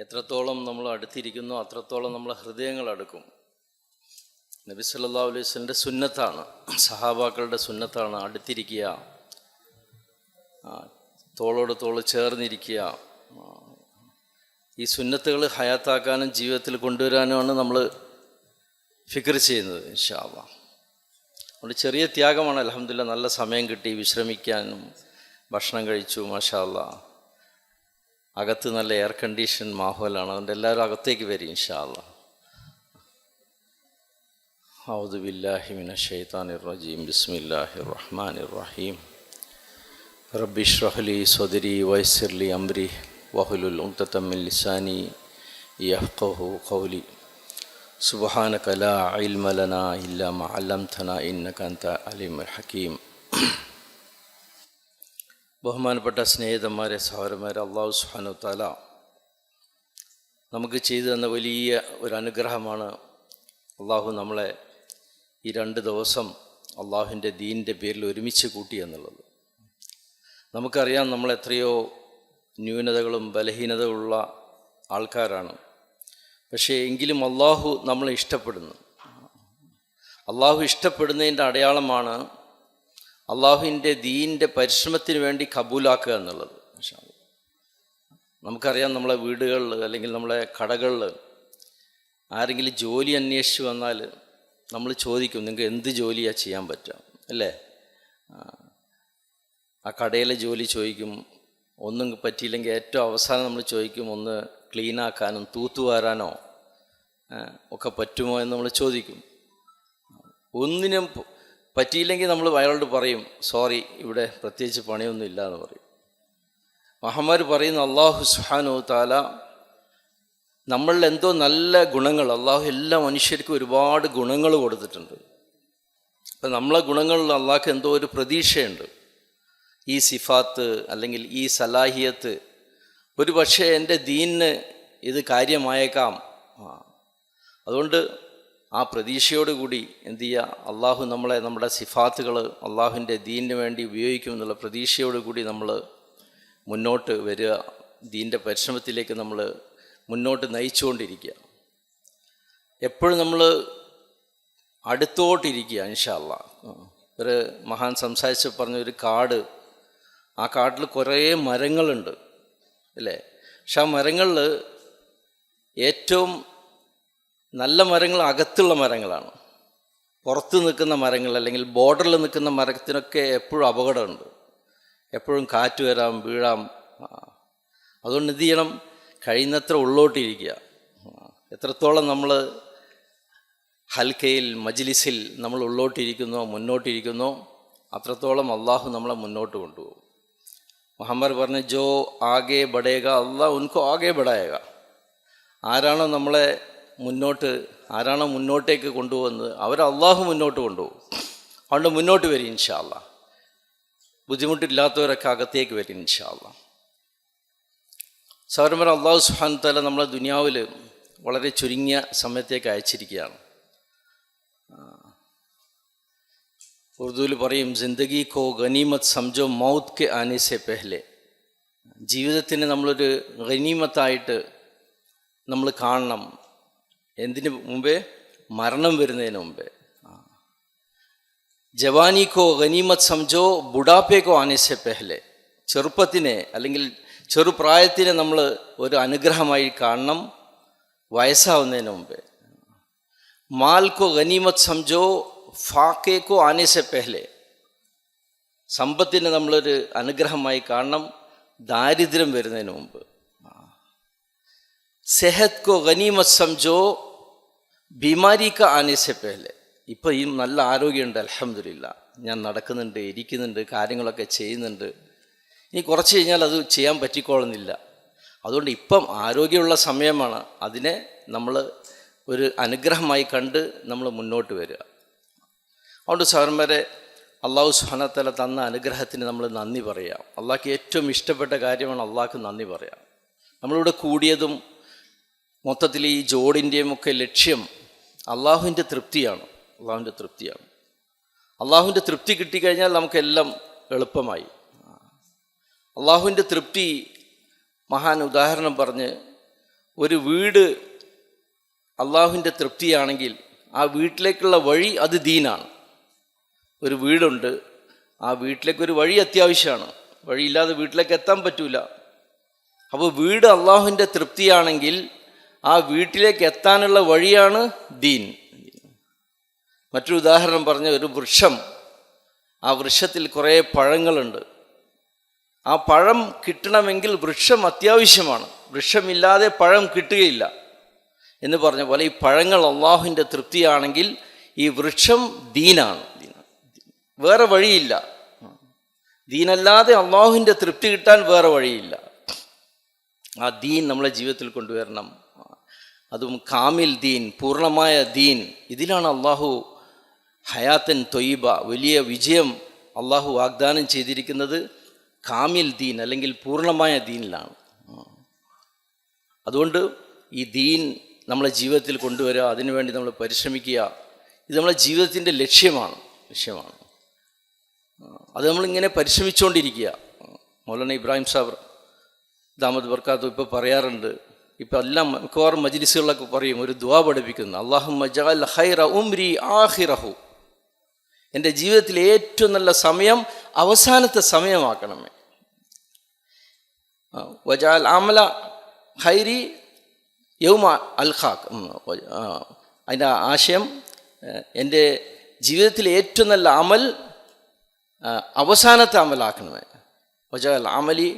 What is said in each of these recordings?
എത്രത്തോളം നമ്മൾ അടുത്തിരിക്കുന്നോ അത്രത്തോളം നമ്മളെ ഹൃദയങ്ങൾ അടുക്കും. നബി സല്ലല്ലാഹു അലൈഹി വസല്ലമയുടെ സുന്നത്താണ്, സഹാബാക്കളുടെ സുന്നത്താണ് അടുത്തിരിക്കുക, തോളോട് തോള് ചേർന്നിരിക്കുക. ഈ സുന്നത്തുകൾ ഹയാത്താക്കാനും ജീവിതത്തിൽ കൊണ്ടുവരാനുമാണ് നമ്മൾ ഫിക്ർ ചെയ്യുന്നത് ഇൻഷാ അല്ലാഹ്. അതുകൊണ്ട് ചെറിയ ത്യാഗമാണ്. അൽഹംദുലില്ലാഹ് നല്ല സമയം കിട്ടി, വിശ്രമിക്കാനും ഭക്ഷണം കഴിച്ചു. മാഷാ അല്ലാഹ് അകത്ത് നല്ല എയർ കണ്ടീഷൻ മാഹോലാണ്. അതുകൊണ്ട് എല്ലാവരും അകത്തേക്ക് വരും ഇൻഷാ അല്ലാഹ്. അഊദു ബില്ലാഹി മിനശ് ശൈത്താനിർ റജീം. ബിസ്മില്ലാഹിർ റഹ്മാനിർ റഹീം. റബ്ബി ഇശ്റഹ് ലി സ്വദ്രി വയസ്സിർ ലി അംരി വഹ്ലുൽ ഉഖ്ദതം മിൻ ലിസാനി യഫ്ഖഹു ഖൗലി. സുബ്ഹാനക ലാ ഇൽമ ലനാ ഇല്ലാ മാ അല്ലംതനാ ഇന്നക അൻത അലീമുൽ ഹകീം. ബഹുമാനപ്പെട്ട സ്നേഹിതന്മാരെ, സഹോദരന്മാരെ, അല്ലാഹു സുബ്ഹാനഹു വ തആല നമുക്ക് ചെയ്തു തന്ന വലിയ ഒരു അനുഗ്രഹമാണ് അള്ളാഹു നമ്മളെ ഈ 2 ദിവസം അള്ളാഹുവിൻ്റെ ദീനിൻ്റെ പേരിൽ ഒരുമിച്ച് കൂട്ടി എന്നുള്ളത്. നമുക്കറിയാം നമ്മൾ എത്രയോ ന്യൂനതകളും ബലഹീനതകളുള്ള ആൾക്കാരാണ്. പക്ഷേ എങ്കിലും അള്ളാഹു നമ്മളെ ഇഷ്ടപ്പെടുന്നു. അള്ളാഹു ഇഷ്ടപ്പെടുന്നതിൻ്റെ അടയാളമാണ് അള്ളാഹുവിൻ്റെ ദീനിൻ്റെ പരിശ്രമത്തിന് വേണ്ടി കബൂലാക്കുക എന്നുള്ളത്. നമുക്കറിയാം നമ്മളെ വീടുകളിൽ അല്ലെങ്കിൽ നമ്മളെ കടകളിൽ ആരെങ്കിലും ജോലി അന്വേഷിച്ച് വന്നാൽ നമ്മൾ ചോദിക്കും, നിങ്ങൾക്ക് എന്ത് ജോലിയാണ് ചെയ്യാൻ പറ്റുക അല്ലേ? ആ കടയിലെ ജോലി ചോദിക്കും. ഒന്നും പറ്റിയില്ലെങ്കിൽ ഏറ്റവും അവസാനം നമ്മൾ ചോദിക്കും, ഒന്ന് ക്ലീനാക്കാനും തൂത്തുവാരാനോ ഒക്കെ പറ്റുമോ എന്ന് നമ്മൾ ചോദിക്കും. ഒന്നിനും പറ്റിയില്ലെങ്കിൽ നമ്മൾ അയാളോട് പറയും, സോറി, ഇവിടെ പ്രത്യേകിച്ച് പണിയൊന്നും ഇല്ല എന്ന് പറയും. മഹാന്മാർ പറയുന്നു, അല്ലാഹു സുബ്ഹാനഹു വ തആല നമ്മളിൽ എന്തോ നല്ല ഗുണങ്ങൾ, അള്ളാഹു എല്ലാ മനുഷ്യർക്കും ഒരുപാട് ഗുണങ്ങൾ കൊടുത്തിട്ടുണ്ട്. അപ്പം നമ്മളെ ഗുണങ്ങളിൽ അള്ളാഹ്ക്ക് എന്തോ ഒരു പ്രതീക്ഷയുണ്ട്. ഈ സിഫാത്ത് അല്ലെങ്കിൽ ഈ സലാഹിയത്ത് ഒരു പക്ഷേ എൻ്റെ ദീനിന് ഇത് കാര്യമായേക്കാം. അതുകൊണ്ട് ആ പ്രതീക്ഷയോടുകൂടി എന്തു ചെയ്യുക, അള്ളാഹു നമ്മളെ നമ്മുടെ സിഫാത്തുകൾ അള്ളാഹുവിൻ്റെ ദീനിന് വേണ്ടി ഉപയോഗിക്കുമെന്നുള്ള പ്രതീക്ഷയോടുകൂടി നമ്മൾ മുന്നോട്ട് വരിക. ദീനിൻ്റെ പരിശ്രമത്തിലേക്ക് നമ്മൾ മുന്നോട്ട് നയിച്ചുകൊണ്ടിരിക്കുക. എപ്പോഴും നമ്മൾ അടുത്തോട്ടിരിക്കുക ഇൻഷാ അല്ലാഹ്. ഒരു മഹാൻ സംസാരിച്ച് പറഞ്ഞ ഒരു കാട്, ആ കാട്ടിൽ കുറേ മരങ്ങളുണ്ട് അല്ലേ? പക്ഷെ ആ മരങ്ങളിൽ ഏറ്റവും നല്ല മരങ്ങൾ അകത്തുള്ള മരങ്ങളാണ്. പുറത്ത് നിൽക്കുന്ന മരങ്ങൾ അല്ലെങ്കിൽ ബോർഡറിൽ നിൽക്കുന്ന മരത്തിനൊക്കെ എപ്പോഴും അപകടമുണ്ട്. എപ്പോഴും കാറ്റ് വരാം, വീഴാം. അതുകൊണ്ട് എന്ത് ചെയ്യണം, കഴിയുന്നത്ര ഉള്ളോട്ടിരിക്കുക. എത്രത്തോളം നമ്മൾ ഹൽക്കയിൽ മജ്ലിസിൽ നമ്മൾ ഉള്ളോട്ടിരിക്കുന്നോ മുന്നോട്ടിരിക്കുന്നോ അത്രത്തോളം അള്ളാഹു നമ്മളെ മുന്നോട്ട് കൊണ്ടുപോകും. മുഹമ്മദ് പറഞ്ഞു, ജോ ആകെ ബടേഗ അള്ളാഹ് ഉൻകോ ആകെ ബടായേഗ. ആരാണോ നമ്മളെ ആരാണോ മുന്നോട്ടേക്ക് കൊണ്ടുപോകുന്നത് അവരെ അള്ളാഹു മുന്നോട്ട് കൊണ്ടുപോകും. അതുകൊണ്ട് മുന്നോട്ട് വരും ഇൻഷാ അല്ലാഹ്. ബുദ്ധിമുട്ടില്ലാത്തവരൊക്കെ അകത്തേക്ക് വരും ഇൻഷാ അല്ലാഹ്. സഹോദരന്മാർ, അല്ലാഹു സുബ്ഹാനഹു വ തആല നമ്മളെ ദുനിയാവിൽ വളരെ ചുരുങ്ങിയ സമയത്തേക്ക് അയച്ചിരിക്കുകയാണ്. ഉറുദുവിൽ പറയും, ജിന്ദഗി കോ ഗനീമത്ത് സംജോ മൗത്ത് കെ ആനെ സെ പെഹ്ലെ. ജീവിതത്തിന് നമ്മളൊരു ഗനീമത്തായിട്ട് നമ്മൾ കാണണം. എന്തിനു മുമ്പേ? മരണം വരുന്നതിന് മുമ്പേ. ജവാനി കോ ഗനീമത്ത് സംജോ ബുഡാപ്പെ കോ ആനെ സെ പെഹ്ലെ. ചെറുപ്പത്തിനെ അല്ലെങ്കിൽ ചെറുപ്രായത്തിനെ നമ്മൾ ഒരു അനുഗ്രഹമായി കാണണം വയസ്സാവുന്നതിന് മുമ്പേ. മാൽ കോ ഗനീമത്ത് സംജോ ഫാക്കെ കോ ആനെ സെ പെഹ്ലെ. സമ്പത്തിനെ നമ്മളൊരു അനുഗ്രഹമായി കാണണം ദാരിദ്ര്യം വരുന്നതിന് മുമ്പ്. സെഹത് കോ ഗനീമത്ത് സംജോ ബീമാരി ക ആനെ സെ പെഹ്ലെ. ഇപ്പോൾ ഈ നല്ല ആരോഗ്യമുണ്ട്, അൽഹംദുലില്ലാ, ഞാൻ നടക്കുന്നുണ്ട്, ഇരിക്കുന്നുണ്ട്, കാര്യങ്ങളൊക്കെ ചെയ്യുന്നുണ്ട്. ഇനി കുറച്ച് കഴിഞ്ഞാൽ അത് ചെയ്യാൻ പറ്റിക്കോളുന്നില്ല. അതുകൊണ്ട് ഇപ്പം ആരോഗ്യമുള്ള സമയമാണ്. അതിനെ നമ്മൾ ഒരു അനുഗ്രഹമായി കണ്ട് നമ്മൾ മുന്നോട്ട് വരിക. അതുകൊണ്ട് സഹോദരന്മാരെ, അല്ലാഹു സുബ്ഹാനഹു വ തആല തന്ന അനുഗ്രഹത്തിന് നമ്മൾ നന്ദി പറയാം. അള്ളാഹ്ക്ക് ഏറ്റവും ഇഷ്ടപ്പെട്ട കാര്യമാണ് അള്ളാഹ്ക്ക് നന്ദി പറയാം. നമ്മളിവിടെ കൂടിയതും മൊത്തത്തിൽ ഈ ജോഡിൻ്റെയും ഒക്കെ ലക്ഷ്യം അള്ളാഹുവിൻ്റെ തൃപ്തിയാണ്. അള്ളാഹുവിൻ്റെ തൃപ്തി കിട്ടിക്കഴിഞ്ഞാൽ നമുക്കെല്ലാം എളുപ്പമായി. അള്ളാഹുവിൻ്റെ തൃപ്തി മഹാൻ ഉദാഹരണം പറഞ്ഞ് ഒരു വീട് അള്ളാഹുവിൻ്റെ തൃപ്തിയാണെങ്കിൽ ആ വീട്ടിലേക്കുള്ള വഴി അത് ദീനാണ്. ഒരു വീടുണ്ട്, ആ വീട്ടിലേക്കൊരു വഴി അത്യാവശ്യമാണ്. വഴിയില്ലാതെ വീട്ടിലേക്ക് എത്താൻ പറ്റൂല. അപ്പോൾ വീട് അള്ളാഹുവിൻ്റെ തൃപ്തിയാണെങ്കിൽ ആ വീട്ടിലേക്ക് എത്താനുള്ള വഴിയാണ് ദീൻ. മറ്റൊരു ഉദാഹരണം പറഞ്ഞ, ഒരു വൃക്ഷം, ആ വൃക്ഷത്തിൽ കുറേ പഴങ്ങളുണ്ട്. ആ പഴം കിട്ടണമെങ്കിൽ വൃക്ഷം അത്യാവശ്യമാണ്. വൃക്ഷമില്ലാതെ പഴം കിട്ടുകയില്ല എന്ന് പറഞ്ഞ പോലെ ഈ പഴങ്ങൾ അള്ളാഹുവിൻ്റെ തൃപ്തിയാണെങ്കിൽ ഈ വൃക്ഷം ദീനാണ്. വേറെ വഴിയില്ല. ദീനല്ലാതെ അള്ളാഹുവിൻ്റെ തൃപ്തി കിട്ടാൻ വേറെ വഴിയില്ല. ആ ദീൻ നമ്മളെ ജീവിതത്തിൽ കൊണ്ടുവരണം. അതും കാമിൽ ദീൻ, പൂർണ്ണമായ ദീൻ. ഇതിലാണ് അള്ളാഹു ഹയാത്തൻ തൊയ്ബ, വലിയ വിജയം അള്ളാഹു വാഗ്ദാനം ചെയ്തിരിക്കുന്നത്. കാമിൽ ദീൻ അല്ലെങ്കിൽ പൂർണ്ണമായ ദീനിലാണ്. അതുകൊണ്ട് ഈ ദീൻ നമ്മളെ ജീവിതത്തിൽ കൊണ്ടുവരിക, അതിനുവേണ്ടി നമ്മൾ പരിശ്രമിക്കുക. ഇത് നമ്മളെ ജീവിതത്തിൻ്റെ ലക്ഷ്യമാണ്. അത് നമ്മളിങ്ങനെ പരിശ്രമിച്ചുകൊണ്ടിരിക്കുക. മൗലാന ഇബ്രാഹിം സാബ് ദാമദ് ബർക്കാത്തു ഇപ്പോൾ പറയാറുണ്ട്, ഇപ്പം എല്ലാം മിക്കവാറും മജ്ലിസുകളിലൊക്കെ പറയും, ഒരു ദുആ പഠിപ്പിക്കുന്നു, അല്ലാഹുമ്മ ജഅൽ ഖൈറ ഉംരി ആഖിറഹു, എൻ്റെ ജീവിതത്തിൽ ഏറ്റവും നല്ല സമയം അവസാനത്തെ സമയമാക്കണമേ. വജഅൽ അമല ഖൈരി യൗമ അൽഖാഖ്. അതിൻ്റെ ആശയം, എൻ്റെ ജീവിതത്തിൽ ഏറ്റവും നല്ല അമൽ അവസാനത്തെ അമലാക്കണമേ. വജഅൽ അമലി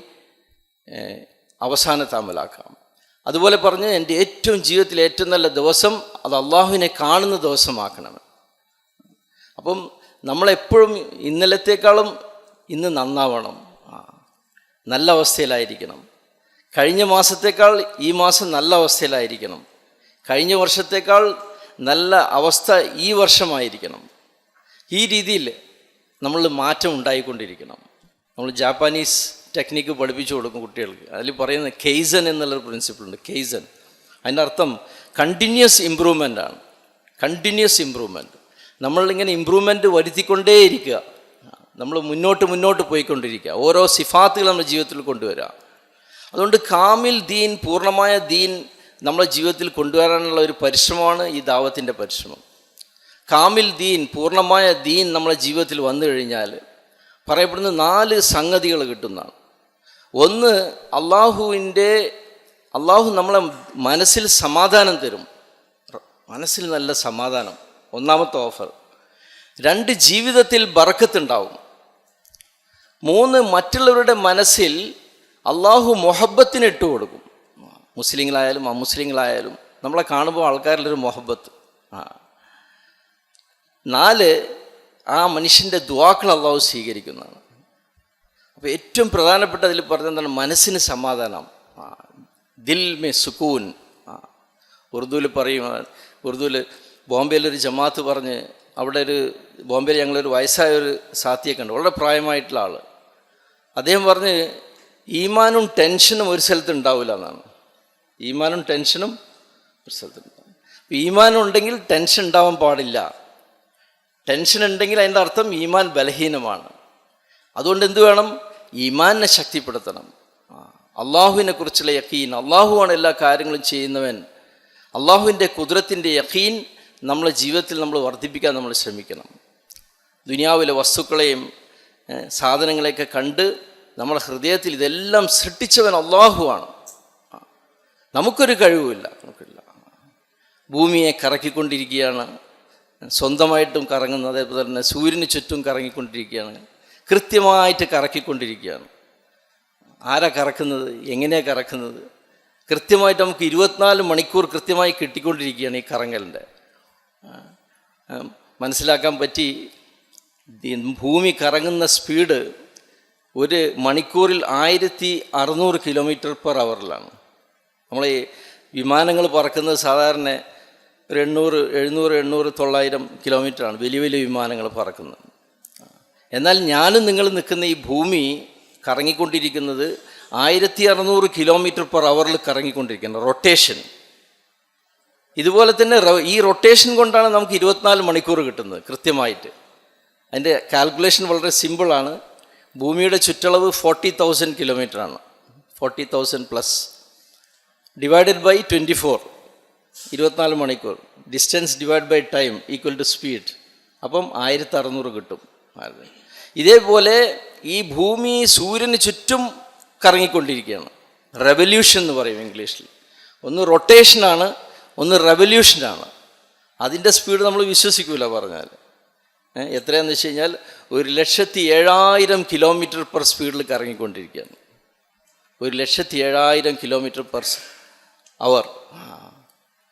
അവസാനത്തെ അമലാക്കാം. അതുപോലെ പറഞ്ഞ് എൻ്റെ ഏറ്റവും ജീവിതത്തിൽ ഏറ്റവും നല്ല ദിവസം അത് അള്ളാഹുവിനെ കാണുന്ന ദിവസമാക്കണം. അപ്പം നമ്മളെപ്പോഴും ഇന്നലത്തേക്കാളും ഇന്ന് നന്നാവണം, നല്ല അവസ്ഥയിലായിരിക്കണം. കഴിഞ്ഞ മാസത്തേക്കാൾ ഈ മാസം നല്ല അവസ്ഥയിലായിരിക്കണം. കഴിഞ്ഞ വർഷത്തേക്കാൾ നല്ല അവസ്ഥ ഈ വർഷമായിരിക്കണം. ഈ രീതിയിൽ നമ്മൾ മാറ്റം ഉണ്ടായിക്കൊണ്ടിരിക്കണം. നമ്മൾ ജാപ്പാനീസ് ടെക്നിക്ക് പഠിപ്പിച്ചു കൊടുക്കും കുട്ടികൾക്ക്. അതിൽ പറയുന്നത് കെയ്സൻ എന്നുള്ളൊരു പ്രിൻസിപ്പിളുണ്ട്. കെയ്സൻ അതിൻ്റെ അർത്ഥം കണ്ടിന്യൂസ് ഇമ്പ്രൂവ്മെൻ്റ് ആണ്. Continuous improvement. നമ്മളിങ്ങനെ ഇമ്പ്രൂവ്മെൻറ്റ് വരുത്തിക്കൊണ്ടേയിരിക്കുക. നമ്മൾ മുന്നോട്ട് പോയിക്കൊണ്ടിരിക്കുക. ഓരോ സിഫാത്തുകൾ നമ്മുടെ ജീവിതത്തിൽ കൊണ്ടുവരിക. അതുകൊണ്ട് കാമിൽ ദീൻ, പൂർണ്ണമായ ദീൻ നമ്മുടെ ജീവിതത്തിൽ കൊണ്ടുവരാനുള്ള ഒരു പരിശ്രമമാണ് ഈ ദാവത്തിൻ്റെ പരിശ്രമം. കാമിൽ ദീൻ, പൂർണ്ണമായ ദീൻ നമ്മുടെ ജീവിതത്തിൽ വന്നു കഴിഞ്ഞാൽ പറയപ്പെടുന്ന 4 സംഗതികൾ കിട്ടുന്നതാണ്. ഒന്ന്, അള്ളാഹു നമ്മളെ മനസ്സിൽ സമാധാനം തരും. മനസ്സിൽ നല്ല സമാധാനം, ഒന്നാമത്തെ ഓഫർ. 2, ജീവിതത്തിൽ ബറക്കത്തുണ്ടാവും. 3, മറ്റുള്ളവരുടെ മനസ്സിൽ അള്ളാഹു മൊഹബത്തിന് ഇട്ട് കൊടുക്കും. മുസ്ലിങ്ങളായാലും അമുസ്ലിങ്ങളായാലും നമ്മളെ കാണുമ്പോൾ ആൾക്കാരിലൊരു മൊഹബത്ത്. 4, ആ മനുഷ്യൻ്റെ ദുആക്കൾ അള്ളാഹു സ്വീകരിക്കുന്നതാണ്. അപ്പോൾ ഏറ്റവും പ്രധാനപ്പെട്ട അതിൽ പറഞ്ഞെന്താണ്? മനസ്സിന് സമാധാനം, ദിൽ മേ സുക്കൂൻ. ഉറുദുവിൽ പറയും, ഉറുദുവിൽ ബോംബെയിലൊരു ജമാഅത്ത് പറഞ്ഞ്, അവിടെ ബോംബെയിൽ ഞങ്ങളൊരു വയസ്സായൊരു സാത്തിയൊക്കെ ഉണ്ട്, വളരെ പ്രായമായിട്ടുള്ള ആൾ. അദ്ദേഹം പറഞ്ഞ് ഈമാനും ടെൻഷനും ഒരു സ്ഥലത്ത് ഉണ്ടാവില്ല എന്നാണ്. ഈമാനും ടെൻഷനും ഒരു സ്ഥലത്തുണ്ടാവും. ഈമാൻ ഉണ്ടെങ്കിൽ ടെൻഷൻ ഉണ്ടാവാൻ പാടില്ല. ടെൻഷൻ ഉണ്ടെങ്കിൽ അതിൻ്റെ അർത്ഥം ഈമാൻ ബലഹീനമാണ്. അതുകൊണ്ട് എന്ത് വേണം? ഈമാനിനെ ശക്തിപ്പെടുത്തണം. അള്ളാഹുവിനെ കുറിച്ചുള്ള യഖീൻ, അള്ളാഹുവാണ് എല്ലാ കാര്യങ്ങളും ചെയ്യുന്നവൻ, അള്ളാഹുവിൻ്റെ കുദ്റത്തിൻ്റെ യഖീൻ നമ്മളെ ജീവിതത്തിൽ നമ്മൾ വർദ്ധിപ്പിക്കാൻ നമ്മൾ ശ്രമിക്കണം. ദുനിയാവിലെ വസ്തുക്കളെയും സാധനങ്ങളെയൊക്കെ കണ്ട് നമ്മുടെ ഹൃദയത്തിൽ ഇതെല്ലാം സൃഷ്ടിച്ചവൻ അള്ളാഹുവാണ്, നമുക്കൊരു കഴിവുമില്ല. ഭൂമിയെ കറക്കിക്കൊണ്ടിരിക്കുകയാണ്, സ്വന്തമായിട്ടും കറങ്ങുന്നത്. അതേപോലെ തന്നെ സൂര്യന് ചുറ്റും കറങ്ങിക്കൊണ്ടിരിക്കുകയാണ്, കൃത്യമായിട്ട് കറക്കിക്കൊണ്ടിരിക്കുകയാണ്. ആരാ കറക്കുന്നത്? എങ്ങനെയാണ് കറക്കുന്നത്? കൃത്യമായിട്ട് നമുക്ക് 24 മണിക്കൂർ കൃത്യമായി കിട്ടിക്കൊണ്ടിരിക്കുകയാണ് ഈ കറങ്ങലിൻ്റെ. മനസ്സിലാക്കാൻ പറ്റി, ഭൂമി കറങ്ങുന്ന സ്പീഡ് ഒരു മണിക്കൂറിൽ 1600 km/h. നമ്മൾ ഈ വിമാനങ്ങൾ പറക്കുന്നത് സാധാരണ ഒരു 800, 900 വലിയ വലിയ വിമാനങ്ങൾ പറക്കുന്നത്. എന്നാൽ ഞാനും നിങ്ങൾ നിൽക്കുന്ന ഈ ഭൂമി കറങ്ങിക്കൊണ്ടിരിക്കുന്നത് 1600 km/h കറങ്ങിക്കൊണ്ടിരിക്കുന്നത്, റൊട്ടേഷൻ. ഇതുപോലെ തന്നെ ഈ റൊട്ടേഷൻ കൊണ്ടാണ് നമുക്ക് 24 മണിക്കൂർ കിട്ടുന്നത് കൃത്യമായിട്ട്. അതിൻ്റെ കാൽക്കുലേഷൻ വളരെ സിമ്പിളാണ്. ഭൂമിയുടെ ചുറ്റളവ് 40,000 km ആണ്, 40,000+. ഡിവൈഡഡ് ബൈ 24, 24 മണിക്കൂർ. Distance divide by time equal to speed. അപ്പം 1600 കിട്ടും. ഇതേപോലെ ഈ ഭൂമി സൂര്യന് ചുറ്റും കറങ്ങിക്കൊണ്ടിരിക്കുകയാണ്. റെവല്യൂഷൻ എന്ന് പറയും ഇംഗ്ലീഷിൽ. ഒന്ന് റൊട്ടേഷനാണ്, ഒന്ന് റെവല്യൂഷനാണ്. അതിൻ്റെ സ്പീഡ് നമ്മൾ വിശ്വസിക്കില്ല പറഞ്ഞാൽ. എത്രയാണെന്ന് വെച്ച് കഴിഞ്ഞാൽ 1,07,000 കിലോമീറ്റർ പെർ സ്പീഡിൽ കറങ്ങിക്കൊണ്ടിരിക്കുകയാണ്. 1,07,000 കിലോമീറ്റർ പെർ അവർ.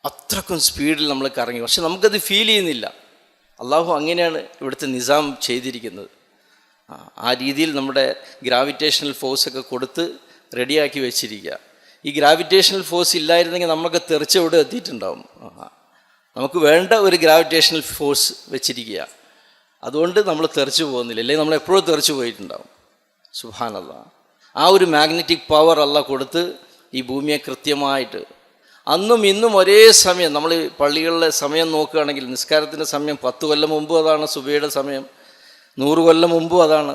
അത്രക്കും സ്പീഡിൽ നമ്മൾ കറങ്ങി. പക്ഷെ നമുക്കത് ഫീൽ ചെയ്യുന്നില്ല. അള്ളാഹു അങ്ങനെയാണ് ഇവിടുത്തെ നിസാം ചെയ്തിരിക്കുന്നത്. ആ രീതിയിൽ നമ്മുടെ ഗ്രാവിറ്റേഷണൽ ഫോഴ്സൊക്കെ കൊടുത്ത് റെഡിയാക്കി വെച്ചിരിക്കുക. ഈ ഗ്രാവിറ്റേഷണൽ ഫോഴ്സ് ഇല്ലായിരുന്നെങ്കിൽ നമുക്ക് തെറിച്ച് എവിടെ എത്തിയിട്ടുണ്ടാവും. നമുക്ക് വേണ്ട ഒരു ഗ്രാവിറ്റേഷണൽ ഫോഴ്സ് വെച്ചിരിക്കുക. അതുകൊണ്ട് നമ്മൾ തെറിച്ച് പോകുന്നില്ല. അല്ലെങ്കിൽ നമ്മൾ എപ്പോഴും തെറിച്ച് പോയിട്ടുണ്ടാവും. സുബ്ഹാനല്ലാഹ്. ആ ഒരു മാഗ്നറ്റിക് പവർ അല്ലാഹ് കൊടുത്ത് ഈ ഭൂമിയെ കൃത്യമായിട്ട് അന്നും ഇന്നും ഒരേ സമയം, നമ്മൾ പള്ളികളിലെ സമയം നോക്കുകയാണെങ്കിൽ നിസ്കാരത്തിൻ്റെ സമയം 10 കൊല്ലം മുമ്പും അതാണ്, സുബഹിയുടെ സമയം 100 കൊല്ലം മുമ്പും അതാണ്,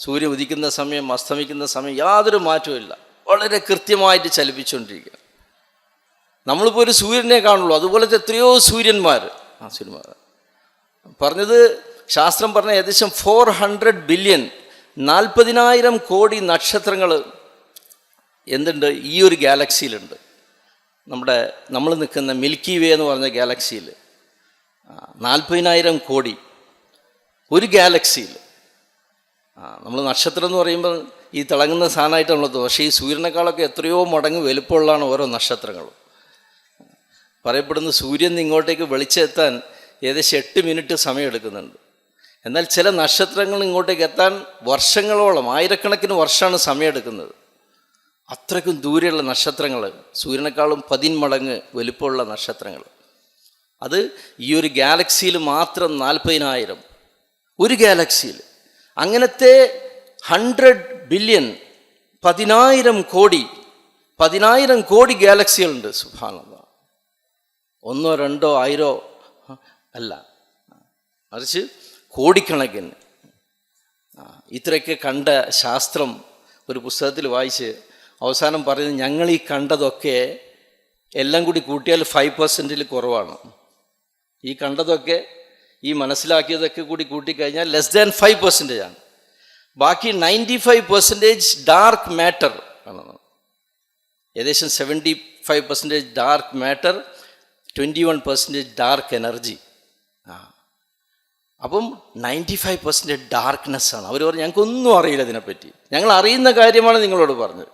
സൂര്യൻ ഉദിക്കുന്ന സമയം അസ്തമിക്കുന്ന സമയം യാതൊരു മാറ്റവും ഇല്ല. വളരെ കൃത്യമായിട്ട് ചലിപ്പിച്ചുകൊണ്ടിരിക്കുക. നമ്മളിപ്പോൾ ഒരു സൂര്യനെ കാണുള്ളൂ, അതുപോലത്തെ എത്രയോ സൂര്യന്മാർ പറഞ്ഞത്, ശാസ്ത്രം പറഞ്ഞ ഏകദേശം 400 ബില്യൺ 40,000 കോടി നക്ഷത്രങ്ങൾ എന്തുണ്ട് ഈ ഒരു ഗാലക്സിയിലുണ്ട്. നമ്മൾ നിൽക്കുന്ന മിൽക്കി വേ എന്ന് പറഞ്ഞ ഗാലക്സിയിൽ 40,000 കോടി ഒരു ഗാലക്സിയിൽ. നമ്മൾ നക്ഷത്രം എന്ന് പറയുമ്പോൾ ഈ തിളങ്ങുന്ന സാധനമായിട്ട് നമ്മൾ തോന്നും. പക്ഷേ ഈ സൂര്യനേക്കാളൊക്കെ എത്രയോ മടങ്ങ് വലുപ്പമുള്ളതാണ് ഓരോ നക്ഷത്രങ്ങളും. പറയപ്പെടുന്ന സൂര്യൻ ഇങ്ങോട്ടേക്ക് വെളിച്ചെത്താൻ ഏകദേശം 8 മിനിറ്റ് സമയം എടുക്കുന്നുണ്ട്. എന്നാൽ ചില നക്ഷത്രങ്ങൾ ഇങ്ങോട്ടേക്ക് എത്താൻ വർഷങ്ങളോളം, ആയിരക്കണക്കിന് വർഷമാണ് സമയമെടുക്കുന്നത്. അത്രയ്ക്കും ദൂരെയുള്ള നക്ഷത്രങ്ങൾ, സൂര്യനേക്കാളും 10 മടങ്ങ് വലുപ്പമുള്ള നക്ഷത്രങ്ങൾ. അത് ഈ ഒരു ഗാലക്സിയിൽ മാത്രം 40,000 ഒരു ഗാലക്സിയിൽ. അങ്ങനത്തെ 100 ബില്യൺ 10,000 കോടി ഗാലക്സികളുണ്ട്. സുബ്ഹാനല്ലാഹ്. 1 2 1000 അല്ല, മറിച്ച് കോടിക്കണക്കിന്. ഇത്രയൊക്കെ കണ്ട ശാസ്ത്രം ഒരു പുസ്തകത്തിൽ വായിച്ച് അവസാനം പറയുന്നത്, ഞങ്ങൾ ഈ കണ്ടതൊക്കെ എല്ലാം കൂടി കൂട്ടിയാൽ 5% കുറവാണ്. ഈ കണ്ടതൊക്കെ, ഈ മനസ്സിലാക്കിയതൊക്കെ കൂടി കൂട്ടിക്കഴിഞ്ഞാൽ ലെസ് ദാൻ 5% ആണ്. ബാക്കി 95% ഡാർക്ക് മാറ്റർ ആണ്. ഏകദേശം 75% ഡാർക്ക് മാറ്റർ, 21% ഡാർക്ക് എനർജി. അപ്പം 95% ഡാർക്ക്നെസ്സാണ്. അവർ പറഞ്ഞു ഞങ്ങൾക്കൊന്നും അറിയില്ല ഇതിനെപ്പറ്റി, ഞങ്ങൾ അറിയുന്ന കാര്യമാണ് നിങ്ങളോട് പറഞ്ഞത്.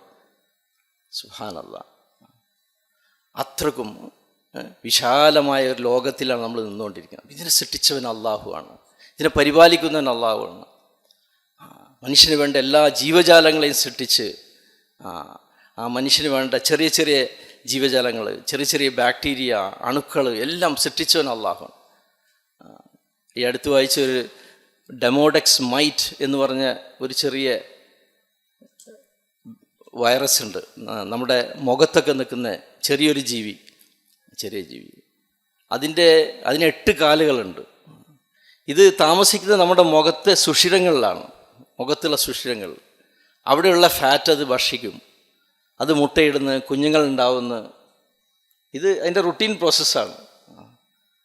സുബ്ഹാനല്ലാഹ്. അത്രക്കും വിശാലമായ ഒരു ലോകത്തിലാണ് നമ്മൾ നിന്നുകൊണ്ടിരിക്കുന്നത്. ഇതിനെ സൃഷ്ടിച്ചവൻ അള്ളാഹുവാണ്, ഇതിനെ പരിപാലിക്കുന്നവൻ അള്ളാഹുവാണ്. മനുഷ്യന് വേണ്ട എല്ലാ ജീവജാലങ്ങളെയും സൃഷ്ടിച്ച് ആ മനുഷ്യന് വേണ്ട ചെറിയ ചെറിയ ജീവജാലങ്ങൾ, ചെറിയ ചെറിയ ബാക്ടീരിയ, അണുക്കൾ എല്ലാം സൃഷ്ടിച്ചവൻ അള്ളാഹുവാണ്. ഈ അടുത്ത് വായിച്ച ഒരു ഡെമോഡെക്സ് മൈറ്റ് എന്ന് പറഞ്ഞ ഒരു ചെറിയ വൈറസ് ഉണ്ട്. നമ്മുടെ മുഖത്തൊക്കെ നിൽക്കുന്ന ചെറിയ ജീവി. അതിന് 8 കാലുകളുണ്ട്. ഇത് താമസിക്കുന്നത് നമ്മുടെ മുഖത്തെ സുഷിരങ്ങളിലാണ്, മുഖത്തുള്ള സുഷിരങ്ങൾ. അവിടെയുള്ള ഫാറ്റ് അത് ഭക്ഷിക്കും. അത് മുട്ടയിടുന്ന, കുഞ്ഞുങ്ങളുണ്ടാവുന്ന. ഇത് അതിൻ്റെ റുട്ടീൻ പ്രോസസ്സാണ്.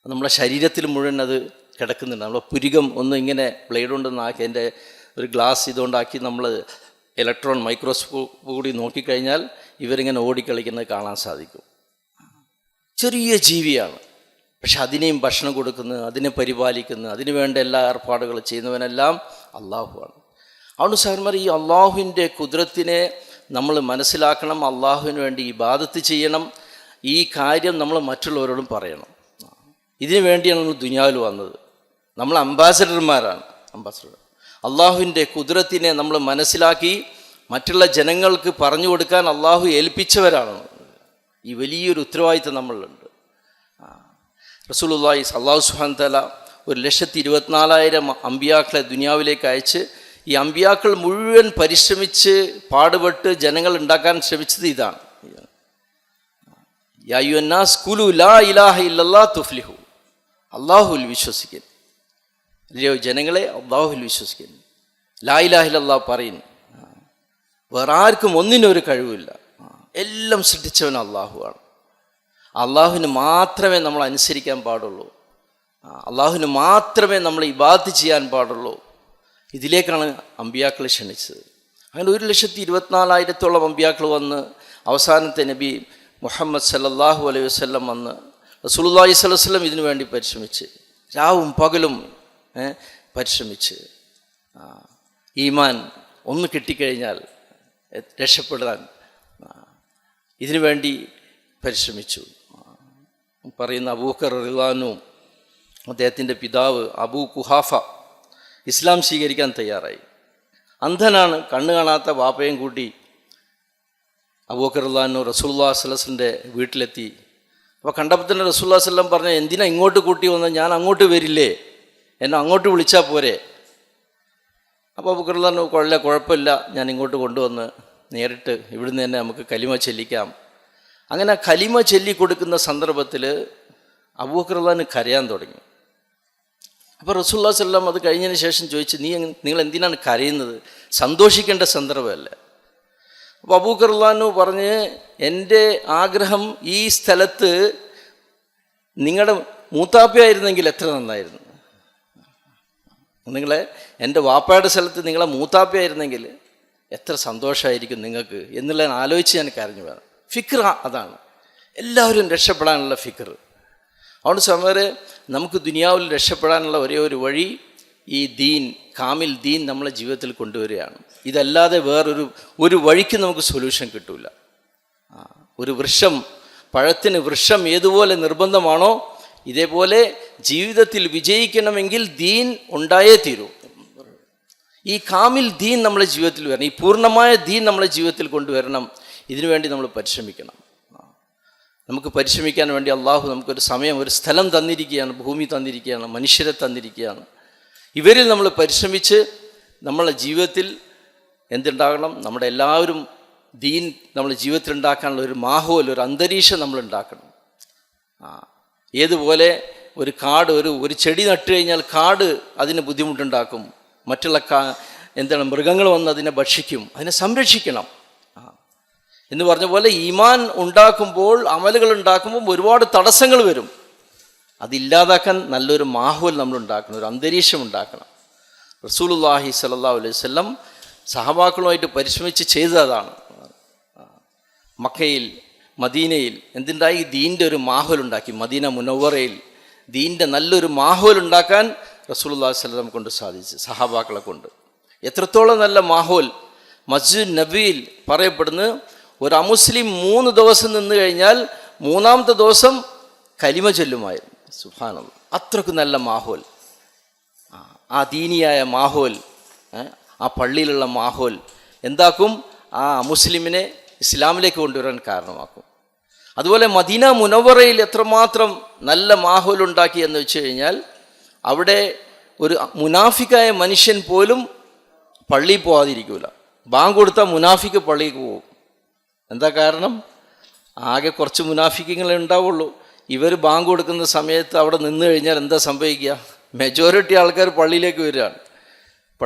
നമ്മുടെ ശരീരത്തിൽ മുഴുവൻ അത് കിടക്കുന്നുണ്ട്. നമ്മുടെ പുരികം ഒന്ന് ഇങ്ങനെ ബ്ലേഡ് കൊണ്ടൊന്നാക്കി അതിൻ്റെ ഒരു ഗ്ലാസ് ഇതുകൊണ്ടാക്കി നമ്മൾ ഇലക്ട്രോൺ മൈക്രോസ്കോപ്പ് കൂടി നോക്കിക്കഴിഞ്ഞാൽ ഇവരിങ്ങനെ ഓടിക്കളിക്കുന്നത് കാണാൻ സാധിക്കും. ചെറിയ ജീവിയാണ്, പക്ഷെ അതിനെയും ഭക്ഷണം കൊടുക്കുന്നത്, അതിനെ പരിപാലിക്കുന്നത്, അതിനു വേണ്ട എല്ലാ ഏർപ്പാടുകളും ചെയ്യുന്നവനെല്ലാം അള്ളാഹുവാണ്. അതുകൊണ്ട് സഹോദരന്മാർ, ഈ അള്ളാഹുവിൻ്റെ കുദ്റത്തിനെ നമ്മൾ മനസ്സിലാക്കണം. അള്ളാഹുവിന് വേണ്ടി ഇബാദത്ത് ചെയ്യണം. ഈ കാര്യം നമ്മൾ മറ്റുള്ളവരോടും പറയണം. ഇതിനു വേണ്ടിയാണ് നമ്മൾ ദുനിയാവിൽ വന്നത്. നമ്മൾ അംബാസഡർമാരാണ്. അള്ളാഹുവിൻ്റെ കുദ്റത്തിനെ നമ്മൾ മനസ്സിലാക്കി മറ്റുള്ള ജനങ്ങൾക്ക് പറഞ്ഞു കൊടുക്കാൻ അള്ളാഹു ഏൽപ്പിച്ചവരാണ്. ഈ വലിയൊരു ഉത്തരവാദിത്തം നമ്മളുണ്ട്. റസൂലുള്ളാഹി സ്വല്ലല്ലാഹു അലൈഹി വസല്ലം 1,24,000 അമ്പിയാക്കളെ ദുനിയാവിലേക്ക് അയച്ച്, ഈ അമ്പിയാക്കൾ മുഴുവൻ പരിശ്രമിച്ച് പാടുപെട്ട് ജനങ്ങൾ ഉണ്ടാക്കാൻ ശ്രമിച്ചത് ഇതാണ്. യാ അയ്യുഹന്നാസ് ഖുലൂ ലാ ഇലാഹ ഇല്ലല്ലാഹ് തുഫ്ലിഹു. അള്ളാഹുവിൽ വിശ്വസിക്കുന്നു. അല്ലയോ ജനങ്ങളെ, അള്ളാഹുവിൽ വിശ്വസിക്കുന്നു, ലാ ഇലാഹ ഇല്ലല്ലാഹ് പറയുന്നു. വേറെ ആർക്കും ഒന്നിനും ഒരു കഴിവില്ല. എല്ലാം സൃഷ്ടിച്ചവൻ അള്ളാഹുവാണ്. അള്ളാഹുവിന് മാത്രമേ നമ്മൾ അനുസരിക്കാൻ പാടുള്ളൂ. അള്ളാഹുവിന് മാത്രമേ നമ്മൾ ഇബാദത്ത് ചെയ്യാൻ പാടുള്ളൂ. ഇതിലേക്കാണ് അമ്പിയാക്കൾ ക്ഷണിച്ചത്. അങ്ങനെ 1,24,000 അമ്പിയാക്കൾ വന്ന് അവസാനത്തെ നബി മുഹമ്മദ് സല്ലല്ലാഹു അലൈഹി വസല്ലം വന്ന് റസൂലുള്ളാഹി സ്വല്ലല്ലാഹു അലൈഹി വസല്ലം ഇതിനു വേണ്ടി പരിശ്രമിച്ച് രാവും പകലും പരിശ്രമിച്ച് ഈമാൻ ഒന്ന് കിട്ടിക്കഴിഞ്ഞാൽ രക്ഷപ്പെടാൻ ഇതിനു വേണ്ടി പരിശ്രമിച്ചു. പറയുന്ന അബൂബക്കർ റളിയല്ലാഹു അൻഹു അദ്ദേഹത്തിൻ്റെ പിതാവ് അബൂ കുഹാഫ ഇസ്ലാം സ്വീകരിക്കാൻ തയ്യാറായി. അന്ധനാണ്, കണ്ണ് കാണാത്ത വാപ്പയും കൂട്ടി അബൂബക്കർ റളിയല്ലാഹു അൻഹു റസൂലുള്ളാഹി സ്വല്ലല്ലാഹു അലൈഹി വസല്ലമയുടെ വീട്ടിലെത്തി. അപ്പോൾ കണ്ടപ്പോൾ തന്നെ റസൂലുള്ളാഹി സ്വല്ലല്ലാഹു അലൈഹി വസല്ലം പറഞ്ഞു, എന്തിനാ ഇങ്ങോട്ട് കൂട്ടി വന്നത്? ഞാൻ അങ്ങോട്ട് വരില്ലേ, എന്നെ അങ്ങോട്ട് വിളിച്ചാൽ പോരെ? അപ്പോൾ അബൂബക്കർ റളിയല്ലാഹു അൻഹു കുഴപ്പമില്ല, ഞാൻ ഇങ്ങോട്ട് കൊണ്ടുവന്ന് നേരിട്ട് ഇവിടുന്ന് തന്നെ നമുക്ക് കലിമ ചെല്ലിക്കാം. അങ്ങനെ കലിമ ചൊല്ലിക്കൊടുക്കുന്ന സന്ദർഭത്തിൽ അബൂബക്കർ റളിയല്ലാഹു അൻഹു കരയാൻ തുടങ്ങി. അപ്പോൾ റസൂലുള്ളാഹി സ്വല്ലല്ലാഹു അലൈഹി വസല്ലം അത് കഴിഞ്ഞതിന് ശേഷം ചോദിച്ചു, നിങ്ങൾ എന്തിനാണ് കരയുന്നത്? സന്തോഷിക്കേണ്ട സന്ദർഭമല്ലേ? അപ്പോൾ അബൂബക്കർ റളിയല്ലാഹു അൻഹു പറഞ്ഞ്, എൻ്റെ ആഗ്രഹം ഈ സ്ഥലത്ത് നിങ്ങളുടെ മൂത്താപ്പയായിരുന്നെങ്കിൽ എത്ര നന്നായിരുന്നു. നിങ്ങളെ എൻ്റെ വാപ്പയുടെ സ്ഥലത്ത് നിങ്ങളെ മൂത്താപ്പയായിരുന്നെങ്കിൽ എത്ര സന്തോഷമായിരിക്കും നിങ്ങൾക്ക് എന്നുള്ള ആലോചിച്ച് ഞാൻ കരഞ്ഞു വേണം. ഫിക്ർ അതാണ്, എല്ലാവരും രക്ഷപ്പെടാനുള്ള ഫിക്ർ. അതുകൊണ്ട് സമയത്ത് നമുക്ക് ദുനിയാവിൽ രക്ഷപ്പെടാനുള്ള ഒരേ ഒരു വഴി ഈ ദീൻ, കാമിൽ ദീൻ നമ്മളെ ജീവിതത്തിൽ കൊണ്ടുവരികയാണ്. ഇതല്ലാതെ വേറൊരു വഴിക്ക് നമുക്ക് സൊല്യൂഷൻ കിട്ടില്ല. ഒരു പഴത്തിന് വൃക്ഷം ഏതുപോലെ നിർബന്ധമാണോ ഇതേപോലെ ജീവിതത്തിൽ വിജയിക്കണമെങ്കിൽ ദീൻ ഉണ്ടായേ തീരൂ. ഈ കാമിൽ ദീൻ നമ്മളെ ജീവിതത്തിൽ വരണം, ഈ പൂർണ്ണമായ ദീൻ നമ്മളെ ജീവിതത്തിൽ കൊണ്ടുവരണം. ഇതിനുവേണ്ടി നമ്മൾ പരിശ്രമിക്കണം. നമുക്ക് പരിശ്രമിക്കാൻ വേണ്ടി അള്ളാഹു നമുക്കൊരു സമയം, ഒരു സ്ഥലം തന്നിരിക്കുകയാണ്, ഭൂമി തന്നിരിക്കുകയാണ്, മനുഷ്യരെ തന്നിരിക്കുകയാണ്. ഇവരിൽ നമ്മൾ പരിശ്രമിച്ച് നമ്മളെ ജീവിതത്തിൽ എന്തുണ്ടാകണം? നമ്മുടെ എല്ലാവരും ദീൻ നമ്മുടെ ജീവിതത്തിൽ ഉണ്ടാക്കാനുള്ള ഒരു മാഹോൽ, ഒരു അന്തരീക്ഷം നമ്മൾ ഉണ്ടാക്കണം. ഏതുപോലെ ഒരു കാട്, ഒരു ചെടി നട്ടു കഴിഞ്ഞാൽ കാട് അതിന് ബുദ്ധിമുട്ടുണ്ടാക്കും, മറ്റുള്ള മൃഗങ്ങൾ വന്ന് അതിനെ ഭക്ഷിക്കും, അതിനെ സംരക്ഷിക്കണം എന്ന് പറഞ്ഞ പോലെ ഈമാൻ ഉണ്ടാക്കുമ്പോൾ, അമലുകൾ ഉണ്ടാക്കുമ്പോൾ ഒരുപാട് തടസ്സങ്ങൾ വരും. അതില്ലാതാക്കാൻ നല്ലൊരു മാഹോൽ നമ്മൾ ഉണ്ടാക്കണം, ഒരു അന്തരീക്ഷം ഉണ്ടാക്കണം. റസൂലുള്ളാഹി സ്വല്ലല്ലാഹു അലൈഹി വസല്ലം സഹബാക്കളുമായിട്ട് പരിശ്രമിച്ച് ചെയ്തതാണ്. മക്കയിൽ, മദീനയിൽ എന്തുണ്ടായി? ദീൻ്റെ ഒരു മാഹോൽ ഉണ്ടാക്കി. മദീന മുനവ്വറയിൽ ദീൻ്റെ നല്ലൊരു മാഹോൽ ഉണ്ടാക്കാൻ റസൂലുള്ളാഹി സ്വല്ലല്ലാഹു അലൈഹി വസല്ലം കൊണ്ട് സാധിച്ചു, സഹാബാക്കളെ കൊണ്ട്. എത്രത്തോളം നല്ല മാഹോൽ! മസ്ജിദ് നബിയിൽ പറയപ്പെടുന്നു, ഒരു അമുസ്ലിം 3 ദിവസം നിന്ന് കഴിഞ്ഞാൽ 3-ാമത്തെ ദിവസം കലിമ ചൊല്ലുമായിരുന്നു. സുബ്ഹാനല്ലാഹ്, അത്രയ്ക്ക് നല്ല മാഹോൽ. ആ ദീനിയായ മാഹോൽ, ആ പള്ളിയിലുള്ള മാഹോൽ എന്താക്കും? ആ മുസ്ലിമിനെ ഇസ്ലാമിലേക്ക് കൊണ്ടുവരാൻ കാരണമാക്കും. അതുപോലെ മദീന മുനവ്വറയിൽ എത്രമാത്രം നല്ല മാഹോൽ ഉണ്ടാക്കി എന്ന് വെച്ച് കഴിഞ്ഞാൽ, അവിടെ ഒരു മുനാഫിക്കായ മനുഷ്യൻ പോലും പള്ളിയിൽ പോകാതിരിക്കില്ല. ബാങ്ക് കൊടുത്താൽ മുനാഫിക്ക് പള്ളിയിൽ പോകും. എന്താ കാരണം? ആകെ കുറച്ച് മുനാഫിക്കങ്ങളെ ഉണ്ടാവുള്ളൂ. ഇവർ ബാങ്ക് കൊടുക്കുന്ന സമയത്ത് അവിടെ നിന്ന് കഴിഞ്ഞാൽ എന്താ സംഭവിക്കുക? മെജോറിറ്റി ആൾക്കാർ പള്ളിയിലേക്ക് വരികയാണ്.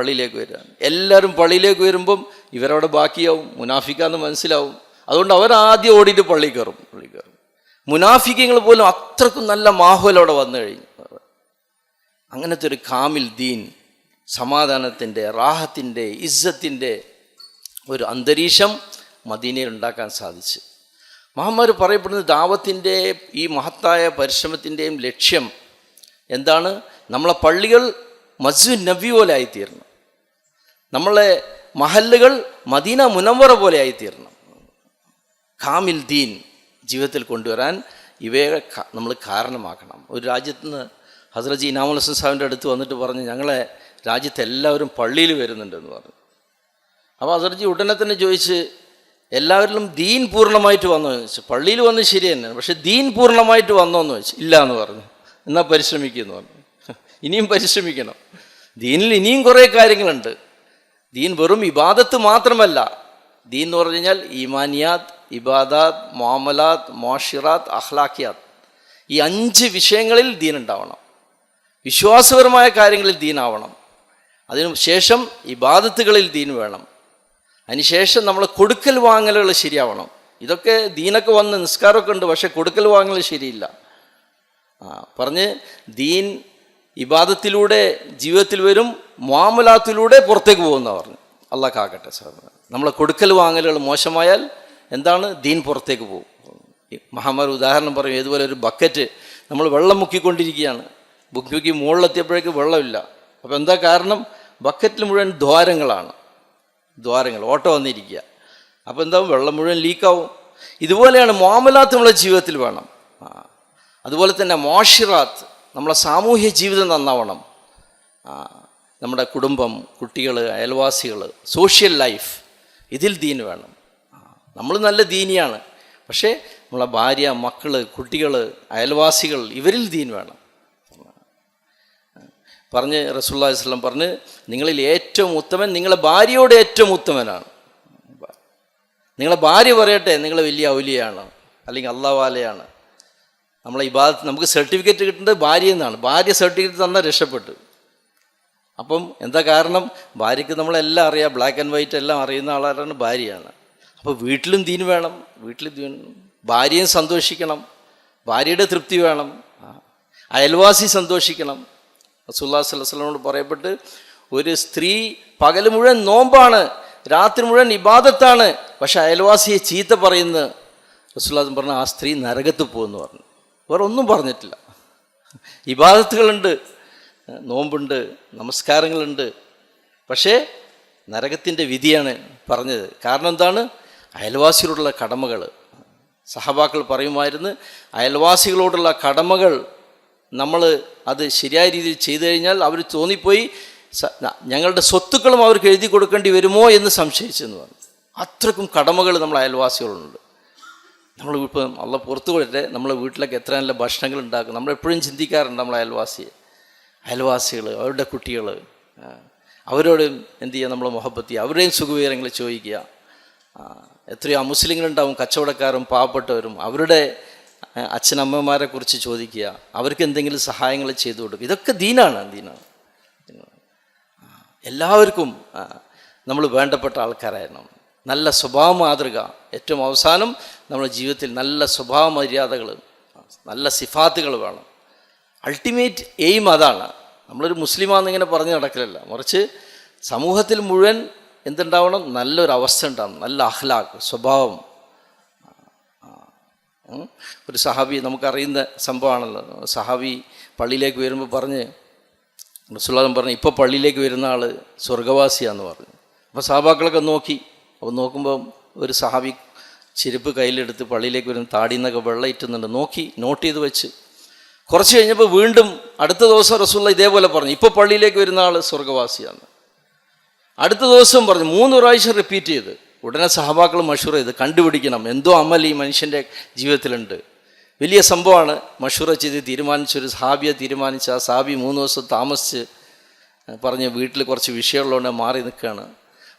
എല്ലാവരും പള്ളിയിലേക്ക് വരുമ്പം ഇവരവിടെ ബാക്കിയാവും, മുനാഫിക്കാന്ന് മനസ്സിലാവും. അതുകൊണ്ട് അവരാദ്യം ഓടിയിട്ട് പള്ളി കയറും. മുനാഫിക്കങ്ങൾ പോലും അത്രക്കും നല്ല മാഹോൽ അവിടെ വന്നു കഴിഞ്ഞു. അങ്ങനത്തെ ഒരു കാമിൽ ദീൻ, സമാധാനത്തിൻ്റെ, റാഹത്തിൻ്റെ, ഇസ്സത്തിൻ്റെ ഒരു അന്തരീക്ഷം മദീനയിൽ ഉണ്ടാക്കാൻ സാധിച്ചു. മഹാന്മാർ പറയപ്പെടുന്നത് ദാവത്തിൻ്റെ ഈ മഹത്തായ പരിശ്രമത്തിൻ്റെയും ലക്ഷ്യം എന്താണ്? നമ്മളെ പള്ളികൾ മസ്ജിദ് നബി പോലെ ആയിത്തീരണം, നമ്മളെ മഹല്ലുകൾ മദീന മുനവ്വറ പോലെ ആയിത്തീരണം. കാമിൽ ദീൻ ജീവിതത്തിൽ കൊണ്ടുവരാൻ ഇവയെ നമ്മൾ കാരണമാക്കണം. ഒരു രാജ്യത്ത് നിന്ന് ഹസ്രജി ഇനാമുൽ ഹസൻ സാഹിബിൻ്റെ അടുത്ത് വന്നിട്ട് പറഞ്ഞു, ഞങ്ങളെ രാജ്യത്ത് എല്ലാവരും പള്ളിയിൽ വരുന്നുണ്ടെന്ന് പറഞ്ഞു. അപ്പോൾ ഹസ്രജി ഉടനെ തന്നെ ചോദിച്ച്, എല്ലാവരിലും ദീൻ പൂർണ്ണമായിട്ട് വന്നോ എന്ന് ചോദിച്ചു. പള്ളിയിൽ വന്ന് ശരി തന്നെയാണ്, പക്ഷെ ദീൻ പൂർണ്ണമായിട്ട് വന്നോ എന്ന് ചോദിച്ചു. ഇല്ല എന്ന് പറഞ്ഞു. എന്നാൽ പരിശ്രമിക്കുമെന്ന് പറഞ്ഞു. ഇനിയും പരിശ്രമിക്കണം. ദീനിൽ ഇനിയും കുറേ കാര്യങ്ങളുണ്ട്. ദീൻ വെറും ഇബാദത്ത് മാത്രമല്ല. ദീൻ എന്ന് പറഞ്ഞു കഴിഞ്ഞാൽ ഈമാനിയാത്ത്, ഇബാദാത്ത്, മുഅമലാത്ത്, മുഅശിറാത്ത്, അഖ്ലാഖിയാത്ത്, ഈ 5 വിഷയങ്ങളിൽ ദീൻ ഉണ്ടാവണം. വിശ്വാസപരമായ കാര്യങ്ങളിൽ ദീനാവണം. അതിനു ശേഷം ഇബാദത്തുകളിൽ ദീൻ വേണം. അതിനുശേഷം നമ്മൾ കൊടുക്കൽ വാങ്ങലുകൾ ശരിയാവണം. ഇതൊക്കെ ദീനൊക്കെ വന്ന് നിസ്കാരമൊക്കെ ഉണ്ട്, പക്ഷെ കൊടുക്കൽ വാങ്ങൽ ശരിയില്ല. പറഞ്ഞ് ദീൻ ഇബാദത്തിലൂടെ ജീവിതത്തിൽ വരും, മുആമലാത്തിലൂടെ പുറത്തേക്ക് പോകുന്ന പറഞ്ഞു. അള്ളാഹ് കാക്കട്ടെ. നമ്മളെ കൊടുക്കൽ വാങ്ങലുകൾ മോശമായാൽ എന്താണ്, ദീൻ പുറത്തേക്ക് പോകും. മഹാമാർ ഉദാഹരണം പറയും, ഏതുപോലെ ഒരു ബക്കറ്റ് നമ്മൾ വെള്ളം മുക്കിക്കൊണ്ടിരിക്കുകയാണ്, മുക്കി മുകളിലെത്തിയപ്പോഴേക്ക് വെള്ളമില്ല. അപ്പോൾ എന്താ കാരണം, ബക്കറ്റിൽ മുഴുവൻ ദ്വാരങ്ങൾ ഓട്ട വന്നിരിക്കുക. അപ്പോൾ എന്താവും, വെള്ളം മുഴുവൻ ലീക്കാവും. ഇതുപോലെയാണ് മുആമലാത്ത് നമ്മളെ ജീവിതത്തിൽ വേണം. അതുപോലെ തന്നെ മുആശിറാത്ത്, നമ്മളെ സാമൂഹ്യ ജീവിതം നന്നാവണം. നമ്മുടെ കുടുംബം, കുട്ടികൾ, അയൽവാസികൾ, സോഷ്യൽ ലൈഫ്, ഇതിൽ ദീൻ വേണം. നമ്മൾ നല്ല ദീനിയാണ്, പക്ഷേ നമ്മളെ ഭാര്യ, മക്കൾ, കുട്ടികൾ, അയൽവാസികൾ, ഇവരിൽ ദീൻ വേണം. പറഞ്ഞ് റസൂലുള്ളാഹി സ്വല്ലല്ലാഹു അലൈഹി വസല്ലം പറഞ്ഞ്, നിങ്ങളിൽ ഏറ്റവും ഉത്തമൻ നിങ്ങളെ ഭാര്യയോട് ഏറ്റവും ഉത്തമനാണ്. നിങ്ങളെ ഭാര്യ പറയട്ടെ നിങ്ങൾ വലിയ ഔലിയാണ് അല്ലെങ്കിൽ അള്ളാഹുവാലയാണ്. നമ്മളെ ഇബാദത്ത്, നമുക്ക് സർട്ടിഫിക്കറ്റ് കിട്ടുന്നത് ഭാര്യയിൽ നിന്നാണ്. ഭാര്യ സർട്ടിഫിക്കറ്റ് തന്നാൽ രക്ഷപ്പെട്ടു. അപ്പം എന്താ കാരണം, ഭാര്യയ്ക്ക് നമ്മളെല്ലാം അറിയാം, ബ്ലാക്ക് ആൻഡ് വൈറ്റ് എല്ലാം അറിയുന്ന ആളാരാണ്, ഭാര്യയാണ്. അപ്പോൾ വീട്ടിലും ദീൻ വേണം, ഭാര്യയും സന്തോഷിക്കണം, ഭാര്യയുടെ തൃപ്തി വേണം, അയൽവാസി സന്തോഷിക്കണം. റസൂലുള്ളാഹി സ്വല്ലല്ലാഹു അലൈഹി വസല്ലമയോട് പറയപ്പെട്ട്, ഒരു സ്ത്രീ പകൽ മുഴുവൻ നോമ്പാണ്, രാത്രി മുഴുവൻ ഇബാദത്താണ്, പക്ഷെ അയൽവാസിയെ ചീത്ത പറയുന്ന റസൂലുള്ളാഹി പറഞ്ഞ ആ സ്ത്രീ നരകത്ത് പോകുമെന്ന് പറഞ്ഞു. വേറെ ഒന്നും പറഞ്ഞിട്ടില്ല. ഇബാദത്തുകളുണ്ട്, നോമ്പുണ്ട്, നമസ്കാരങ്ങളുണ്ട്, പക്ഷേ നരകത്തിൻ്റെ വിധിയാണ് പറഞ്ഞത്. കാരണം എന്താണ്, അയൽവാസിയോടുള്ള കടമകൾ. സഹബാക്കൾ പറയുമായിരുന്നു, അയൽവാസികളോടുള്ള കടമകൾ നമ്മൾ അത് ശരിയായ രീതിയിൽ ചെയ്തു കഴിഞ്ഞാൽ അവർ തോന്നിപ്പോയി ഞങ്ങളുടെ സ്വത്തുക്കളും അവർക്ക് എഴുതി കൊടുക്കേണ്ടി വരുമോ എന്ന് സംശയിച്ചെന്ന് പറഞ്ഞു. അത്രക്കും കടമകൾ നമ്മൾ അയൽവാസികളുണ്ട്. നമ്മൾ ഇപ്പം അള്ള പുറത്തു പോയിട്ട് നമ്മളെ വീട്ടിലൊക്കെ എത്ര നല്ല ഭക്ഷണങ്ങൾ ഉണ്ടാക്കും. നമ്മളെപ്പോഴും ചിന്തിക്കാറുണ്ട് നമ്മളെ അയൽവാസികൾ, അവരുടെ കുട്ടികൾ, അവരോട് എന്ത് ചെയ്യുക, നമ്മൾ മുഹബത്ത് ചെയ്യുക, അവരുടെയും സുഖവിവരങ്ങൾ ചോദിക്കുക. എത്രയോ മുസ്ലിങ്ങളുണ്ടാവും, കച്ചവടക്കാരും പാവപ്പെട്ടവരും, അവരുടെ അച്ഛനമ്മമാരെ കുറിച്ച് ചോദിക്കുക, അവർക്ക് എന്തെങ്കിലും സഹായങ്ങൾ ചെയ്തു കൊടുക്കുക. ഇതൊക്കെ ദീനാണ്. എല്ലാവർക്കും നമ്മൾ വേണ്ടപ്പെട്ട ആൾക്കാരായിരുന്നു. നല്ല സ്വഭാവ മാതൃക, ഏറ്റവും അവസാനം നമ്മുടെ ജീവിതത്തിൽ നല്ല സ്വഭാവ മര്യാദകൾ, നല്ല സിഫാത്തുകൾ വേണം. അൾട്ടിമേറ്റ് എയിം അതാണ്. നമ്മളൊരു മുസ്ലിമാണെന്നിങ്ങനെ പറഞ്ഞു നടക്കലല്ല, മറിച്ച് സമൂഹത്തിൽ മുഴുവൻ എന്തുണ്ടാവണം, നല്ലൊരവസ്ഥ ഉണ്ടാവണം, നല്ല അഖ്ലാഖ്, സ്വഭാവം. ഒരു സഹാബി, നമുക്കറിയുന്ന സംഭവമാണല്ലോ, സഹാബി പള്ളിയിലേക്ക് വരുമ്പോൾ പറഞ്ഞ്, റസൂലുള്ളാഹി പറഞ്ഞു, ഇപ്പോൾ പള്ളിയിലേക്ക് വരുന്ന ആൾ സ്വർഗവാസിയാന്ന് പറഞ്ഞു. അപ്പോൾ സഹാബാക്കളൊക്കെ നോക്കി. അപ്പോൾ നോക്കുമ്പോൾ ഒരു സഹാബി ചെരുപ്പ് കയ്യിലെടുത്ത് പള്ളിയിലേക്ക് വരുന്ന താടിയിൽ നിന്നൊക്കെ വെള്ളം ഇറ്റുന്നുണ്ട്. നോക്കി, നോട്ട് ചെയ്ത് വെച്ച്. കുറച്ച് കഴിഞ്ഞപ്പോൾ വീണ്ടും അടുത്ത ദിവസം റസൂലുള്ളാഹി ഇതേപോലെ പറഞ്ഞു, ഇപ്പോൾ പള്ളിയിലേക്ക് വരുന്ന ആൾ സ്വർഗവാസിയാണ്. അടുത്ത ദിവസം പറഞ്ഞു, 3 പ്രാവശ്യം റിപ്പീറ്റ് ചെയ്ത്. ഉടനെ സഹബാക്കൾ മഷൂറ ചെയ്ത്, കണ്ടുപിടിക്കണം എന്തോ അമൽ ഈ മനുഷ്യൻ്റെ ജീവിതത്തിലുണ്ട്. വലിയ സംഭവമാണ്. മഷൂറ ചെയ്ത് തീരുമാനിച്ചൊരു സഹാബിയെ തീരുമാനിച്ച് ആ സഹാബി 3 ദിവസം താമസിച്ച് പറഞ്ഞ് വീട്ടിൽ കുറച്ച് വിഷയമുള്ളതുകൊണ്ട് മാറി നിൽക്കുകയാണ്.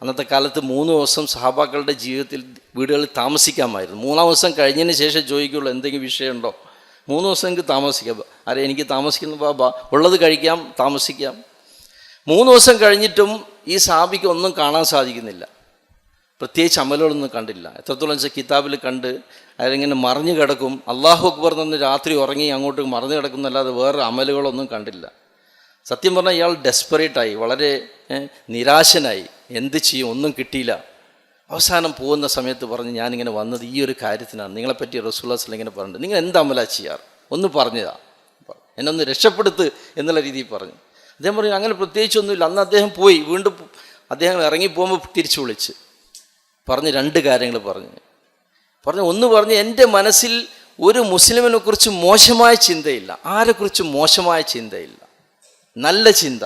അന്നത്തെ കാലത്ത് 3 ദിവസം സഹാബാക്കളുടെ ജീവിതത്തിൽ വീടുകളിൽ താമസിക്കാമായിരുന്നു. 3-ാം ദിവസം കഴിഞ്ഞതിന് ശേഷം ചോദിക്കുള്ളൂ എന്തെങ്കിലും വിഷയമുണ്ടോ. 3 ദിവസം എനിക്ക് താമസിക്കാം, എനിക്ക് താമസിക്കുന്ന ബാബാ, ഉള്ളത് കഴിക്കാം, താമസിക്കാം. 3 ദിവസം കഴിഞ്ഞിട്ടും ഈ സഹാബിക്ക് ഒന്നും കാണാൻ സാധിക്കുന്നില്ല, പ്രത്യേകിച്ച് അമലുകളൊന്നും കണ്ടില്ല. എത്രത്തോളം വെച്ചാൽ കിതാബിൽ കണ്ട് അതിലിങ്ങനെ മറിഞ്ഞു കിടക്കും. അള്ളാഹു അക്ബർ എന്ന് രാത്രി ഉറങ്ങി അങ്ങോട്ട് മറിഞ്ഞു കിടക്കുന്നല്ലാതെ വേറെ അമലുകളൊന്നും കണ്ടില്ല. സത്യം പറഞ്ഞാൽ ഇയാൾ ഡെസ്പറേറ്റായി, വളരെ നിരാശനായി. എന്ത് ചെയ്യും, ഒന്നും കിട്ടിയില്ല. അവസാനം പോകുന്ന സമയത്ത് പറഞ്ഞ്, ഞാനിങ്ങനെ വന്നത് ഈ ഒരു കാര്യത്തിനാണ്, നിങ്ങളെപ്പറ്റി റസൂലുള്ളാഹി സ്വല്ലല്ലാഹു അലൈഹി വസല്ലം ഇങ്ങനെ പറഞ്ഞിട്ട്, നിങ്ങൾ എന്ത് അമലാ ചെയ്യാറ്, ഒന്ന് പറഞ്ഞതാ, എന്നെ ഒന്ന് രക്ഷപ്പെടുത്ത് എന്നുള്ള രീതിയിൽ പറഞ്ഞു. അദ്ദേഹം പറഞ്ഞു, അങ്ങനെ പ്രത്യേകിച്ചൊന്നുമില്ല. അന്ന് അദ്ദേഹം പോയി, വീണ്ടും അദ്ദേഹം ഇറങ്ങിപ്പോകുമ്പോൾ തിരിച്ചു വിളിച്ച് പറഞ്ഞ് 2 കാര്യങ്ങൾ ഒന്ന് പറഞ്ഞ്, എൻ്റെ മനസ്സിൽ ഒരു മുസ്ലിമിനെ കുറിച്ച് മോശമായ ചിന്തയില്ല, ആരെക്കുറിച്ചും മോശമായ ചിന്തയില്ല, നല്ല ചിന്ത,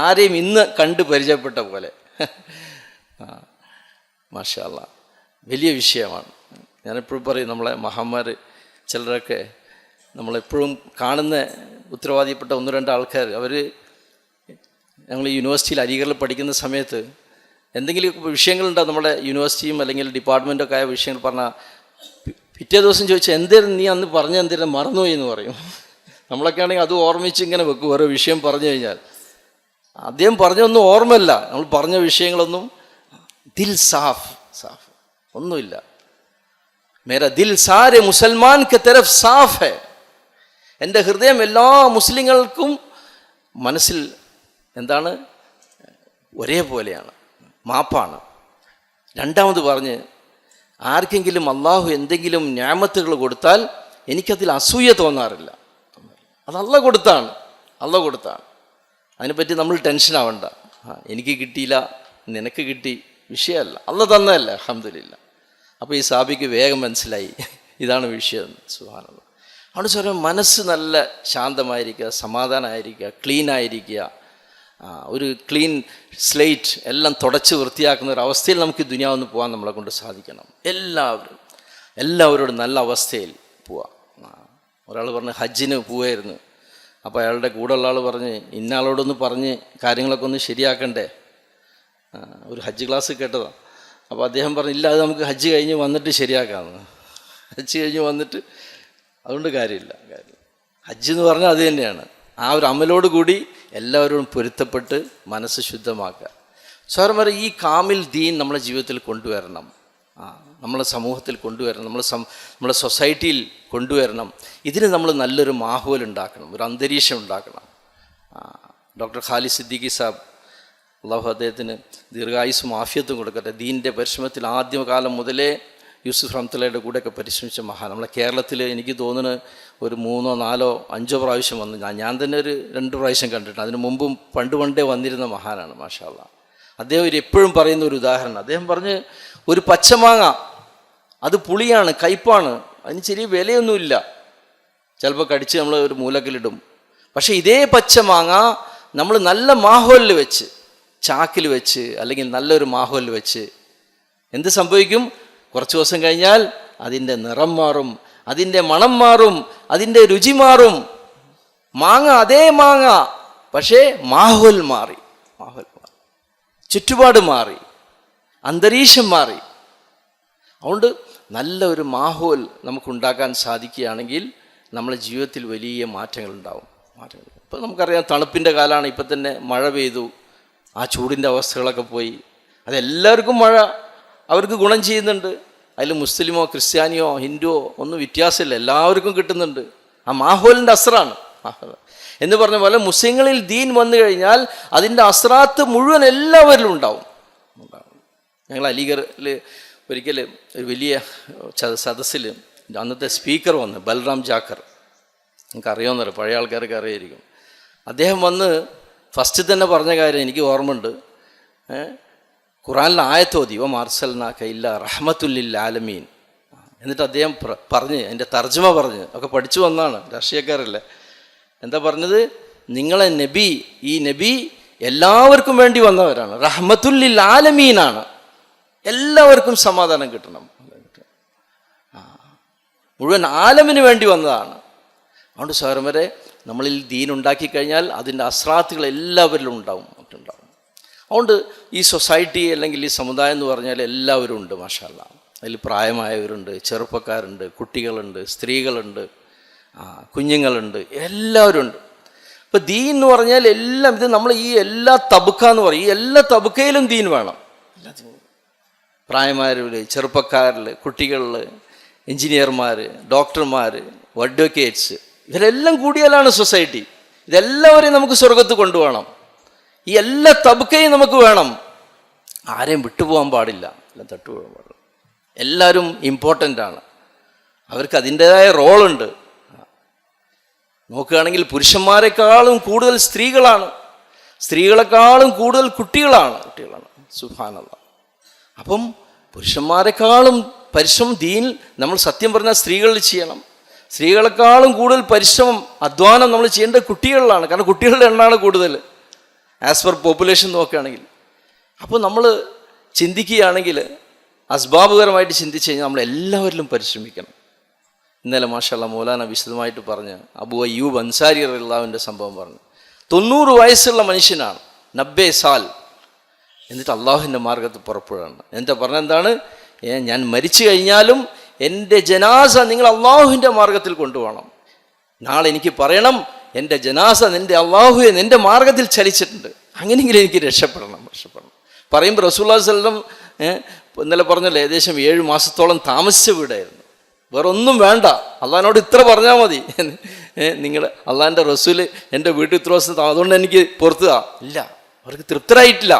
ആരെയും ഇന്ന് കണ്ട് പരിചയപ്പെട്ട പോലെ. മാഷാ അല്ലാ, വലിയ വിഷയമാണ്. ഞാനെപ്പോഴും പറയും, നമ്മളെ മഹാന്മാർ ചിലരൊക്കെ നമ്മളെപ്പോഴും കാണുന്ന ഉത്തരവാദിപ്പെട്ട 1-2 ആൾക്കാർ, അവർ ഞങ്ങൾ യൂണിവേഴ്സിറ്റിയിൽ അരീഗറിൽ പഠിക്കുന്ന സമയത്ത് എന്തെങ്കിലും വിഷയങ്ങളുണ്ടാകും, നമ്മുടെ യൂണിവേഴ്സിറ്റിയും അല്ലെങ്കിൽ ഡിപ്പാർട്ട്മെൻറ്റൊക്കെ ആയ വിഷയങ്ങൾ പറഞ്ഞാൽ പിറ്റേ ദിവസം ചോദിച്ചാൽ എന്തേലും നീ അന്ന് പറഞ്ഞ എന്തേലും മറന്നുപോയി എന്ന് പറയും. നമ്മളൊക്കെ ആണെങ്കിൽ അത് ഓർമ്മിച്ച് ഇങ്ങനെ വെക്കും. ഓരോ വിഷയം പറഞ്ഞു കഴിഞ്ഞാൽ അദ്ദേഹം പറഞ്ഞൊന്നും ഓർമ്മയില്ല, നമ്മൾ പറഞ്ഞ വിഷയങ്ങളൊന്നും ദിൽ സാഫ് ഒന്നുമില്ല. മേരാ ദിൽ സാരെ മുസൽമാൻ കെ തരഫ് സാഫ് ഹെ. എൻ്റെ ഹൃദയം എല്ലാ മുസ്ലിങ്ങൾക്കും മനസ്സിൽ എന്താണ്, ഒരേപോലെയാണ്, മാപ്പാണ്. രണ്ടാമത് പറഞ്ഞ്, ആർക്കെങ്കിലും അള്ളാഹു എന്തെങ്കിലും ന്യാമത്തുകൾ കൊടുത്താൽ എനിക്കതിൽ അസൂയ തോന്നാറില്ല. അത് അള്ളാഹ് കൊടുത്താണ്, അള്ളാഹ് കൊടുത്താണ്. അതിനെപ്പറ്റി നമ്മൾ ടെൻഷൻ ആവണ്ട. എനിക്ക് കിട്ടിയില്ല, നിനക്ക് കിട്ടി, വിഷയമല്ല, അള്ളാഹ് തന്നതല്ല, അൽഹംദുലില്ലാ. അപ്പോൾ ഈ സാബിക്ക് വേഗം മനസ്സിലായി ഇതാണ് വിഷയം. സുബ്ഹാനല്ലാഹ്. അവിടെ സ്വരം മനസ്സ് നല്ല ശാന്തമായിരിക്കുക, സമാധാനമായിരിക്കുക, ക്ലീനായിരിക്കുക, ഒരു ക്ലീൻ സ്ലേറ്റ് എല്ലാം തുടച്ച് വൃത്തിയാക്കുന്ന ഒരു അവസ്ഥയിൽ നമുക്ക് ദുനിയാവെന്ന് പോകാൻ നമ്മളെ കൊണ്ട് സാധിക്കണം. എല്ലാവരോടും നല്ല അവസ്ഥയിൽ പോവാം. ഒരാൾ പറഞ്ഞ് ഹജ്ജിന് പോവായിരുന്നു. അപ്പോൾ അയാളുടെ കൂടെ ഉള്ള ആൾ പറഞ്ഞ്, ഇന്നയാളോടൊന്ന് പറഞ്ഞ് കാര്യങ്ങളൊക്കെ ഒന്ന് ശരിയാക്കണ്ടേ. ഒരു ഹജ്ജ് ക്ലാസ് കേട്ടതാണ്. അപ്പോൾ അദ്ദേഹം പറഞ്ഞു, ഇല്ല, അത് നമുക്ക് ഹജ്ജ് കഴിഞ്ഞ് വന്നിട്ട് ശരിയാക്കാമെന്ന്. ഹജ്ജ് കഴിഞ്ഞ് വന്നിട്ട് അതുകൊണ്ട് കാര്യമില്ല. ഹജ്ജ് എന്ന് പറഞ്ഞാൽ അത് തന്നെയാണ്. ആ ഒരു അമലോട് കൂടി എല്ലാവരോടും പൊരുത്തപ്പെട്ട് മനസ്സ് ശുദ്ധമാക്കുക. സഹോദരന്മാരെ, ഈ കാമിൽ ദീൻ നമ്മുടെ ജീവിതത്തിൽ കൊണ്ടുവരണം, നമ്മളെ സമൂഹത്തിൽ കൊണ്ടുവരണം, നമ്മളെ സൊസൈറ്റിയിൽ കൊണ്ടുവരണം. ഇതിന് നമ്മൾ നല്ലൊരു മാഹോൽ ഉണ്ടാക്കണം, ഒരു അന്തരീക്ഷം ഉണ്ടാക്കണം. ഡോക്ടർ ഖാലിദ് സിദ്ദീഖി സാബ്, അള്ളാഹു അദ്ദേഹത്തിന് ദീർഘായുസ്സും ആഫിയത്തും കൊടുക്കട്ടെ, ദീനിൻ്റെ പരിശ്രമത്തിൽ ആദ്യകാലം മുതലേ യൂസുഫ് റഹ്മത്തുള്ളാഹിയുടെ കൂടെയൊക്കെ പരിശ്രമിച്ച മഹാൻ. നമ്മളെ കേരളത്തിൽ എനിക്ക് തോന്നുന്നു ഒരു 3, 4, 5 പ്രാവശ്യം വന്നു. ഞാൻ തന്നെ ഒരു 2 പ്രാവശ്യം കണ്ടിട്ടുണ്ട്. അതിന് മുമ്പും പണ്ടേ വന്നിരുന്ന മഹാനാണ്, മാഷാ അല്ലാഹ്. അദ്ദേഹം എപ്പോഴും പറയുന്ന ഒരു ഉദാഹരണം, അദ്ദേഹം പറഞ്ഞ്, ഒരു പച്ചമാങ്ങ അത് പുളിയാണ്, കയ്പ്പാണ്, അതിന് ചെറിയ വിലയൊന്നുമില്ല, ചിലപ്പോൾ കടിച്ച് നമ്മൾ ഒരു മൂലക്കിലിടും. പക്ഷേ ഇതേ പച്ചമാങ്ങ നമ്മൾ നല്ല മാഹോലിൽ വെച്ച്, ചാക്കിൽ വെച്ച്, അല്ലെങ്കിൽ നല്ലൊരു മാഹോലിൽ വെച്ച് എന്ത് സംഭവിക്കും? കുറച്ച് ദിവസം കഴിഞ്ഞാൽ അതിൻ്റെ നിറം മാറും, അതിൻ്റെ മണം മാറും, അതിൻ്റെ രുചി മാറും. മാങ്ങ അതേ മാങ്ങ, പക്ഷേ മാഹോൽ മാറി, ചുറ്റുപാട് മാറി, അന്തരീക്ഷം മാറി. അതുകൊണ്ട് നല്ല ഒരു മാഹോൽ നമുക്കുണ്ടാക്കാൻ സാധിക്കുകയാണെങ്കിൽ നമ്മുടെ ജീവിതത്തിൽ വലിയ മാറ്റങ്ങൾ ഉണ്ടാവും. ഇപ്പം നമുക്കറിയാം, തണുപ്പിൻ്റെ കാലമാണ്. ഇപ്പം തന്നെ മഴ പെയ്തു, ആ ചൂടിൻ്റെ അവസ്ഥകളൊക്കെ പോയി. അതെല്ലാവർക്കും മഴ അവർക്ക് ഗുണം ചെയ്യുന്നുണ്ട്. അതിൽ മുസ്ലിമോ ക്രിസ്ത്യാനിയോ ഹിന്ദുവോ ഒന്നും വ്യത്യാസമില്ല, എല്ലാവർക്കും കിട്ടുന്നുണ്ട്. ആ മാഹോലിൻ്റെ അസ്റാണ്. എന്ന് പറഞ്ഞ പോലെ മുസ്ലിങ്ങളിൽ ദീൻ വന്നു കഴിഞ്ഞാൽ അതിൻ്റെ അസ്റാത്ത് മുഴുവൻ എല്ലാവരിലും ഉണ്ടാവും. ഞങ്ങൾ അലിഗറിൽ ഒരിക്കൽ ഒരു വലിയ സദസ്സിൽ അന്നത്തെ സ്പീക്കർ വന്ന്, ബൽറാം ജാക്കർ, നിങ്ങൾക്ക് അറിയാവുന്നവർ, പഴയ ആൾക്കാർക്ക് അറിയായിരിക്കും. അദ്ദേഹം വന്ന് ഫസ്റ്റ് തന്നെ പറഞ്ഞ കാര്യം എനിക്ക് ഓർമ്മയുണ്ട്. ഖുറാനിലെ ആയത്തോതി, വ മാർസൽനാക ഇല്ലാ റഹ്മത്തുല്ലിൽ ആലമീൻ. എന്നിട്ട് അദ്ദേഹം പറഞ്ഞ്, എൻ്റെ തർജ്ജമ പറഞ്ഞ്, ഒക്കെ പഠിച്ചു വന്നാണ്, രാഷ്ട്രീയക്കാരല്ലേ. എന്താ പറഞ്ഞത്? നിങ്ങളെ നബി, ഈ നബി എല്ലാവർക്കും വേണ്ടി വന്നവരാണ്, റഹ്മത്തുല്ലിൽ ആലമീനാണ്, എല്ലാവർക്കും സമാധാനം കിട്ടണം, മുഴുവൻ ആലമിന് വേണ്ടി വന്നതാണ്. അതുകൊണ്ട് സഹോദരന്മാരെ, നമ്മളിൽ ദീൻ ഉണ്ടാക്കി കഴിഞ്ഞാൽ അതിൻ്റെ അസ്രാത്തുകൾ എല്ലാവരിലും ഉണ്ടാവും. അതുകൊണ്ട് ഈ സൊസൈറ്റി അല്ലെങ്കിൽ ഈ സമുദായം എന്ന് പറഞ്ഞാൽ എല്ലാവരും ഉണ്ട്, മാഷാ അല്ലാഹ്. അതിൽ പ്രായമായവരുണ്ട്, ചെറുപ്പക്കാരുണ്ട്, കുട്ടികളുണ്ട്, സ്ത്രീകളുണ്ട്, കുഞ്ഞുങ്ങളുണ്ട്, എല്ലാവരും ഉണ്ട്. ഇപ്പോൾ ദീൻ എന്ന് പറഞ്ഞാൽ എല്ലാം, ഇത് നമ്മൾ ഈ എല്ലാ തബുക്ക എന്ന് പറയും, ഈ എല്ലാ തബുക്കയിലും ദീൻ വേണം. പ്രായമായവരിൽ, ചെറുപ്പക്കാരിൽ, കുട്ടികളിൽ, എഞ്ചിനീയർമാർ, ഡോക്ടർമാർ, അഡ്വക്കേറ്റ്സ്, ഇവരെല്ലാം കൂടിയാലാണ് സൊസൈറ്റി. ഇതെല്ലാവരെയും നമുക്ക് സ്വർഗത്ത് കൊണ്ടുപോകണം. ഈ എല്ലാ തബുക്കയും നമുക്ക് വേണം. ആരെയും വിട്ടുപോകാൻ പാടില്ല, എല്ലാം തട്ടുപോകാൻ പാടില്ല. എല്ലാവരും ഇമ്പോർട്ടൻ്റ് ആണ്, അവർക്ക് അതിൻ്റേതായ റോളുണ്ട്. നോക്കുകയാണെങ്കിൽ പുരുഷന്മാരെക്കാളും കൂടുതൽ സ്ത്രീകളാണ്, സ്ത്രീകളെക്കാളും കൂടുതൽ കുട്ടികളാണ്. സുബ്ഹാനല്ലാഹ്. അപ്പം പുരുഷന്മാരെക്കാളും പരിശ്രമം ദീൻ നമ്മൾ സത്യം പറഞ്ഞാൽ സ്ത്രീകളിൽ ചെയ്യണം. സ്ത്രീകളെക്കാളും കൂടുതൽ പരിശ്രമം, അധ്വാനം നമ്മൾ ചെയ്യേണ്ടത് കുട്ടികളിലാണ്. കാരണം കുട്ടികളുടെ എണ്ണമാണ് കൂടുതൽ ആസ് പെർ പോപ്പുലേഷൻ നോക്കുകയാണെങ്കിൽ. അപ്പോൾ നമ്മൾ ചിന്തിക്കുകയാണെങ്കിൽ, അസ്ബാബുപരമായിട്ട് ചിന്തിച്ച് കഴിഞ്ഞാൽ നമ്മൾ എല്ലാവരിലും പരിശ്രമിക്കണം. ഇന്നലെ മാഷാ അല്ലാഹ് മൗലാന വിശദമായിട്ട് പറഞ്ഞ് അബൂ അയ്യൂബ് അൻസാരി റളിയല്ലാഹുവിൻ്റെ സംഭവം പറഞ്ഞു. 90 വയസ്സുള്ള മനുഷ്യനാണ്, 90 സാൽ, എന്നിട്ട് അള്ളാഹുവിൻ്റെ മാർഗത്തിൽ പുറപ്പെടുകയാണ്. എന്നിട്ട് പറഞ്ഞെന്താണ്? ഞാൻ മരിച്ചു കഴിഞ്ഞാലും എൻ്റെ ജനാസ നിങ്ങൾ അള്ളാഹുവിൻ്റെ മാർഗത്തിൽ കൊണ്ടുപോകണം. നാളെ എനിക്ക് പറയണം, എൻ്റെ ജനാസ നിൻ്റെ അള്ളാഹുവെ നിൻ്റെ മാർഗത്തിൽ ചലിച്ചിട്ടുണ്ട്, അങ്ങനെയെങ്കിലും എനിക്ക് രക്ഷപ്പെടണം. പറയുമ്പോൾ റസൂലുള്ളാഹി സ്വല്ലല്ലാഹു അലൈഹി വസല്ലം ഇന്നലെ പറഞ്ഞല്ലോ, ഏകദേശം 7 മാസത്തോളം താമസിച്ച വീടായിരുന്നു. വേറെ ഒന്നും വേണ്ട, അള്ളാഹിനോട് ഇത്ര പറഞ്ഞാൽ മതി. നിങ്ങൾ അള്ളാഹിൻ്റെ റസൂല് എൻ്റെ വീട്ടിൽ ഇത്ര ദിവസം അതുകൊണ്ട് എനിക്ക് പുറത്തുക ഇല്ല, അവർക്ക് തൃപ്തരായിട്ടില്ല.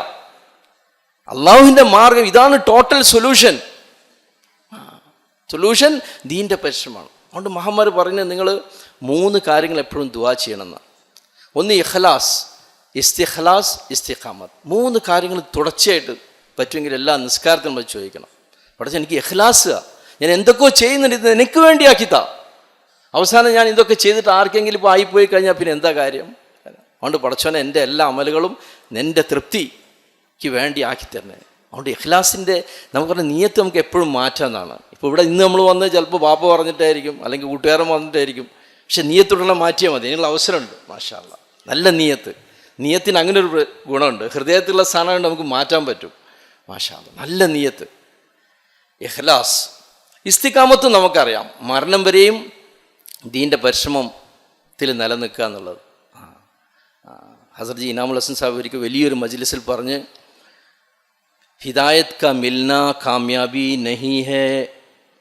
അള്ളാഹുവിൻ്റെ മാർഗം ഇതാണ് ടോട്ടൽ സൊല്യൂഷൻ. ദീൻ്റെ പരിശ്രമമാണ്. അതുകൊണ്ട് മഹാന്മാർ പറയുന്നത് നിങ്ങൾ 3 കാര്യങ്ങൾ എപ്പോഴും ദുആ ചെയ്യണമെന്ന്. ഒന്ന് ഇഖ്ലാസ്, ഇസ്തിഖ്ലാസ്, ഇസ്തിഖാമത്ത്. 3 കാര്യങ്ങൾ തുടർച്ചയായിട്ട് പറ്റുമെങ്കിൽ എല്ലാ നിസ്കാരത്തിനും നമ്മൾ ചോദിക്കണം. പക്ഷേ എനിക്ക് ഇഖ്ലാസ്, ഞാൻ എന്തൊക്കെയോ ചെയ്യുന്നുണ്ട്, ഇത് എനിക്ക് വേണ്ടിയാക്കിത്താ. അവസാനം ഞാൻ ഇതൊക്കെ ചെയ്തിട്ട് ആർക്കെങ്കിലും ഇപ്പോൾ ആയിപ്പോയി കഴിഞ്ഞാൽ പിന്നെ എന്താ കാര്യം? അതുകൊണ്ട് പടച്ചോനെ എൻ്റെ എല്ലാ അമലുകളും നിൻ്റെ തൃപ്തിക്ക് വേണ്ടി ആക്കി തരണേ. അതുകൊണ്ട് ഇഖ്ലാസിൻ്റെ നമുക്ക് പറഞ്ഞ നിയത്ത് നമുക്ക് എപ്പോഴും മാറ്റാമെന്നാണ്. ഇപ്പോൾ ഇവിടെ ഇന്ന് നമ്മൾ വന്ന് ചിലപ്പോൾ ബാപ്പ പറഞ്ഞിട്ടായിരിക്കും, അല്ലെങ്കിൽ കൂട്ടുകാരൻ പറഞ്ഞിട്ടായിരിക്കും. പക്ഷെ നിയത്തുടനെ മാറ്റിയാൽ മതി, അതിനുള്ള അവസരമുണ്ട്. മാഷാ അല്ലാ, നല്ല നിയത്തിന് അങ്ങനെ ഒരു ഗുണമുണ്ട്. ഹൃദയത്തിലുള്ള സ്ഥാനം നമുക്ക് മാറ്റാൻ പറ്റും. മാഷാ അല്ലാ, നല്ല നിയത്ത്, ഇഖ്ലാസ്. ഇസ്തിഖാമത്ത് നമുക്കറിയാം, മരണം വരെയും ദീൻ്റെ പരിശ്രമത്തിൽ നിലനിൽക്കുക എന്നുള്ളത്. ഹസ്രത്ത് ഇനാമുൽ ഹസൻ സാഹിബ് ഒരിക്കൽ വലിയൊരു മജ്ലിസിൽ പറഞ്ഞ്, ഹിദായത്ത് കാ മിൽന കാമ്യാബി നഹി ഹേ,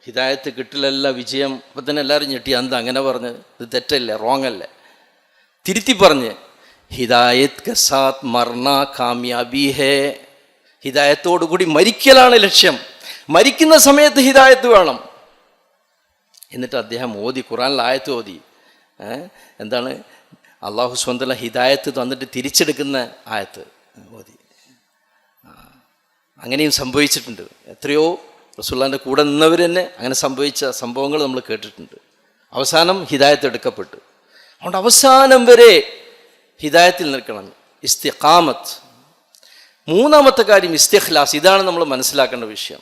ഹിദായത്ത് കിട്ടലല്ല വിജയം. അപ്പം തന്നെ എല്ലാവരും ഞെട്ടി, എന്താ അങ്ങനെ പറഞ്ഞ്? ഇത് തെറ്റല്ലേ, റോങ് അല്ലേ? തിരുത്തി പറഞ്ഞ്, ഹിദായത്ത് കെ സാത്ത് മർന കാമ്യാബി ഹേ, ഹിദായത്തോടുകൂടി മരിക്കലാണ് ലക്ഷ്യം. മരിക്കുന്ന സമയത്ത് ഹിദായത്ത് വേണം. എന്നിട്ട് അദ്ദേഹം ഓതി, ഖുറാനിൽ ആയത്ത് ഓതി. എന്താണ്? അള്ളാഹു സ്വന്തം ഹിദായത്ത് തന്നിട്ട് തിരിച്ചെടുക്കുന്ന ആയത്ത് ഓതി. അങ്ങനെയും സംഭവിച്ചിട്ടുണ്ട്. എത്രയോ റസൂലുള്ളാഹിൻ്റെ കൂടെ നിന്നവർ തന്നെ അങ്ങനെ സംഭവിച്ച സംഭവങ്ങൾ നമ്മൾ കേട്ടിട്ടുണ്ട്. അവസാനം ഹിദായത്ത് എടുക്കപ്പെട്ടു. അതുകൊണ്ട് അവസാനം വരെ ഹിദായത്തിൽ നിൽക്കണം. ഇസ്തിഖാമത്ത്. 3-ാമത്തെ കാര്യം ഇസ്തിഖ്ലാസ്. ഇതാണ് നമ്മൾ മനസ്സിലാക്കേണ്ട വിഷയം.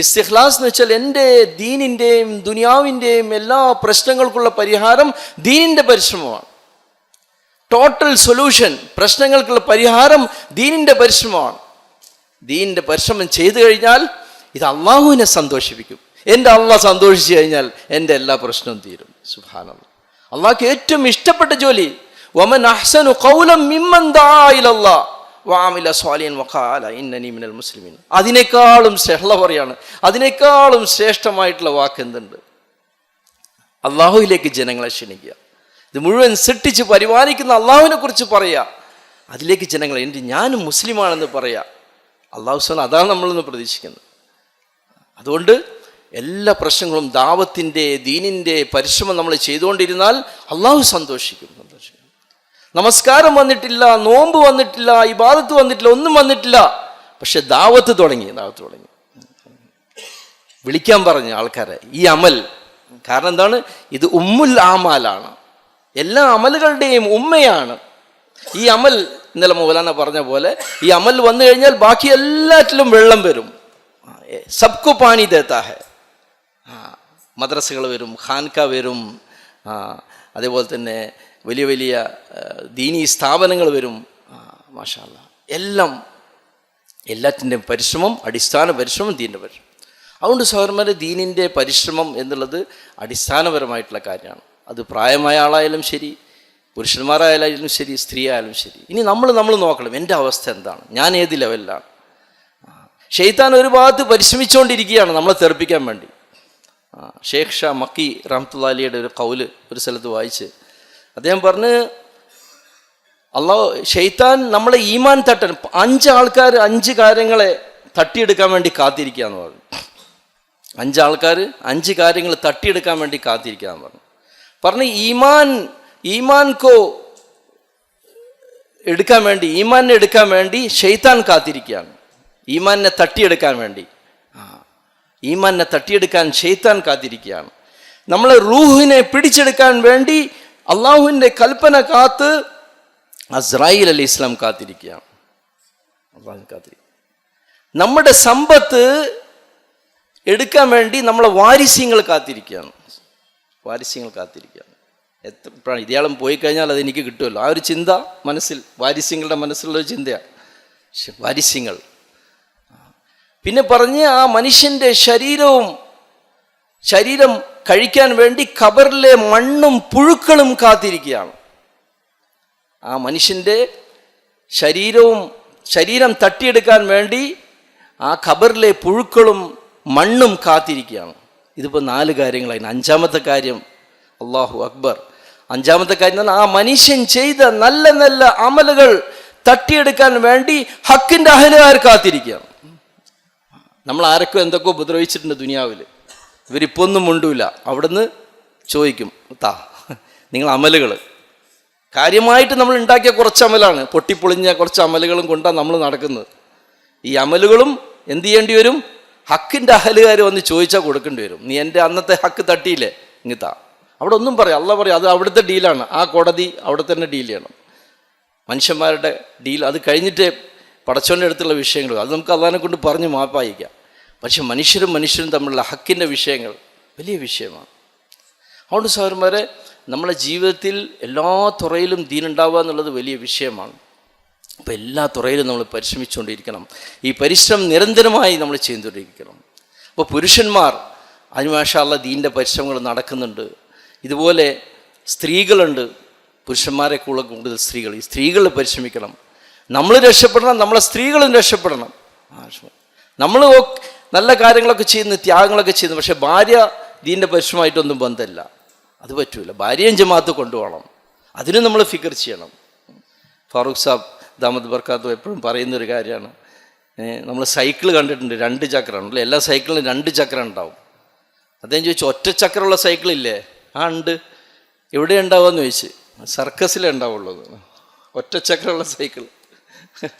ഇസ്തിഖ്ലാസ് എന്ന് വെച്ചാൽ എൻ്റെ ദീനിൻ്റെയും ദുനിയാവിൻ്റെയും എല്ലാ പ്രശ്നങ്ങൾക്കുള്ള പരിഹാരം ദീനിൻ്റെ പരിശ്രമമാണ്. ടോട്ടൽ സൊല്യൂഷൻ, പ്രശ്നങ്ങൾക്കുള്ള പരിഹാരം ദീനിൻ്റെ പരിശ്രമമാണ്. ദീനിൻ്റെ പരിശ്രമം ചെയ്തു കഴിഞ്ഞാൽ ഇത് അള്ളാഹുവിനെ സന്തോഷിപ്പിക്കും. എൻ്റെ അള്ളാഹ് സന്തോഷിച്ചു കഴിഞ്ഞാൽ എൻ്റെ എല്ലാ പ്രശ്നവും തീരും. സുബ്ഹാനല്ലാഹ്. അള്ളാഹ്ക്ക് ഏറ്റവും ഇഷ്ടപ്പെട്ട ജോലി, വമൻ അഹ്സനു ഖൗലൻ മിമ്മൻ ദആ ഇലല്ലാഹ് വഅമില സ്വാലിഹൻ വഖാല ഇന്നനി മിനൽ മുസ്ലിമീൻ. അതിനേക്കാളും പറയാണ്, അതിനേക്കാളും ശ്രേഷ്ഠമായിട്ടുള്ള വാക്ക് എന്തുണ്ട്? അള്ളാഹുവിലേക്ക് ജനങ്ങളെ ക്ഷണിക്കുക. ഇത് മുഴുവൻ സൃഷ്ടിച്ച് പരിപാലിക്കുന്ന അള്ളാഹുവിനെ കുറിച്ച് പറയുക. അതിലേക്ക് ജനങ്ങളെ ഞാനും മുസ്ലിമാണെന്ന് പറയുക. അള്ളാഹു സുബ്ഹാനഹു അതാണ് നമ്മളിന്ന് പ്രതീക്ഷിക്കുന്നത്. അതുകൊണ്ട് എല്ലാ പ്രശ്നങ്ങളും ദാവത്തിൻ്റെ ദീനിൻ്റെ പരിശ്രമം നമ്മൾ ചെയ്തുകൊണ്ടിരുന്നാൽ അള്ളാഹു സന്തോഷിക്കും. നമസ്കാരം വന്നിട്ടില്ല, നോമ്പ് വന്നിട്ടില്ല, ഇബാദത്ത് വന്നിട്ടില്ല, ഒന്നും വന്നിട്ടില്ല, പക്ഷെ ദാവത്ത് തുടങ്ങി. വിളിക്കാൻ പറഞ്ഞ ആൾക്കാരെ ഈ അമൽ. കാരണം എന്താണ്? ഇത് ഉമ്മുൽ ആമാലാണ്, എല്ലാ അമലുകളുടെയും ഉമ്മയാണ് ഈ അമൽ. ഇന്നലെ മൗലാന പറഞ്ഞ പോലെ ഈ അമൽ വന്നു കഴിഞ്ഞാൽ ബാക്കി എല്ലാറ്റിലും വെള്ളം വരും. സബ്കു പാനി ദേത്താ ഹെ. മദ്രസകൾ വരും, ഖാൻക വരും, അതേപോലെ തന്നെ വലിയ വലിയ ദീനീ സ്ഥാപനങ്ങൾ വരും. മാഷാ അല്ലാഹ്, എല്ലാറ്റിൻ്റെയും പരിശ്രമം, അടിസ്ഥാന പരിശ്രമം ദീനിൻ്റെ പരിശ്രമം. അതുകൊണ്ട് സഹോദരന്മാരെ, ദീനിൻ്റെ പരിശ്രമം എന്നുള്ളത് അടിസ്ഥാനപരമായിട്ടുള്ള കാര്യമാണ്. അത് പ്രായമായ ആളായാലും ശരി, പുരുഷന്മാരായാലും ശരി, സ്ത്രീ ആയാലും ശരി. ഇനി നമ്മൾ നോക്കണം, എൻ്റെ അവസ്ഥ എന്താണ്, ഞാൻ ഏത് ലെവലിലാണ്. ശൈത്താൻ ഒരു ഭാഗത്ത് പരിശ്രമിച്ചുകൊണ്ടിരിക്കുകയാണ് നമ്മളെ തെറിപ്പിക്കാൻ വേണ്ടി. ഷേഖ് ഷാ മക്കി റഹ്മത്തുള്ളാഹി അലൈഹിയുടെ ഒരു കൗല് ഒരു സ്ഥലത്ത് വായിച്ച് അദ്ദേഹം പറഞ്ഞ്, ശൈത്താൻ നമ്മളെ ഈമാൻ തട്ടാൻ 5 ആൾക്കാർ 5 കാര്യങ്ങളെ തട്ടിയെടുക്കാൻ വേണ്ടി കാത്തിരിക്കുക എന്ന് പറഞ്ഞു. 5 ആൾക്കാർ 5 കാര്യങ്ങൾ തട്ടിയെടുക്കാൻ വേണ്ടി കാത്തിരിക്കുക എന്ന് പറഞ്ഞു. ഈമാൻകോ ഈമാനെ എടുക്കാൻ വേണ്ടി ശൈത്താൻ കാത്തിരിക്കുകയാണ്. ഈമാനെ തട്ടിയെടുക്കാൻ വേണ്ടി, ഈമാനെ തട്ടിയെടുക്കാൻ ശൈത്താൻ കാത്തിരിക്കുകയാണ്. നമ്മളെ റൂഹിനെ പിടിച്ചെടുക്കാൻ വേണ്ടി അള്ളാഹുവിൻ്റെ കൽപ്പന കാത്ത് അസ്രായീൽ അലൈഹി ഇസ്ലാം കാത്തിരിക്കുകയാണ്. നമ്മുടെ സമ്പത്ത് എടുക്കാൻ വേണ്ടി നമ്മളെ വാരിസ്യങ്ങൾ കാത്തിരിക്കുകയാണ്. എത്ര ഇയാളും പോയി കഴിഞ്ഞാൽ അതെനിക്ക് കിട്ടുമല്ലോ, ആ ഒരു ചിന്ത മനസ്സിൽ, വാരിസ്യങ്ങളുടെ മനസ്സിലുള്ളൊരു ചിന്തയാണ് വാരിസ്യങ്ങൾ. പിന്നെ പറഞ്ഞ് ആ മനുഷ്യൻ്റെ ശരീരം കഴിക്കാൻ വേണ്ടി ഖബറിലെ മണ്ണും പുഴുക്കളും കാത്തിരിക്കുകയാണ്. ആ മനുഷ്യൻ്റെ ശരീരം തട്ടിയെടുക്കാൻ വേണ്ടി ആ ഖബറിലെ പുഴുക്കളും മണ്ണും കാത്തിരിക്കുകയാണ്. ഇതിപ്പോൾ 4 കാര്യങ്ങളായി. 5-ാമത്തെ കാര്യം അല്ലാഹു അക്ബർ. 5-ാമത്തെ കാര്യം എന്ന് പറഞ്ഞാൽ ആ മനുഷ്യൻ ചെയ്ത നല്ല നല്ല അമലുകൾ തട്ടിയെടുക്കാൻ വേണ്ടി ഹക്കിൻ്റെ അഹലുകാർ കാത്തിരിക്കുകയാണ്. നമ്മൾ ആരൊക്കെ എന്തൊക്കെ ഉപദ്രവിച്ചിട്ടുണ്ട് ദുനിയാവിൽ. ഇവരിപ്പോൾ ഒന്നും മുണ്ടൂല. അവിടുന്ന് ചോദിക്കും, നിങ്ങൾ അമലുകൾ കാര്യമായിട്ട് നമ്മൾ ഉണ്ടാക്കിയ കുറച്ച് അമലാണ്, പൊട്ടിപ്പൊളിഞ്ഞ കുറച്ച് അമലുകളും കൊണ്ടാണ് നമ്മൾ നടക്കുന്നത്. ഈ അമലുകളും എന്ത് ചെയ്യേണ്ടി വരും? ഹക്കിൻ്റെ അഹലുകാർ വന്ന് ചോദിച്ചാൽ കൊടുക്കേണ്ടി വരും. നീ എൻ്റെ അന്നത്തെ ഹക്ക് തട്ടിയില്ലേ, ഇങ്ങത്താ. അവിടെ ഒന്നും പറയാം, അല്ല പറയാം, അത് അവിടുത്തെ ഡീലാണ്. ആ കോടതി അവിടെ തന്നെ ഡീൽ ചെയ്യണം. മനുഷ്യന്മാരുടെ ഡീൽ അത് കഴിഞ്ഞിട്ട് പടച്ചോൻ്റെ അടുത്തുള്ള വിഷയങ്ങൾ അത് നമുക്ക് അള്ളാഹിനെ കൊണ്ട് പറഞ്ഞ് മാപ്പായിക്കാം. പക്ഷെ മനുഷ്യരും തമ്മിലുള്ള ഹക്കിൻ്റെ വിഷയങ്ങൾ വലിയ വിഷയമാണ്. അതുകൊണ്ട് സഹോദരന്മാരെ, നമ്മുടെ ജീവിതത്തിൽ എല്ലാ തുറയിലും ദീനുണ്ടാവുക എന്നുള്ളത് വലിയ വിഷയമാണ്. അപ്പോൾ എല്ലാ തുറയിലും നമ്മൾ പരിശ്രമിച്ചുകൊണ്ടിരിക്കണം. ഈ പരിശ്രമം നിരന്തരമായി നമ്മൾ ചെയ്തുകൊണ്ടിരിക്കണം. അപ്പോൾ പുരുഷന്മാർ അതിന് മാഷാ അല്ലാഹ് ദീൻ്റെ പരിശ്രമങ്ങൾ നടക്കുന്നുണ്ട്. ഇതുപോലെ സ്ത്രീകളുണ്ട്, പുരുഷന്മാരെ കൂടുതൽ സ്ത്രീകൾ. ഈ സ്ത്രീകൾ പരിശ്രമിക്കണം. നമ്മൾ രക്ഷപ്പെടണം, നമ്മളെ സ്ത്രീകളും രക്ഷപ്പെടണം. നമ്മൾ നല്ല കാര്യങ്ങളൊക്കെ ചെയ്യുന്നു, ത്യാഗങ്ങളൊക്കെ ചെയ്യുന്നു. പക്ഷേ ഭാര്യ ദീൻ്റെ പരിശ്രമമായിട്ടൊന്നും ബന്ധമില്ല, അത് പറ്റൂല. ഭാര്യയും ജമാഅത്ത് കൊണ്ടുപോകണം, അതിന് നമ്മൾ ഫിക്കർ ചെയ്യണം. ഫാറൂഖ് സാബ് ദാമദ് ബർക്കാത്തു എപ്പോഴും പറയുന്നൊരു കാര്യമാണ്. നമ്മൾ സൈക്കിൾ കണ്ടിട്ടുണ്ട്, 2 ചക്രമാണ്. എല്ലാ സൈക്കിളിനും 2 ചക്രം ഉണ്ടാവും. അദ്ദേഹം ചോദിച്ചു, ഒറ്റ ചക്രമുള്ള സൈക്കിളില്ലേ? ആ ഉണ്ട്. എവിടെ ഉണ്ടാവുമെന്ന് ചോദിച്ച്. സർക്കസിലേ ഉണ്ടാവുള്ളൂ, ഒറ്റ ചക്രമുള്ള സൈക്കിൾ